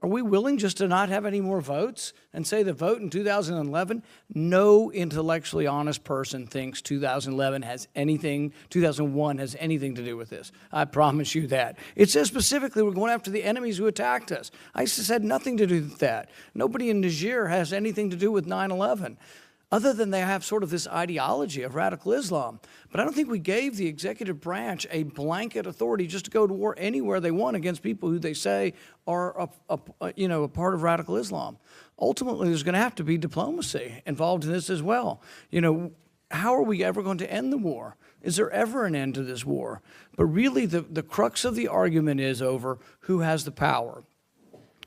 Are we willing just to not have any more votes and say the vote in 2011? No intellectually honest person thinks 2001 has anything to do with this. I promise you that. It says specifically we're going after the enemies who attacked us. ISIS had nothing to do with that. Nobody in Niger has anything to do with 9/11. Other than they have sort of this ideology of radical Islam. But I don't think we gave the executive branch a blanket authority just to go to war anywhere they want against people who they say are a part of radical Islam. Ultimately, there's going to have to be diplomacy involved in this as well. You know, how are we ever going to end the war? Is there ever an end to this war? But really, the crux of the argument is over who has the power.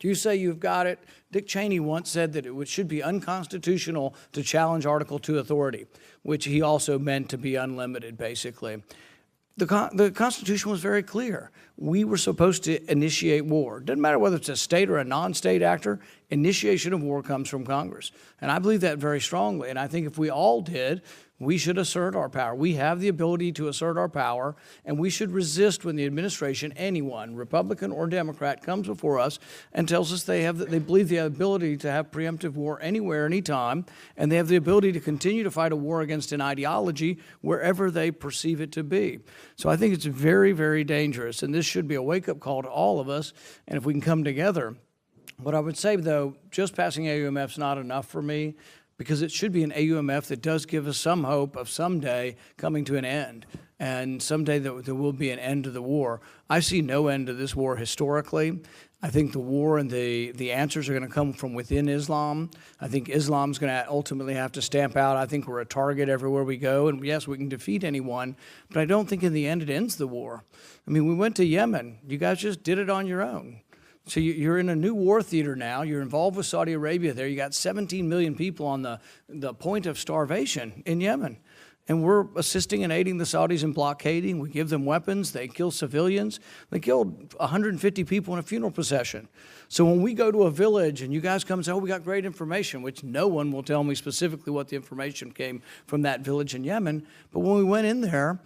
You say you've got it. Dick Cheney once said that it should be unconstitutional to challenge Article II authority, which he also meant to be unlimited, basically. The Constitution was very clear. We were supposed to initiate war. Doesn't matter whether it's a state or a non-state actor, initiation of war comes from Congress. And I believe that very strongly. And I think if we all did, we should assert our power. We have the ability to assert our power, and we should resist when the administration, anyone, Republican or Democrat, comes before us and tells us they believe the ability to have preemptive war anywhere, anytime, and they have the ability to continue to fight a war against an ideology wherever they perceive it to be. So I think it's very, very dangerous, and this should be a wake-up call to all of us, and if we can come together. What I would say, though, just passing AUMF is not enough for me, because it should be an AUMF that does give us some hope of someday coming to an end, and someday there will be an end to the war. I see no end to this war historically. I think the war and the answers are going to come from within Islam. I think Islam's going to ultimately have to stamp out. I think we're a target everywhere we go, and yes, we can defeat anyone, but I don't think in the end it ends the war. I mean, we went to Yemen. You guys just did it on your own. So you're in a new war theater now. You're involved with Saudi Arabia there. You got 17 million people on the point of starvation in Yemen. And we're assisting and aiding the Saudis in blockading. We give them weapons. They kill civilians. They killed 150 people in a funeral procession. So when we go to a village and you guys come and say, oh, we got great information, which no one will tell me specifically what the information came from that village in Yemen. But when we went in there,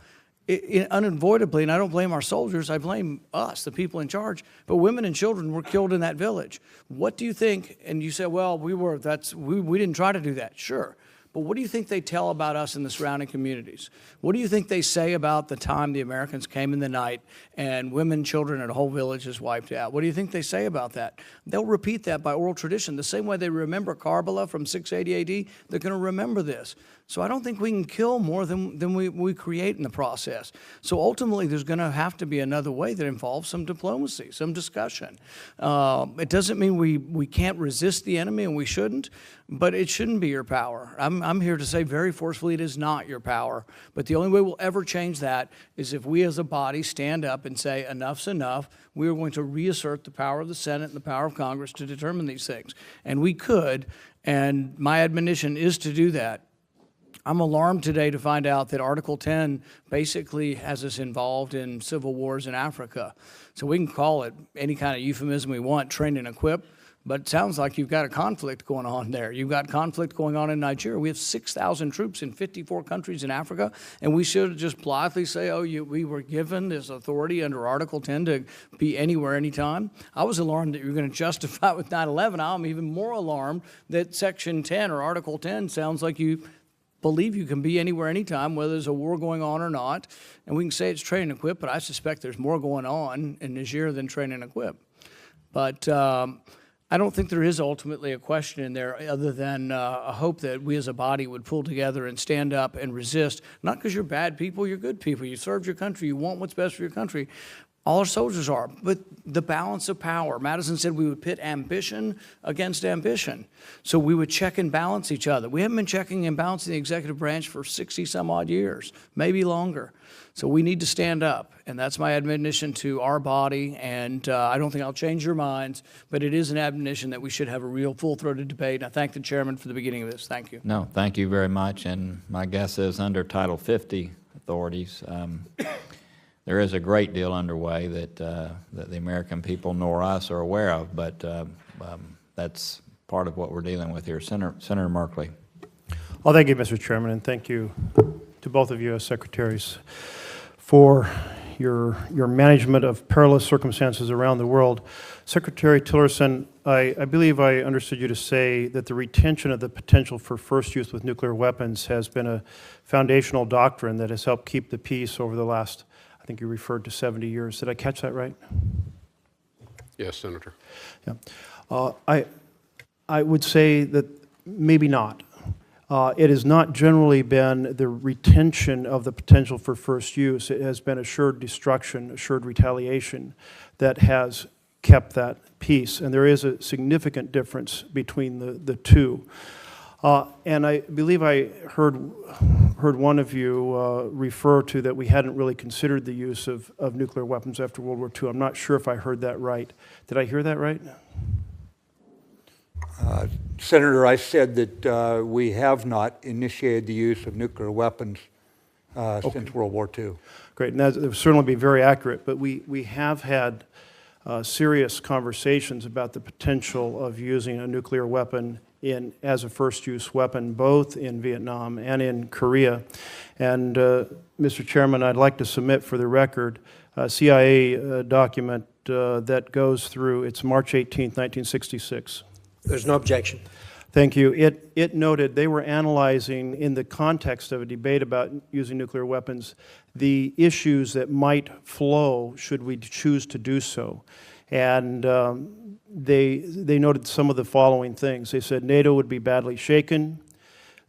unavoidably, and I don't blame our soldiers, I blame us, the people in charge, but women and children were killed in that village. What do you think? And you say, well, we didn't try to do that. Sure. But what do you think they tell about us in the surrounding communities? What do you think they say about the time the Americans came in the night and women, children, and a whole village is wiped out? What do you think they say about that? They'll repeat that by oral tradition. The same way they remember Karbala from 680 AD, they're going to remember this. So I don't think we can kill more than we create in the process. So ultimately, there's going to have to be another way that involves some diplomacy, some discussion. It doesn't mean we can't resist the enemy, and we shouldn't, but it shouldn't be your power. I'm here to say very forcefully it is not your power. But the only way we'll ever change that is if we as a body stand up and say enough's enough. We are going to reassert the power of the Senate and the power of Congress to determine these things. And we could, and my admonition is to do that. I'm alarmed today to find out that Article 10 basically has us involved in civil wars in Africa. So we can call it any kind of euphemism we want, train and equip, but it sounds like you've got a conflict going on there. You've got conflict going on in Nigeria. We have 6,000 troops in 54 countries in Africa, and we should just blithely say, oh, we were given this authority under Article 10 to be anywhere, anytime. I was alarmed that you were going to justify it with 9/11. I'm even more alarmed that Section 10 or Article 10 sounds like you believe you can be anywhere, anytime, whether there's a war going on or not. And we can say it's train and equip, but I suspect there's more going on in Niger than train and equip. But I don't think there is ultimately a question in there other than a hope that we as a body would pull together and stand up and resist, not because you're bad people, you're good people. You served your country. You want what's best for your country. All our soldiers are, but the balance of power. Madison said we would pit ambition against ambition. So we would check and balance each other. We haven't been checking and balancing the executive branch for 60 some odd years, maybe longer. So we need to stand up, and that's my admonition to our body, and I don't think I'll change your minds, but it is an admonition that we should have a real full-throated debate. And I thank the chairman for the beginning of this. Thank you. No, thank you very much, and my guess is under Title 50 authorities, there is a great deal underway that the American people nor us are aware of, but that's part of what we're dealing with here. Senator Markley. Well, thank you, Mr. Chairman, and thank you to both of you as secretaries for your management of perilous circumstances around the world. Secretary Tillerson, I believe I understood you to say that the retention of the potential for first use with nuclear weapons has been a foundational doctrine that has helped keep the peace over the last, I think you referred to 70 years. Did I catch that right? Yes, Senator. Yeah. I would say that maybe not. It has not generally been the retention of the potential for first use. It has been assured destruction, assured retaliation that has kept that peace. And there is a significant difference between the two. And I believe I heard one of you refer to that we hadn't really considered the use of nuclear weapons after World War II. I'm not sure if I heard that right. Did I hear that right? Senator, I said that we have not initiated the use of nuclear weapons since World War II. Great, and that would certainly be very accurate, but we have had serious conversations about the potential of using a nuclear weapon as a first-use weapon, both in Vietnam and in Korea. And, Mr. Chairman, I'd like to submit for the record a CIA document that goes through, it's March 18th, 1966. There's no objection. Thank you. It noted they were analyzing, in the context of a debate about using nuclear weapons, the issues that might flow should we choose to do so. And they noted some of the following things. They said NATO would be badly shaken.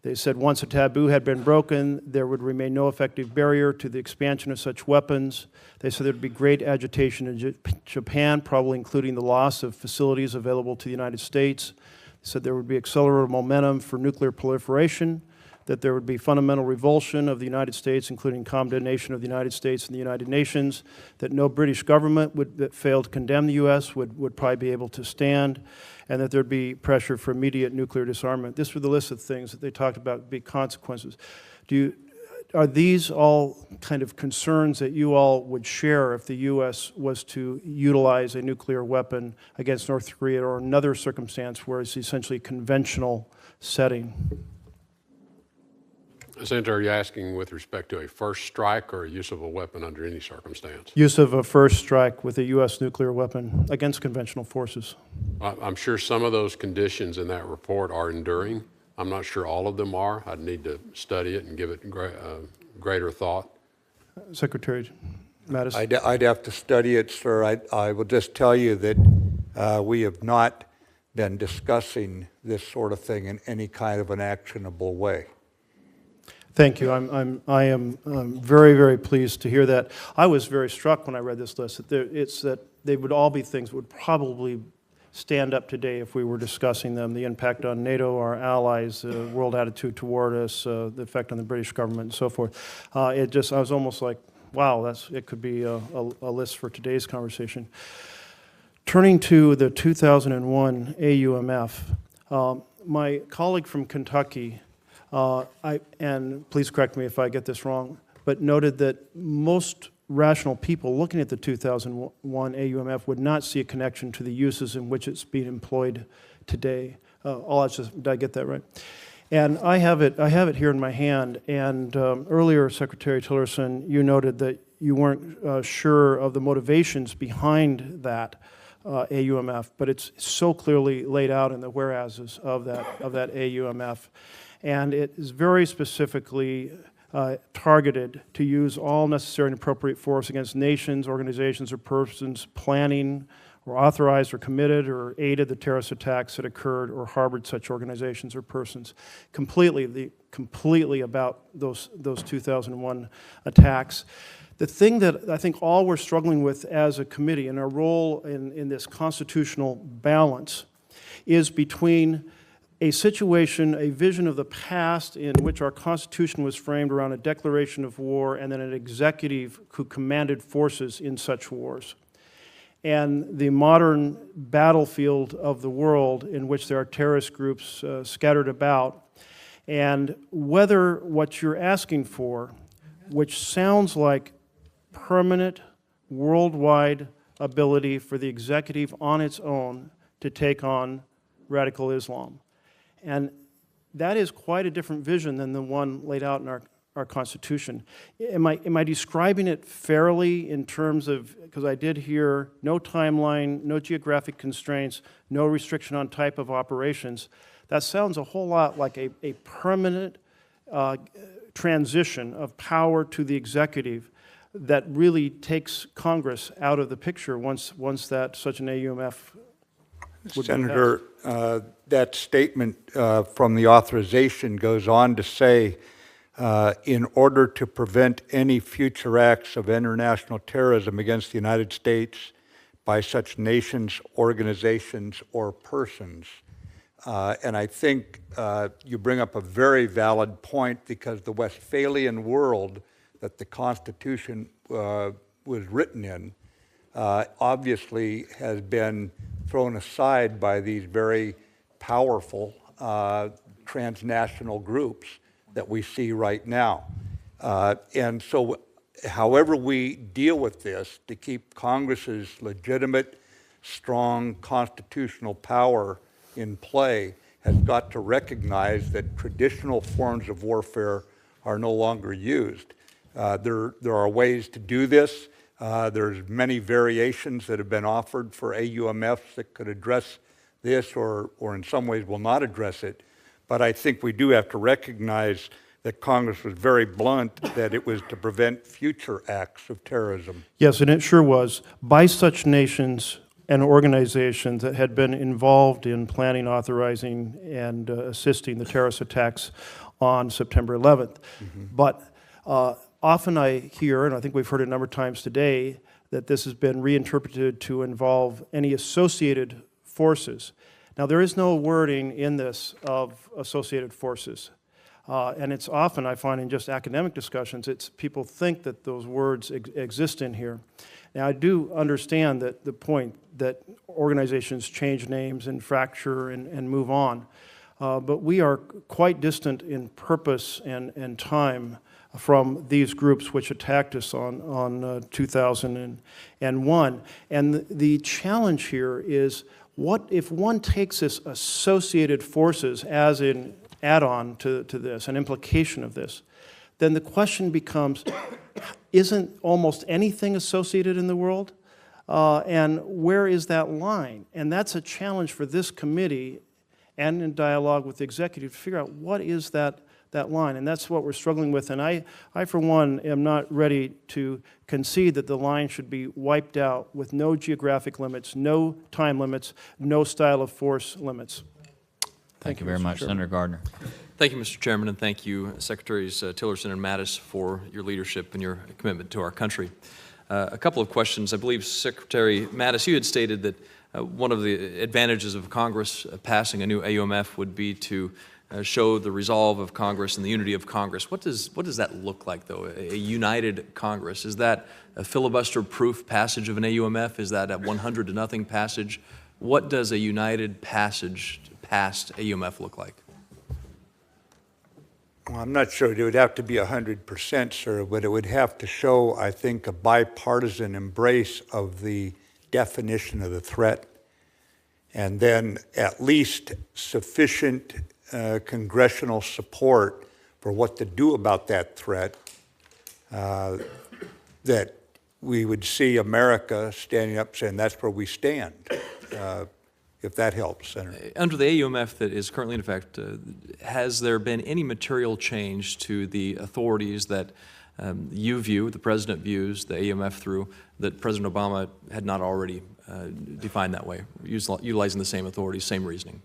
They said once a taboo had been broken, there would remain no effective barrier to the expansion of such weapons. They said there would be great agitation in Japan, probably including the loss of facilities available to the United States. They said there would be accelerated momentum for nuclear proliferation, that there would be fundamental revulsion of the United States, including condemnation of the United States and the United Nations, that no British government that failed to condemn the U.S. would probably be able to stand, and that there would be pressure for immediate nuclear disarmament. This were the list of things that they talked about, big consequences. Are these all kind of concerns that you all would share if the U.S. was to utilize a nuclear weapon against North Korea or another circumstance where it's essentially a conventional setting? Senator, are you asking with respect to a first strike or a use of a weapon under any circumstance? Use of a first strike with a U.S. nuclear weapon against conventional forces. I'm sure some of those conditions in that report are enduring. I'm not sure all of them are. I'd need to study it and give it greater thought. Secretary Mattis. I'd have to study it, sir. I will just tell you that we have not been discussing this sort of thing in any kind of an actionable way. Thank you. I am very, very pleased to hear that. I was very struck when I read this list that they would all be things that would probably stand up today if we were discussing them: the impact on NATO, our allies, the world attitude toward us, the effect on the British government, and so forth. I was almost like, wow, it could be a list for today's conversation. Turning to the 2001 AUMF, my colleague from Kentucky, and please correct me if I get this wrong, but noted that most rational people looking at the 2001 AUMF would not see a connection to the uses in which it's being employed today. Did I get that right? And I have it here in my hand, and earlier, Secretary Tillerson, you noted that you weren't sure of the motivations behind that AUMF, but it's so clearly laid out in the whereases of that AUMF. And it is very specifically targeted to use all necessary and appropriate force against nations, organizations, or persons planning or authorized or committed or aided the terrorist attacks that occurred or harbored such organizations or persons. Completely about those 2001 attacks. The thing that I think all we're struggling with as a committee and our role in this constitutional balance is between a situation, a vision of the past in which our Constitution was framed around a declaration of war and then an executive who commanded forces in such wars, and the modern battlefield of the world in which there are terrorist groups scattered about, and whether what you're asking for, which sounds like permanent worldwide ability for the executive on its own to take on radical Islam. And that is quite a different vision than the one laid out in our Constitution. Am I describing it fairly in terms of, because I did hear no timeline, no geographic constraints, no restriction on type of operations. That sounds a whole lot like a permanent transition of power to the executive that really takes Congress out of the picture once that such an AUMF would Senator, that statement from the authorization goes on to say, in order to prevent any future acts of international terrorism against the United States by such nations, organizations, or persons. And I think you bring up a very valid point, because the Westphalian world that the Constitution was written in obviously has been thrown aside by these very powerful transnational groups that we see right now. And so however we deal with this to keep Congress's legitimate strong constitutional power in play has got to recognize that traditional forms of warfare are no longer used. There are ways to do this. There's many variations that have been offered for AUMFs that could address this or in some ways will not address it. But I think we do have to recognize that Congress was very blunt that it was to prevent future acts of terrorism. Yes, and it sure was, by such nations and organizations that had been involved in planning, authorizing, and assisting the terrorist attacks on September 11th. But often I hear, and I think we've heard it a number of times today, that this has been reinterpreted to involve any associated forces. Now, there is no wording in this of associated forces. And it's often, I find in just academic discussions, people think that those words exist in here. Now, I do understand that the point that organizations change names and fracture and move on, but we are quite distant in purpose and time from these groups which attacked us on 2001. And the challenge here is, what if one takes this associated forces as an add-on to this, an implication of this, then the question becomes, isn't almost anything associated in the world? And where is that line? And that's a challenge for this committee and in dialogue with the executive to figure out what is that line. And that's what we're struggling with. And I, for one, am not ready to concede that the line should be wiped out with no geographic limits, no time limits, no style of force limits. Thank you very much. Senator Gardner. Thank you, Mr. Chairman, and thank you, Secretaries Tillerson and Mattis, for your leadership and your commitment to our country. A couple of questions. I believe, Secretary Mattis, you had stated that one of the advantages of Congress passing a new AUMF would be to show the resolve of Congress and the unity of Congress. What does that look like, though, a united Congress? Is that a filibuster-proof passage of an AUMF? Is that a 100-0 passage? What does a united passed AUMF look like? Well, I'm not sure it would have to be 100%, sir, but it would have to show, I think, a bipartisan embrace of the definition of the threat, and then at least sufficient congressional support for what to do about that threat, that we would see America standing up saying that's where we stand, if that helps, Senator. Under the AUMF that is currently in effect, has there been any material change to the authorities that you view, the President views the AUMF through, that President Obama had not already defined that way, utilizing the same authorities, same reasoning?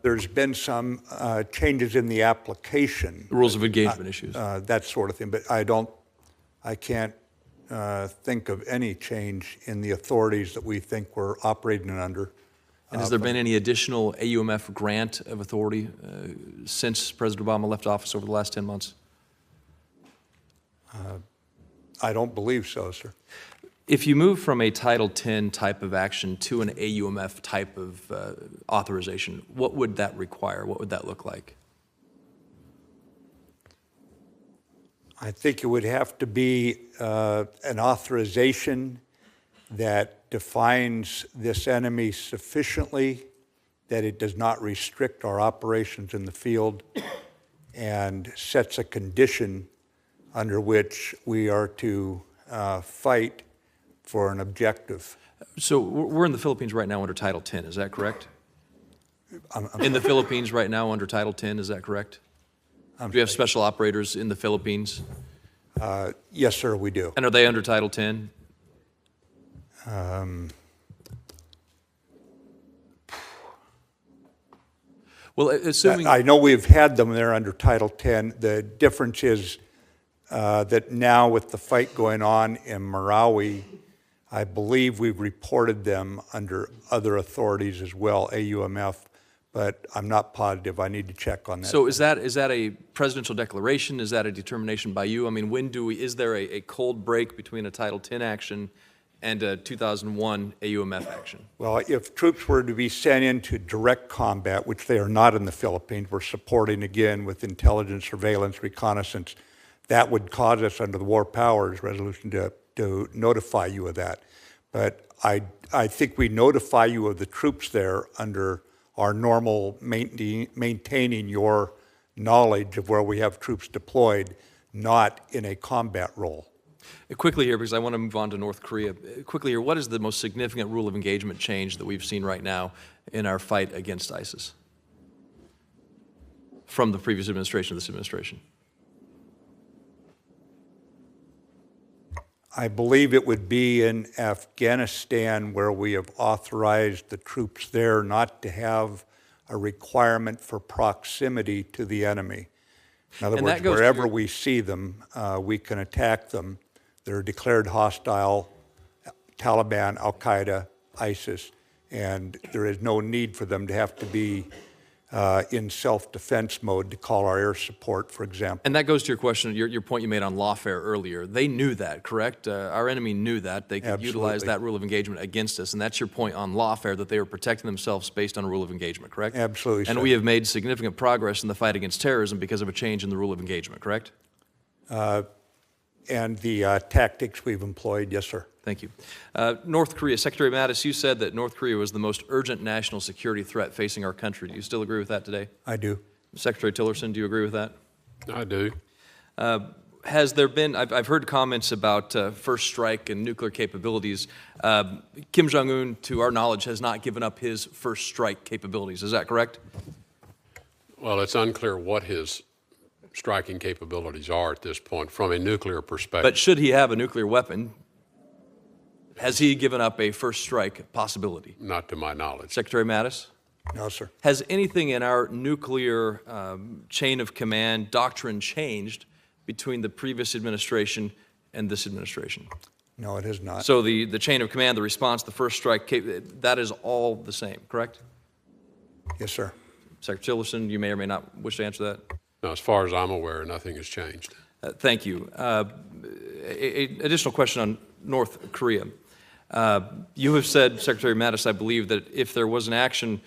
There's been some changes in the application. The rules of engagement issues. That sort of thing, but I can't think of any change in the authorities that we think we're operating under. And has there been any additional AUMF grant of authority since President Obama left office over the last 10 months? I don't believe so, sir. If you move from a Title X type of action to an AUMF type of authorization, what would that require? What would that look like? I think it would have to be an authorization that defines this enemy sufficiently that it does not restrict our operations in the field and sets a condition under which we are to fight for an objective. So we're in the Philippines right now under Title X, is that correct? In the Philippines right now under Title X, is that correct? Do we have special operators in the Philippines? Yes, sir, we do. And are they under Title X? Well, assuming... I know we've had them there under Title X. The difference is that now with the fight going on in Marawi, I believe we've reported them under other authorities as well, AUMF, but I'm not positive. I need to check on that. So is that a presidential declaration? Is that a determination by you? I mean, is there a cold break between a Title X action and a 2001 AUMF action? Well, if troops were to be sent into direct combat, which they are not in the Philippines, we're supporting again with intelligence, surveillance, reconnaissance, that would cause us under the War Powers Resolution to notify you of that. But I think we notify you of the troops there under our normal maintaining your knowledge of where we have troops deployed, not in a combat role. Quickly here, because I want to move on to North Korea. Quickly here, what is the most significant rule of engagement change that we've seen right now in our fight against ISIS from the previous administration to this administration? I believe it would be in Afghanistan, where we have authorized the troops there not to have a requirement for proximity to the enemy. In other words, wherever we see them, we can attack them. They're declared hostile, Taliban, Al-Qaeda, ISIS, and there is no need for them to have to be in self-defense mode to call our air support, for example. And that goes to your question, your point you made on lawfare earlier. They knew that, correct? Our enemy knew that. They could utilize that rule of engagement against us, and that's your point on lawfare, that they were protecting themselves based on a rule of engagement, correct? Absolutely. And we have made significant progress in the fight against terrorism because of a change in the rule of engagement, correct? And the tactics we've employed, yes, sir. Thank you. North Korea, Secretary Mattis, you said that North Korea was the most urgent national security threat facing our country. Do you still agree with that today? I do. Secretary Tillerson, do you agree with that? I do. Has there been, I've heard comments about first strike and nuclear capabilities. Kim Jong-un, to our knowledge, has not given up his first strike capabilities. Is that correct? Well, it's unclear what his striking capabilities are at this point from a nuclear perspective. But should he have a nuclear weapon, has he given up a first strike possibility? Not to my knowledge. Secretary Mattis? No, sir. Has anything in our nuclear chain of command doctrine changed between the previous administration and this administration? No, it has not. So the chain of command, the response, the first strike, that is all the same, correct? Yes, sir. Secretary Tillerson, you may or may not wish to answer that. No, as far as I'm aware, nothing has changed. Thank you. Additional question on North Korea. You have said, Secretary Mattis, I believe, that if there was an action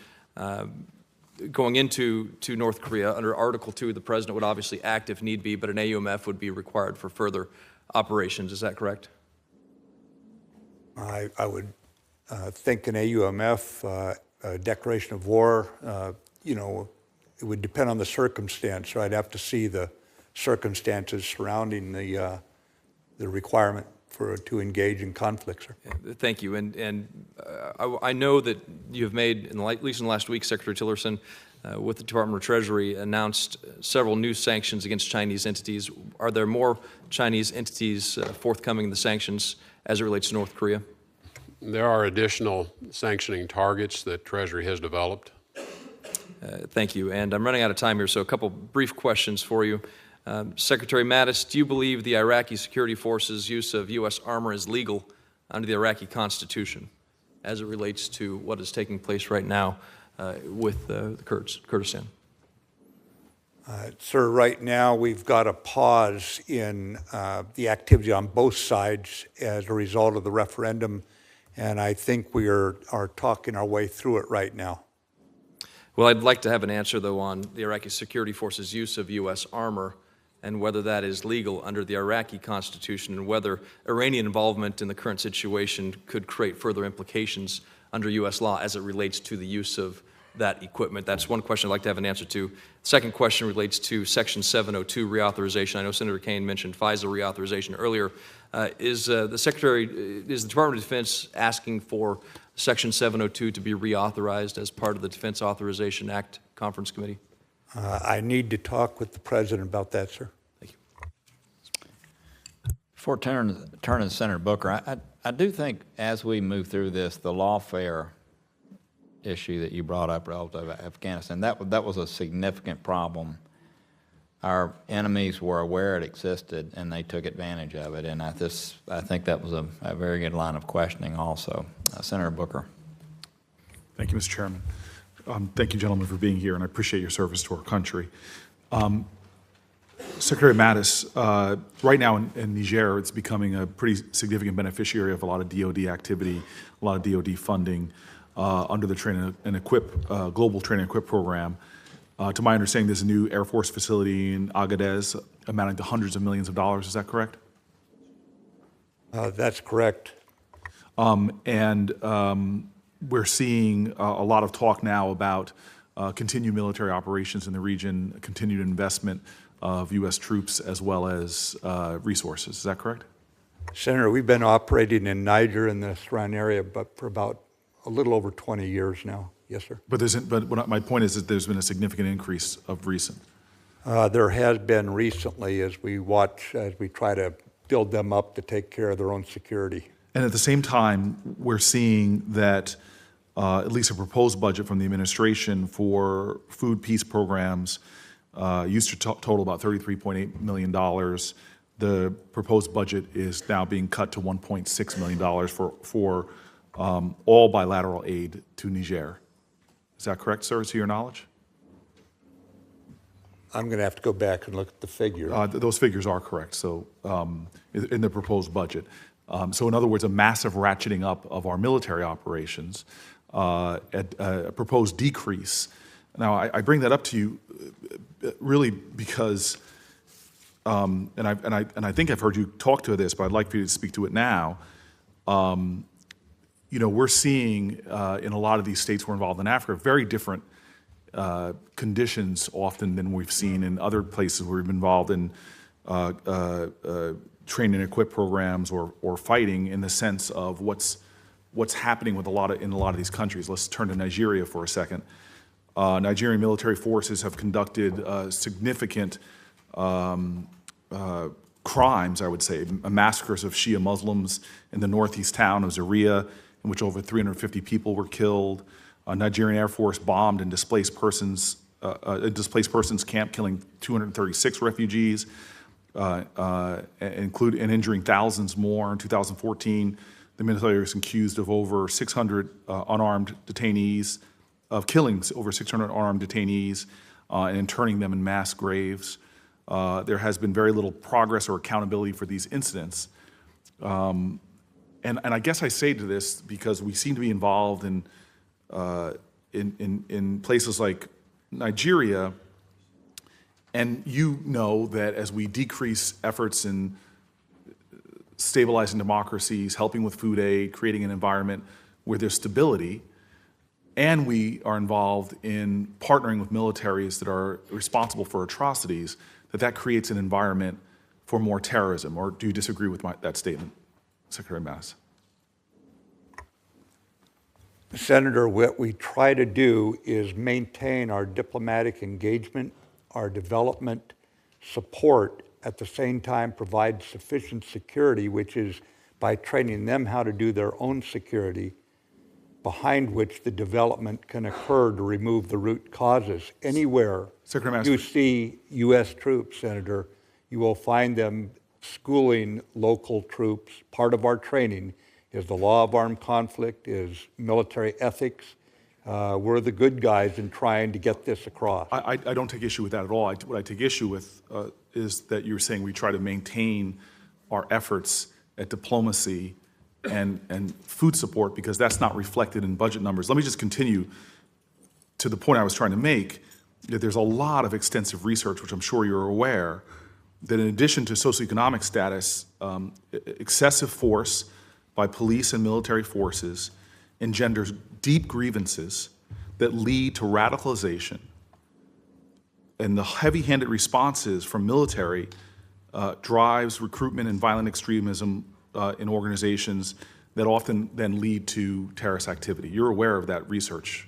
going into North Korea under Article 2, the President would obviously act if need be, but an AUMF would be required for further operations. Is that correct? I would think an AUMF, a declaration of war, you know, it would depend on the circumstance. So I'd have to see the circumstances surrounding the requirement to engage in conflict, sir. Yeah, thank you. And I know that you have made, at least in the last week, Secretary Tillerson, with the Department of Treasury, announced several new sanctions against Chinese entities. Are there more Chinese entities forthcoming in the sanctions as it relates to North Korea? There are additional sanctioning targets that Treasury has developed. Thank you. And I'm running out of time here, so a couple brief questions for you. Secretary Mattis, do you believe the Iraqi security forces' use of U.S. armor is legal under the Iraqi Constitution as it relates to what is taking place right now with the Kurdistan? Sir, right now we've got a pause in the activity on both sides as a result of the referendum, and I think we are talking our way through it right now. Well, I'd like to have an answer, though, on the Iraqi security forces' use of U.S. armor and whether that is legal under the Iraqi Constitution and whether Iranian involvement in the current situation could create further implications under U.S. law as it relates to the use of that equipment. That's one question I'd like to have an answer to. The second question relates to Section 702 reauthorization. I know Senator Kaine mentioned FISA reauthorization earlier. Is the Department of Defense asking for Section 702 to be reauthorized as part of the Defense Authorization Act Conference Committee? I need to talk with the President about that, sir. Thank you. Before turning to Senator Booker, I do think as we move through this, the lawfare issue that you brought up relative to Afghanistan, that was a significant problem. Our enemies were aware it existed, and they took advantage of it. And I think that was a very good line of questioning also. Senator Booker. Thank you, Mr. Chairman. Thank you, gentlemen, for being here, and I appreciate your service to our country. Secretary Mattis, right now in Niger, it's becoming a pretty significant beneficiary of a lot of DOD activity, a lot of DOD funding under the Train and Equip, Global Train and Equip program. To my understanding, there's a new Air Force facility in Agadez amounting to hundreds of millions of dollars. Is that correct? That's correct. We're seeing a lot of talk now about continued military operations in the region, continued investment of U.S. troops as well as resources. Is that correct? Senator, we've been operating in Niger and the surrounding area for about a little over 20 years now. Yes, sir. But my point is that there's been a significant increase of recent. There has been recently as we try to build them up to take care of their own security. And at the same time, we're seeing that at least a proposed budget from the administration for food peace programs used to total about $33.8 million. The proposed budget is now being cut to $1.6 million for all bilateral aid to Niger. Is that correct, sir, to your knowledge? I'm going to have to go back and look at the figure. Those figures are correct, so in the proposed budget. So in other words, a massive ratcheting up of our military operations, at a proposed decrease. Now, I bring that up to you really because, and I think I've heard you talk to this, but I'd like for you to speak to it now. We're seeing in a lot of these states we're involved in Africa very different conditions often than we've seen in other places where we've been involved in train and equip programs or fighting, in the sense of what's happening with in a lot of these countries. Let's turn to Nigeria for a second. Nigerian military forces have conducted significant crimes, I would say, massacres of Shia Muslims in the northeast town of Zaria, in which over 350 people were killed. Nigerian Air Force bombed and displaced persons camp, killing 236 refugees, and injuring thousands more. In 2014, the military was accused of over 600 unarmed detainees, of killing over 600 unarmed detainees and interning them in mass graves. There has been very little progress or accountability for these incidents. And I guess I say to this because we seem to be involved in places like Nigeria, and you know that as we decrease efforts in stabilizing democracies, helping with food aid, creating an environment where there's stability, and we are involved in partnering with militaries that are responsible for atrocities, that creates an environment for more terrorism. Or do you disagree with that statement, Secretary Mattis? Senator, what we try to do is maintain our diplomatic engagement, our development support, at the same time provide sufficient security, which is by training them how to do their own security, behind which the development can occur to remove the root causes. Anywhere you see U.S. troops, Senator, you will find them schooling local troops. Part of our training is the law of armed conflict, is military ethics. We're the good guys in trying to get this across. I don't take issue with that at all. What I take issue with is that you're saying we try to maintain our efforts at diplomacy and food support, because that's not reflected in budget numbers. Let me just continue to the point I was trying to make, that there's a lot of extensive research, which I'm sure you're aware, that in addition to socioeconomic status, excessive force by police and military forces engenders deep grievances that lead to radicalization. And the heavy-handed responses from military drives recruitment and violent extremism in organizations that often then lead to terrorist activity. You're aware of that research?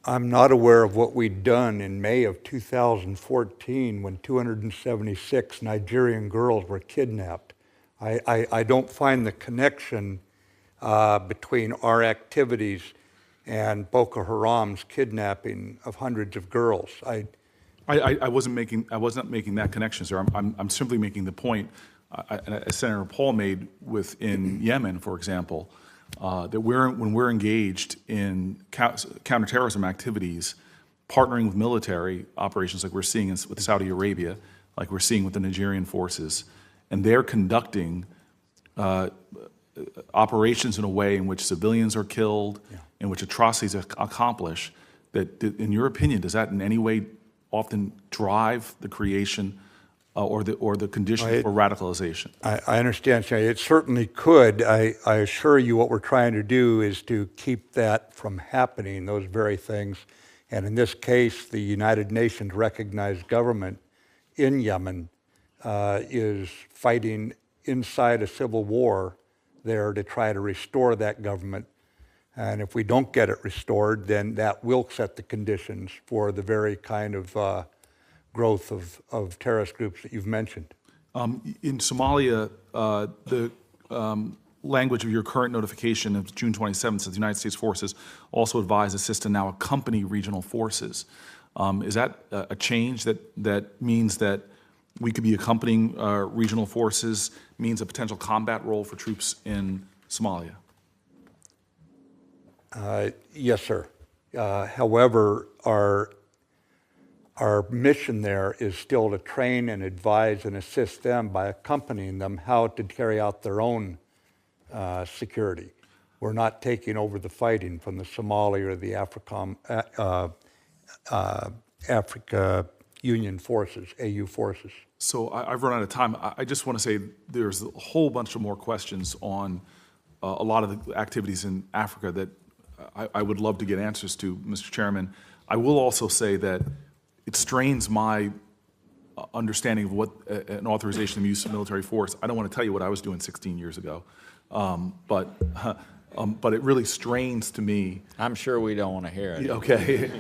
I'm not aware of what we'd done in May of 2014 when 276 Nigerian girls were kidnapped. I don't find the connection between our activities and Boko Haram's kidnapping of hundreds of girls. I wasn't making that connection, sir. I'm simply making the point, as Senator Paul made in Yemen, for example, that when we're engaged in counterterrorism activities, partnering with military operations like we're seeing with Saudi Arabia, like we're seeing with the Nigerian forces, and they're conducting operations in a way in which civilians are killed, in which atrocities are accomplished, that in your opinion, does that in any way often drive the creation or the condition for radicalization? I understand, Senator. It certainly could. I assure you what we're trying to do is to keep that from happening, those very things. And in this case, the United Nations recognized government in Yemen is fighting inside a civil war there to try to restore that government. And if we don't get it restored, then that will set the conditions for the very kind of growth of terrorist groups that you've mentioned. In Somalia, the language of your current notification of June 27th says the United States forces also advise, assist, and now accompany regional forces. Is that a change that means that we could be accompanying regional forces, means a potential combat role for troops in Somalia? Yes, sir. However, our mission there is still to train and advise and assist them by accompanying them how to carry out their own security. We're not taking over the fighting from the Somali or the Africa Union forces, AU forces. So I've run out of time. I just want to say there's a whole bunch of more questions on a lot of the activities in Africa that I would love to get answers to, Mr. Chairman. I will also say that it strains my understanding of what an authorization of use of military force. I don't want to tell you what I was doing 16 years ago, but it really strains to me. I'm sure we don't want to hear it. Okay.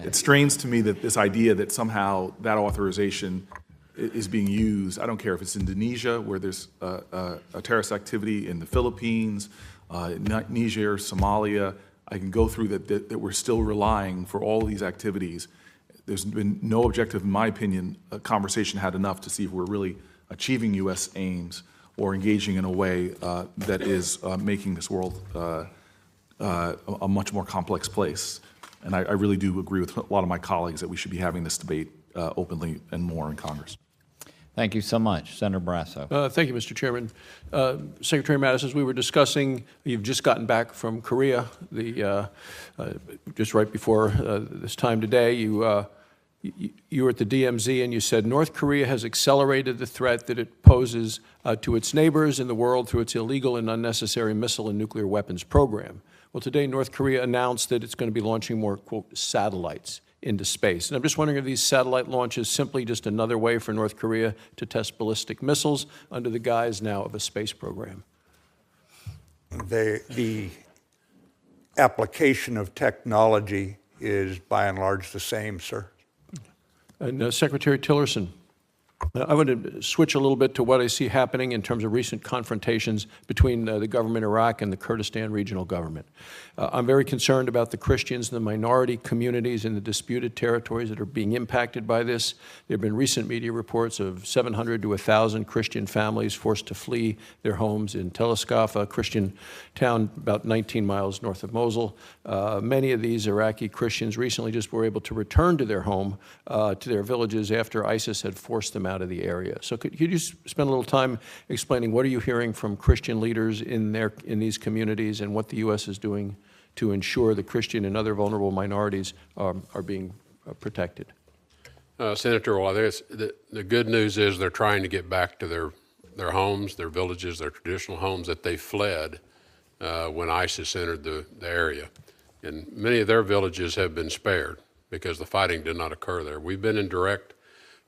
It strains to me that this idea that somehow that authorization is being used. I don't care if it's Indonesia, where there's a terrorist activity, in the Philippines, Niger, Somalia. I can go through that we're still relying for all these activities. There's been no objective, in my opinion, a conversation had enough to see if we're really achieving U.S. aims or engaging in a way that is making this world a much more complex place. And I really do agree with a lot of my colleagues that we should be having this debate openly and more in Congress. Thank you so much. Senator Brasso. Thank you, Mr. Chairman. Secretary Mattis, as we were discussing, you've just gotten back from Korea. Just right before this time today, you were at the DMZ and you said North Korea has accelerated the threat that it poses to its neighbors in the world through its illegal and unnecessary missile and nuclear weapons program. Well, today North Korea announced that it's going to be launching more, quote, satellites into space. And I'm just wondering if these satellite launches simply just another way for North Korea to test ballistic missiles under the guise now of a space program. The application of technology is by and large the same, sir. And Secretary Tillerson, I want to switch a little bit to what I see happening in terms of recent confrontations between the government of Iraq and the Kurdistan regional government. I'm very concerned about the Christians and the minority communities in the disputed territories that are being impacted by this. There have been recent media reports of 700 to 1,000 Christian families forced to flee their homes in Tel Askaf, a Christian town about 19 miles north of Mosul. Many of these Iraqi Christians recently just were able to return to their home, to their villages after ISIS had forced them out of the area. So could you just spend a little time explaining what are you hearing from Christian leaders in these communities and what the U.S. is doing to ensure the Christian and other vulnerable minorities are being protected? Senator, well, I think the good news is they're trying to get back to their homes, their villages, their traditional homes that they fled when ISIS entered the area. And many of their villages have been spared because the fighting did not occur there. We've been in direct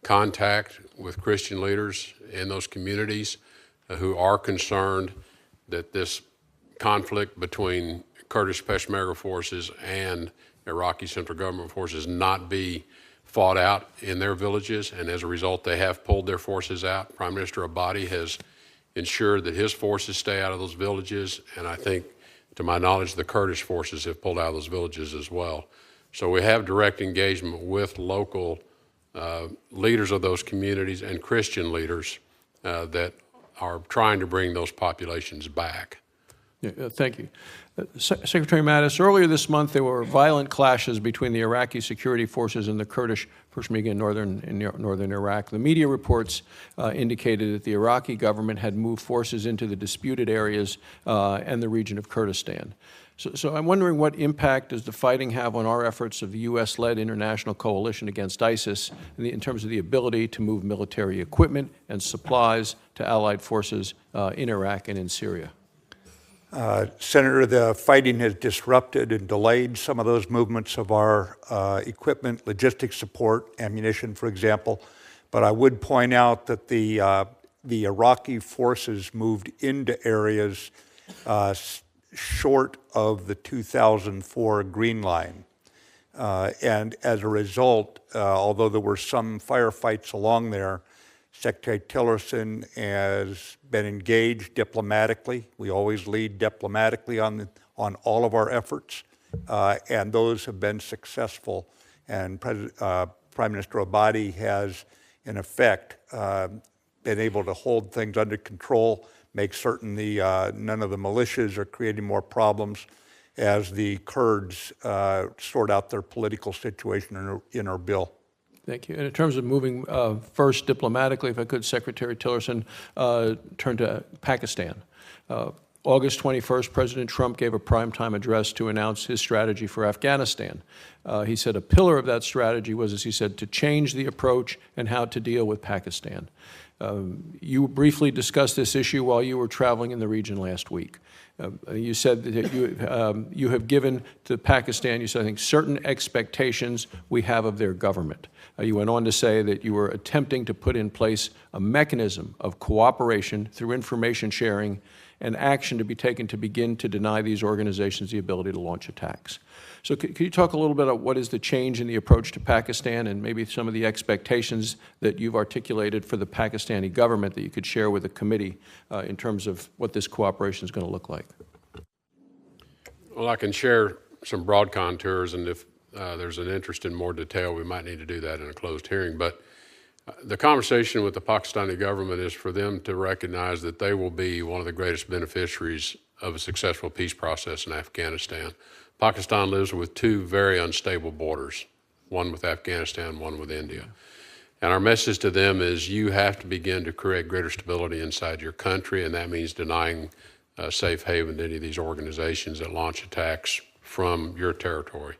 contact with Christian leaders in those communities who are concerned that this conflict between Kurdish Peshmerga forces and Iraqi central government forces not be fought out in their villages, and as a result they have pulled their forces out. Prime Minister Abadi has ensured that his forces stay out of those villages, and I think, to my knowledge, the Kurdish forces have pulled out of those villages as well. So we have direct engagement with local leaders of those communities and Christian leaders that are trying to bring those populations back. Yeah, thank you. Secretary Mattis, earlier this month there were violent clashes between the Iraqi security forces and the Kurdish Peshmerga in northern Iraq. The media reports indicated that the Iraqi government had moved forces into the disputed areas and the region of Kurdistan. So I'm wondering what impact does the fighting have on our efforts of the U.S.-led international coalition against ISIS in terms of the ability to move military equipment and supplies to allied forces in Iraq and in Syria? Senator, the fighting has disrupted and delayed some of those movements of our equipment, logistics support, ammunition, for example. But I would point out that the Iraqi forces moved into areas short of the 2004 Green Line. And as a result, although there were some firefights along there, Secretary Tillerson has been engaged diplomatically. We always lead diplomatically on all of our efforts, and those have been successful. And Prime Minister Abadi has, in effect, been able to hold things under control, make certain none of the militias are creating more problems as the Kurds sort out their political situation in Erbil. Thank you. And in terms of moving first diplomatically, if I could, Secretary Tillerson, turn to Pakistan. August 21st, President Trump gave a primetime address to announce his strategy for Afghanistan. He said a pillar of that strategy was, as he said, to change the approach and how to deal with Pakistan. You briefly discussed this issue while you were traveling in the region last week. You said that you have given to Pakistan, you said, I think, certain expectations we have of their government. You went on to say that you were attempting to put in place a mechanism of cooperation through information sharing and action to be taken to begin to deny these organizations the ability to launch attacks. So could you talk a little bit about what is the change in the approach to Pakistan and maybe some of the expectations that you've articulated for the Pakistani government that you could share with the committee in terms of what this cooperation is going to look like? Well, I can share some broad contours, and if there's an interest in more detail, we might need to do that in a closed hearing. But the conversation with the Pakistani government is for them to recognize that they will be one of the greatest beneficiaries of a successful peace process in Afghanistan. Pakistan lives with two very unstable borders, one with Afghanistan, one with India. And our message to them is you have to begin to create greater stability inside your country, and that means denying safe haven to any of these organizations that launch attacks from your territory.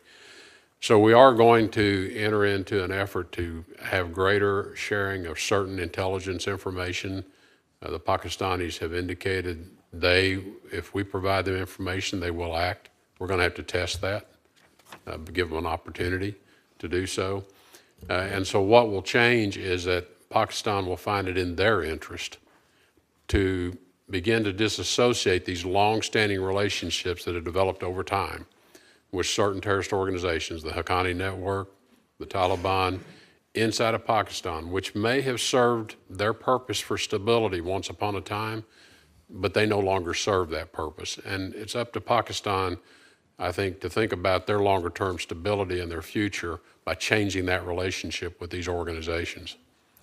So we are going to enter into an effort to have greater sharing of certain intelligence information. The Pakistanis have indicated if we provide them information, they will act. We're going to have to test that, give them an opportunity to do so. And so what will change is that Pakistan will find it in their interest to begin to disassociate these long-standing relationships that have developed over time with certain terrorist organizations, the Haqqani Network, the Taliban, inside of Pakistan, which may have served their purpose for stability once upon a time, but they no longer serve that purpose. And it's up to Pakistan, I think, to think about their longer-term stability and their future by changing that relationship with these organizations.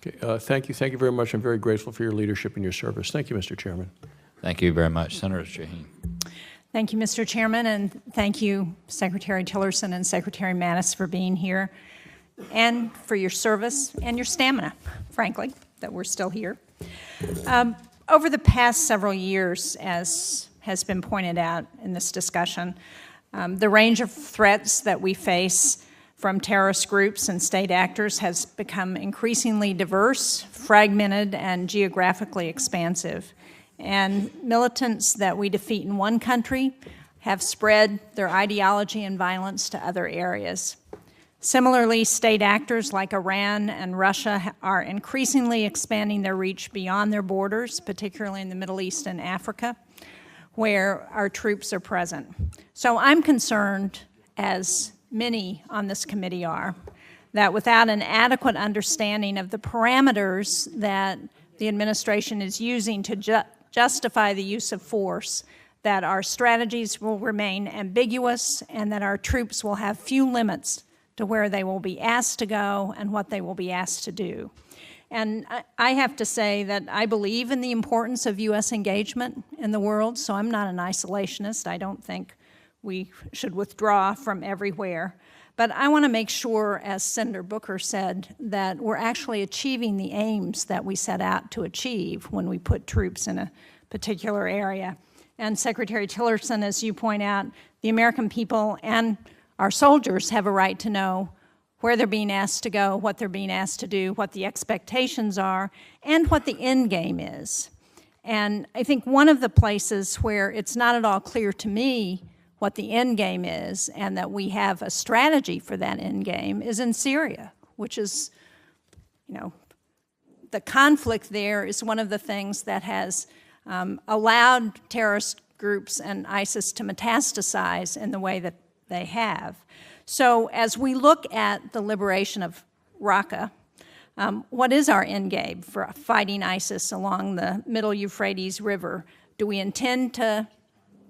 Okay, thank you. Thank you very much. I'm very grateful for your leadership and your service. Thank you, Mr. Chairman. Thank you very much. Senator Shaheen. Thank you, Mr. Chairman, and thank you, Secretary Tillerson and Secretary Mattis, for being here and for your service and your stamina, frankly, that we're still here. Over the past several years, as has been pointed out in this discussion, the range of threats that we face from terrorist groups and state actors has become increasingly diverse, fragmented, and geographically expansive. And militants that we defeat in one country have spread their ideology and violence to other areas. Similarly, state actors like Iran and Russia are increasingly expanding their reach beyond their borders, particularly in the Middle East and Africa, where our troops are present. So I'm concerned, as many on this committee are, that without an adequate understanding of the parameters that the administration is using to justify the use of force, that our strategies will remain ambiguous and that our troops will have few limits to where they will be asked to go and what they will be asked to do. And I have to say that I believe in the importance of U.S. engagement in the world, so I'm not an isolationist. I don't think we should withdraw from everywhere. But I want to make sure, as Senator Booker said, that we're actually achieving the aims that we set out to achieve when we put troops in a particular area. And Secretary Tillerson, as you point out, the American people and our soldiers have a right to know where they're being asked to go, what they're being asked to do, what the expectations are, and what the end game is. And I think one of the places where it's not at all clear to me what the end game is and that we have a strategy for that end game is in Syria, which is, you know, the conflict there is one of the things that has allowed terrorist groups and ISIS to metastasize in the way that they have. So as we look at the liberation of Raqqa, what is our end game for fighting ISIS along the middle Euphrates River? Do we intend to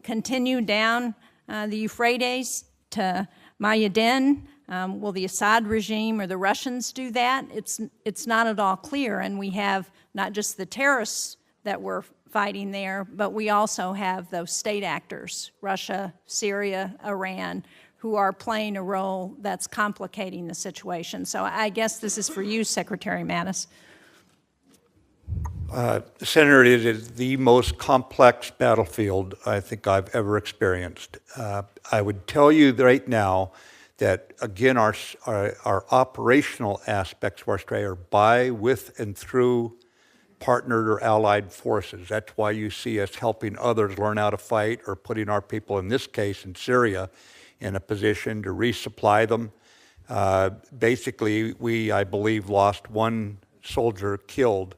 continue down the Euphrates to Mayadin? Will the Assad regime or the Russians do that? It's not at all clear, and we have not just the terrorists that we're fighting there, but we also have those state actors, Russia, Syria, Iran, who are playing a role that's complicating the situation. So I guess this is for you, Secretary Mattis. Senator, it is the most complex battlefield I think I've ever experienced. I would tell you right now that, again, our operational aspects of our strategy are by, with, and through partnered or allied forces. That's why you see us helping others learn how to fight or putting our people, in this case in Syria, in a position to resupply them. Basically, we, I believe, lost one soldier killed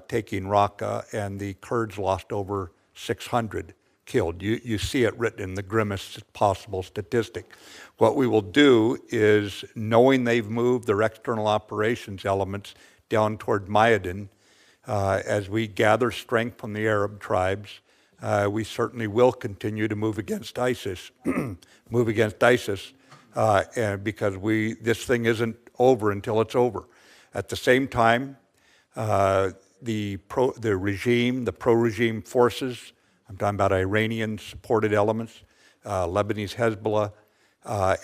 taking Raqqa, and the Kurds lost over 600 killed. You see it written in the grimmest possible statistic. What we will do is, knowing they've moved their external operations elements down toward Mayadin, as we gather strength from the Arab tribes, we certainly will continue to move against ISIS, and because this thing isn't over until it's over. At the same time, the pro-regime forces, I'm talking about Iranian-supported elements, Lebanese Hezbollah,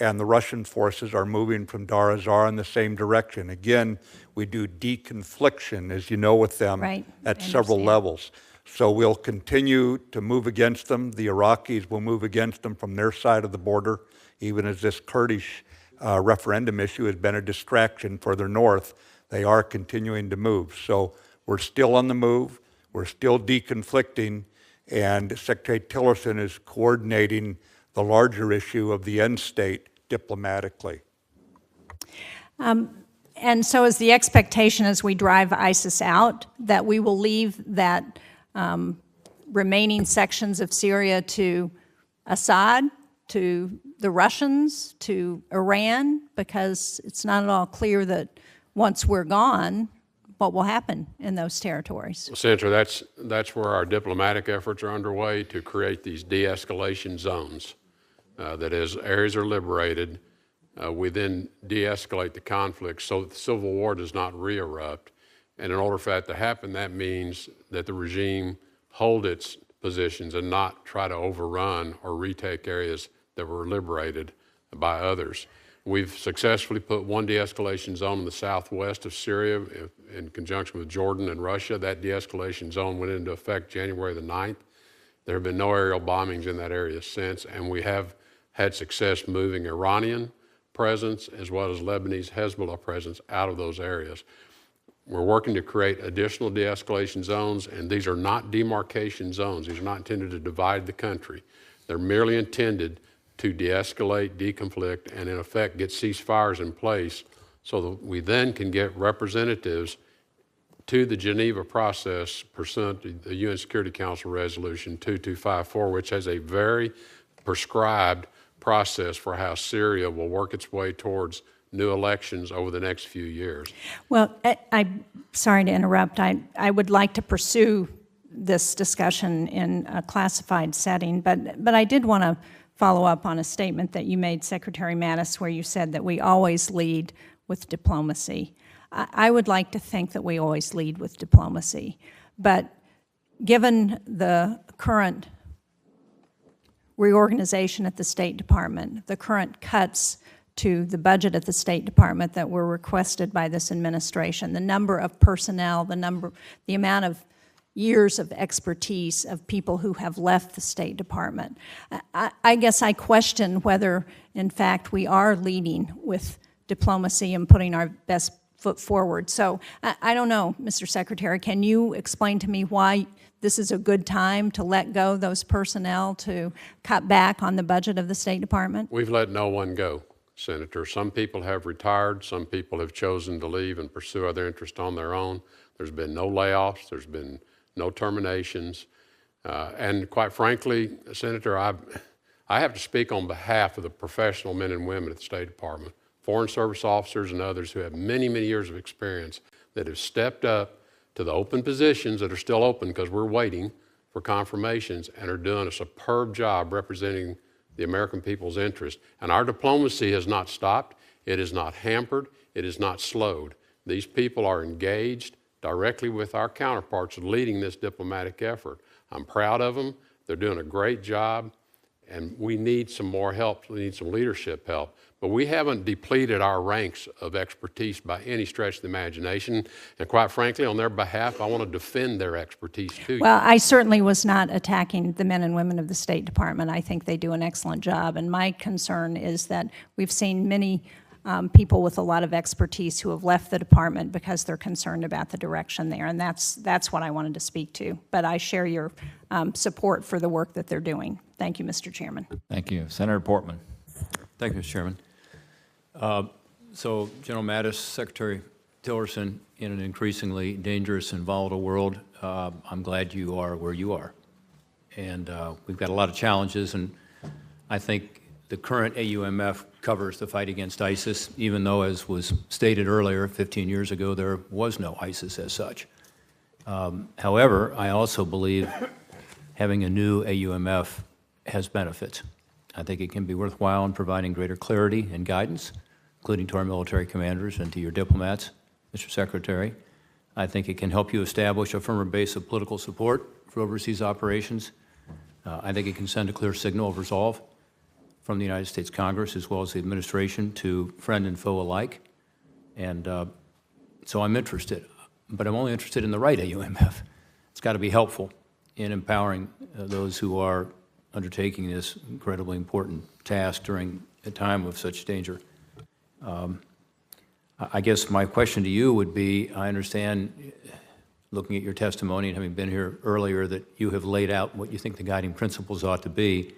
and the Russian forces are moving from Dar Azar in the same direction. Again, we do deconfliction, as you know, with them at several levels. So we'll continue to move against them. The Iraqis will move against them from their side of the border, even as this Kurdish referendum issue has been a distraction further north. They are continuing to move. So we're still on the move. We're still deconflicting. And Secretary Tillerson is coordinating the larger issue of the end state diplomatically. And so is the expectation as we drive ISIS out that we will leave that remaining sections of Syria to Assad, to the Russians, to Iran? Because it's not at all clear that once we're gone, what will happen in those territories? Well, Senator, that's where our diplomatic efforts are underway to create these de-escalation zones. That as areas are liberated, we then de-escalate the conflict so that the civil war does not re-erupt. And in order for that to happen, that means that the regime hold its positions and not try to overrun or retake areas that were liberated by others. We've successfully put one de-escalation zone in the southwest of Syria in conjunction with Jordan and Russia. That de-escalation zone went into effect January the 9th. There have been no aerial bombings in that area since, and we have had success moving Iranian presence as well as Lebanese Hezbollah presence out of those areas. We're working to create additional de-escalation zones, and these are not demarcation zones. These are not intended to divide the country. They're merely intended to de-escalate, deconflict, and in effect get ceasefires in place so that we then can get representatives to the Geneva process pursuant to the UN Security Council Resolution 2254, which has a very prescribed process for how Syria will work its way towards new elections over the next few years. Well, I'm sorry to interrupt. I would like to pursue this discussion in a classified setting, but I did want to follow up on a statement that you made, Secretary Mattis, where you said that we always lead with diplomacy. I would like to think that we always lead with diplomacy, but given the current reorganization at the State Department, the current cuts to the budget at the State Department that were requested by this administration, the number of personnel, the amount of years of expertise of people who have left the State Department. I guess I question whether, in fact, we are leading with diplomacy and putting our best foot forward. So I don't know, Mr. Secretary, can you explain to me why this is a good time to let go those personnel to cut back on the budget of the State Department? We've let no one go, Senator. Some people have retired. Some people have chosen to leave and pursue other interests on their own. There's been no layoffs. There's been no terminations. And quite frankly, Senator, I have to speak on behalf of the professional men and women at the State Department, Foreign Service officers and others who have many, many years of experience that have stepped up to the open positions that are still open because we're waiting for confirmations and are doing a superb job representing the American people's interest. And our diplomacy has not stopped. It is not hampered. It is not slowed. These people are engaged directly with our counterparts leading this diplomatic effort. I'm proud of them. They're doing a great job, and we need some more help. We need some leadership help. But we haven't depleted our ranks of expertise by any stretch of the imagination. And quite frankly, on their behalf, I want to defend their expertise too. Well, I certainly was not attacking the men and women of the State Department. I think they do an excellent job. And my concern is that we've seen many people with a lot of expertise who have left the department because they're concerned about the direction there. And that's what I wanted to speak to. But I share your support for the work that they're doing. Thank you, Mr. Chairman. Thank you. Senator Portman. Thank you, Mr. Chairman. So, General Mattis, Secretary Tillerson, in an increasingly dangerous and volatile world, I'm glad you are where you are. And we've got a lot of challenges, and I think the current AUMF covers the fight against ISIS, even though, as was stated earlier, 15 years ago, there was no ISIS as such. However, I also believe having a new AUMF has benefits. I think it can be worthwhile in providing greater clarity and guidance, including to our military commanders and to your diplomats, Mr. Secretary. I think it can help you establish a firmer base of political support for overseas operations. I think it can send a clear signal of resolve from the United States Congress as well as the administration to friend and foe alike. And so I'm interested, but I'm only interested in the right AUMF. It's got to be helpful in empowering those who are undertaking this incredibly important task during a time of such danger. I guess my question to you would be, I understand, looking at your testimony and having been here earlier, that you have laid out what you think the guiding principles ought to be,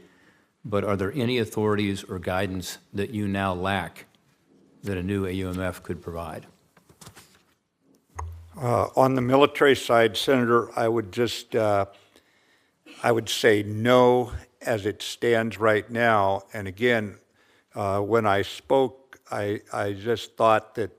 but are there any authorities or guidance that you now lack that a new AUMF could provide? On the military side, Senator, I would just, I would say no as it stands right now. And again, when I spoke, I just thought that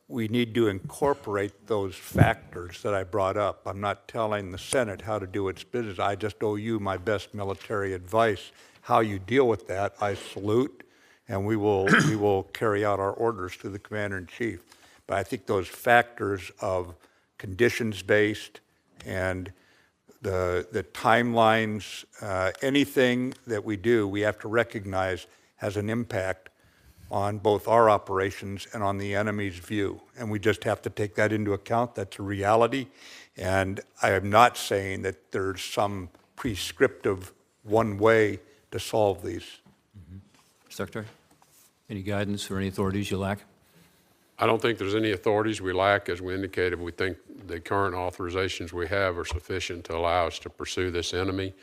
we need to incorporate those factors that I brought up. I'm not telling the Senate how to do its business. I just owe you my best military advice. How you deal with that, I salute, and we will carry out our orders to the Commander-in-Chief. But I think those factors of conditions-based and the timelines, anything that we do, we have to recognize has an impact on both our operations and on the enemy's view. And we just have to take that into account. That's a reality. And I am not saying that there's some prescriptive one way to solve these. Mm-hmm. Secretary, any guidance or any authorities you lack? I don't think there's any authorities we lack. As we indicated, we think the current authorizations we have are sufficient to allow us to pursue this enemy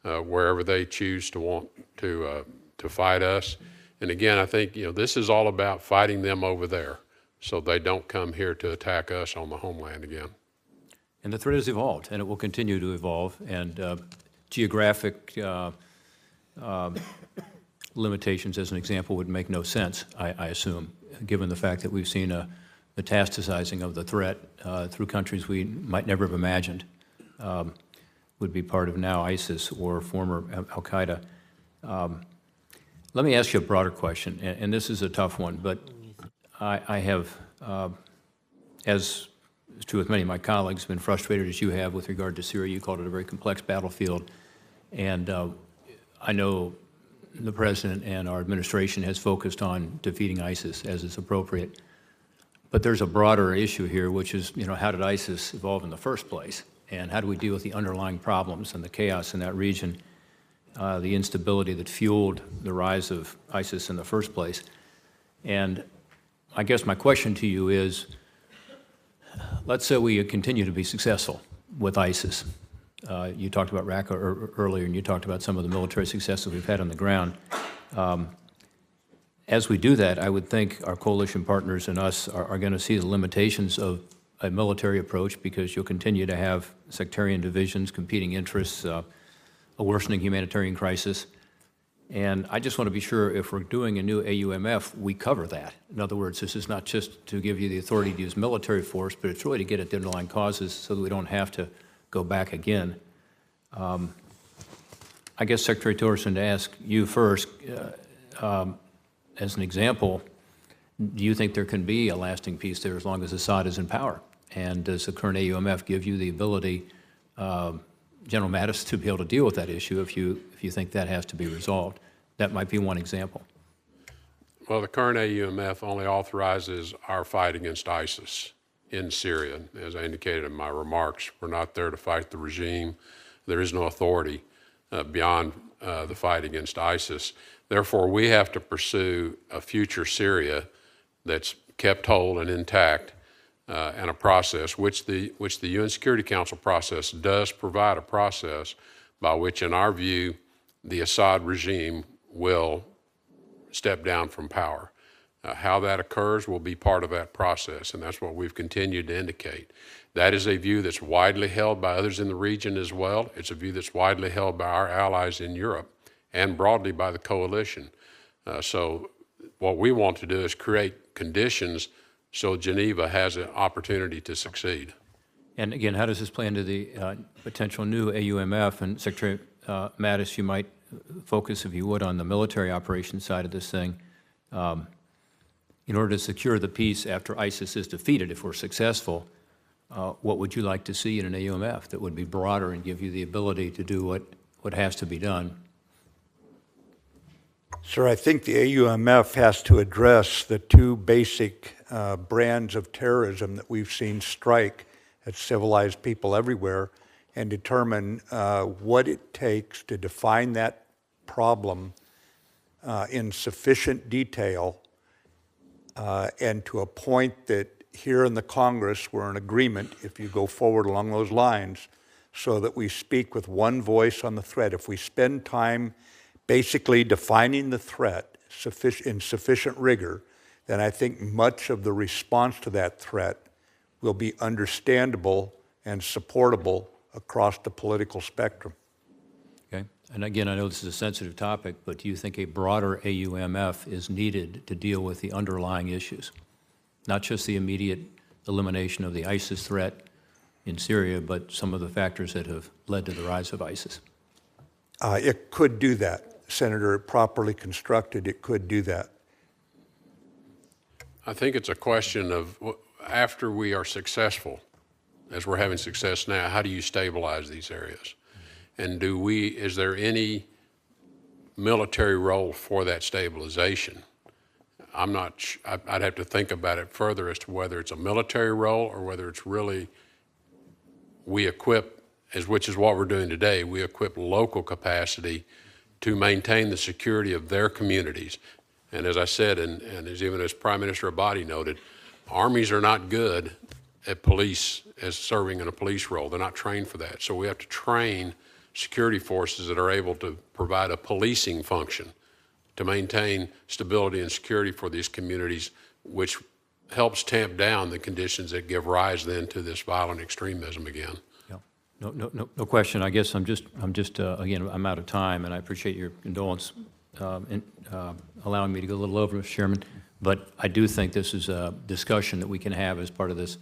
wherever they choose to want to fight us. And again, I think this is all about fighting them over there so they don't come here to attack us on the homeland again. And the threat has evolved, and it will continue to evolve. And geographic limitations, as an example, would make no sense, I assume, given the fact that we've seen a metastasizing of the threat through countries we might never have imagined would be part of now ISIS or former al-Qaeda. Let me ask you a broader question, and this is a tough one, but I have, as is true with many of my colleagues, been frustrated as you have with regard to Syria. You called it a very complex battlefield, and I know the President and our administration has focused on defeating ISIS as is appropriate. But there's a broader issue here, which is, how did ISIS evolve in the first place? and how do we deal with the underlying problems and the chaos in that region, the instability that fueled the rise of ISIS in the first place. And I guess my question to you is, let's say we continue to be successful with ISIS. You talked about Raqqa earlier, and you talked about some of the military successes we've had on the ground. As we do that, I would think our coalition partners and us are going to see the limitations of a military approach, because you'll continue to have sectarian divisions, competing interests, a worsening humanitarian crisis. And I just want to be sure, if we're doing a new AUMF, we cover that. In other words, this is not just to give you the authority to use military force, but it's really to get at the underlying causes so that we don't have to go back again. I guess, Secretary Tillerson, to ask you first, as an example, do you think there can be a lasting peace there as long as Assad is in power? And does the current AUMF give you the ability, General Mattis, to be able to deal with that issue if you think that has to be resolved? That might be one example. Well, the current AUMF only authorizes our fight against ISIS in Syria. As I indicated in my remarks, we're not there to fight the regime. There is no authority beyond the fight against ISIS. Therefore, we have to pursue a future Syria that's kept whole and intact, and a process which the UN Security Council process does provide a process by which, in our view, the Assad regime will step down from power. How that occurs will be part of that process, and that's what we've continued to indicate. That is a view that's widely held by others in the region as well. It's a view that's widely held by our allies in Europe and broadly by the coalition. So what we want to do is create conditions so Geneva has an opportunity to succeed. And again, how does this play into the potential new AUMF? And Secretary Mattis, you might focus, if you would, on the military operations side of this thing. In order to secure the peace after ISIS is defeated, if we're successful, what would you like to see in an AUMF that would be broader and give you the ability to do what has to be done? Sir, I think the AUMF has to address the two basic brands of terrorism that we've seen strike at civilized people everywhere, and determine what it takes to define that problem in sufficient detail, and to a point that here in the Congress we're in agreement, if you go forward along those lines, so that we speak with one voice on the threat. If we spend time basically defining the threat in sufficient rigor, then I think much of the response to that threat will be understandable and supportable across the political spectrum. Okay. And again, I know this is a sensitive topic, but do you think a broader AUMF is needed to deal with the underlying issues? Not just the immediate elimination of the ISIS threat in Syria, but some of the factors that have led to the rise of ISIS? It could do that. Senator, properly constructed, it could do that. I think it's a question of, after we are successful, as we're having success now, how do you stabilize these areas? And is there any military role for that stabilization? I'm not, I'd have to think about it further as to whether it's a military role or whether it's really, we equip, which is what we're doing today, we equip local capacity to maintain the security of their communities. And as I said, and as even as Prime Minister Abadi noted, armies are not good at police, as serving in a police role. They're not trained for that. So we have to train security forces that are able to provide a policing function to maintain stability and security for these communities, which helps tamp down the conditions that give rise then to this violent extremism again. No question. I guess I'm just again, I'm out of time, and I appreciate your condolence in allowing me to go a little over, Mr. Chairman. But I do think this is a discussion that we can have as part of this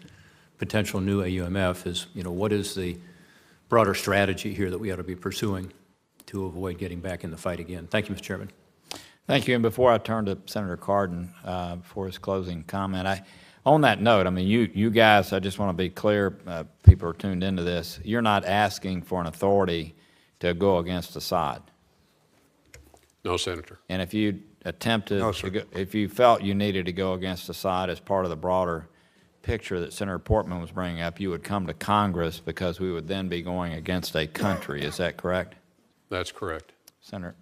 potential new AUMF is, what is the broader strategy here that we ought to be pursuing to avoid getting back in the fight again? Thank you, Mr. Chairman. Thank you. And before I turn to Senator Cardin for his closing comment, on that note, I mean, you guys, I just want to be clear, people are tuned into this, you're not asking for an authority to go against Assad. No, Senator. And if you attempted, if you felt you needed to go against Assad as part of the broader picture that Senator Portman was bringing up, you would come to Congress because we would then be going against a country. Is that correct? That's correct. Senator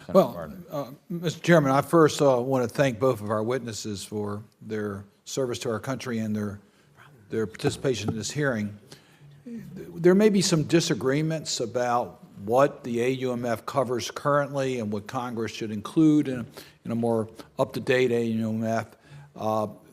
Well, Cardin. Mr. Chairman, I first want to thank both of our witnesses for their service to our country and their participation in this hearing. There may be some disagreements about what the AUMF covers currently and what Congress should include in a more up-to-date AUMF.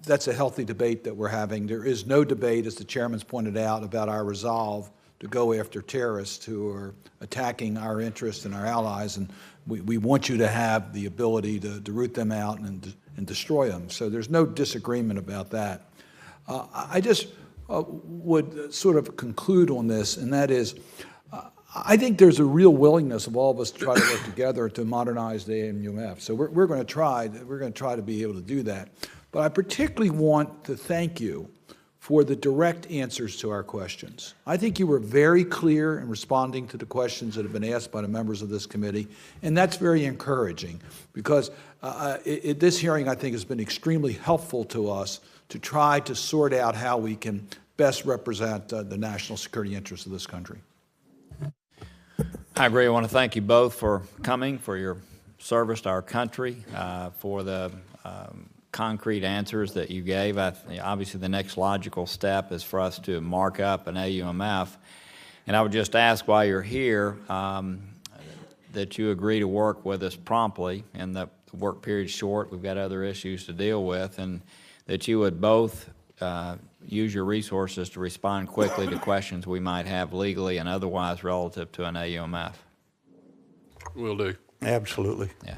That's a healthy debate that we're having. There is no debate, as the chairman's pointed out, about our resolve to go after terrorists who are attacking our interests and our allies, and we want you to have the ability to root them out and destroy them. So there's no disagreement about that. I just would sort of conclude on this, and that is, I think there's a real willingness of all of us to try to work together to modernize the AUMF. So we're going to try to be able to do that. But I particularly want to thank you for the direct answers to our questions. I think you were very clear in responding to the questions that have been asked by the members of this committee, and that's very encouraging because this hearing, I think, has been extremely helpful to us to try to sort out how we can best represent the national security interests of this country. I agree. I want to thank you both for coming, for your service to our country, for the concrete answers that you gave. Obviously, the next logical step is for us to mark up an AUMF. And I would just ask while you're here that you agree to work with us promptly, and the work period's short. We've got other issues to deal with, and that you would both use your resources to respond quickly to questions we might have legally and otherwise relative to an AUMF. Will do. Absolutely. Yeah.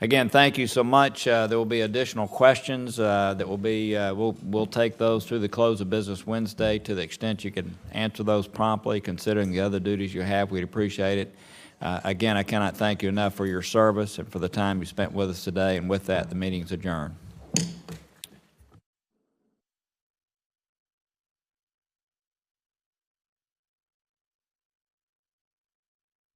Again, thank you so much. There will be additional questions that will be, we'll take those through the close of business Wednesday to the extent you can answer those promptly, considering the other duties you have. We'd appreciate it. Again, I cannot thank you enough for your service and for the time you spent with us today. And with that, the meeting is adjourned.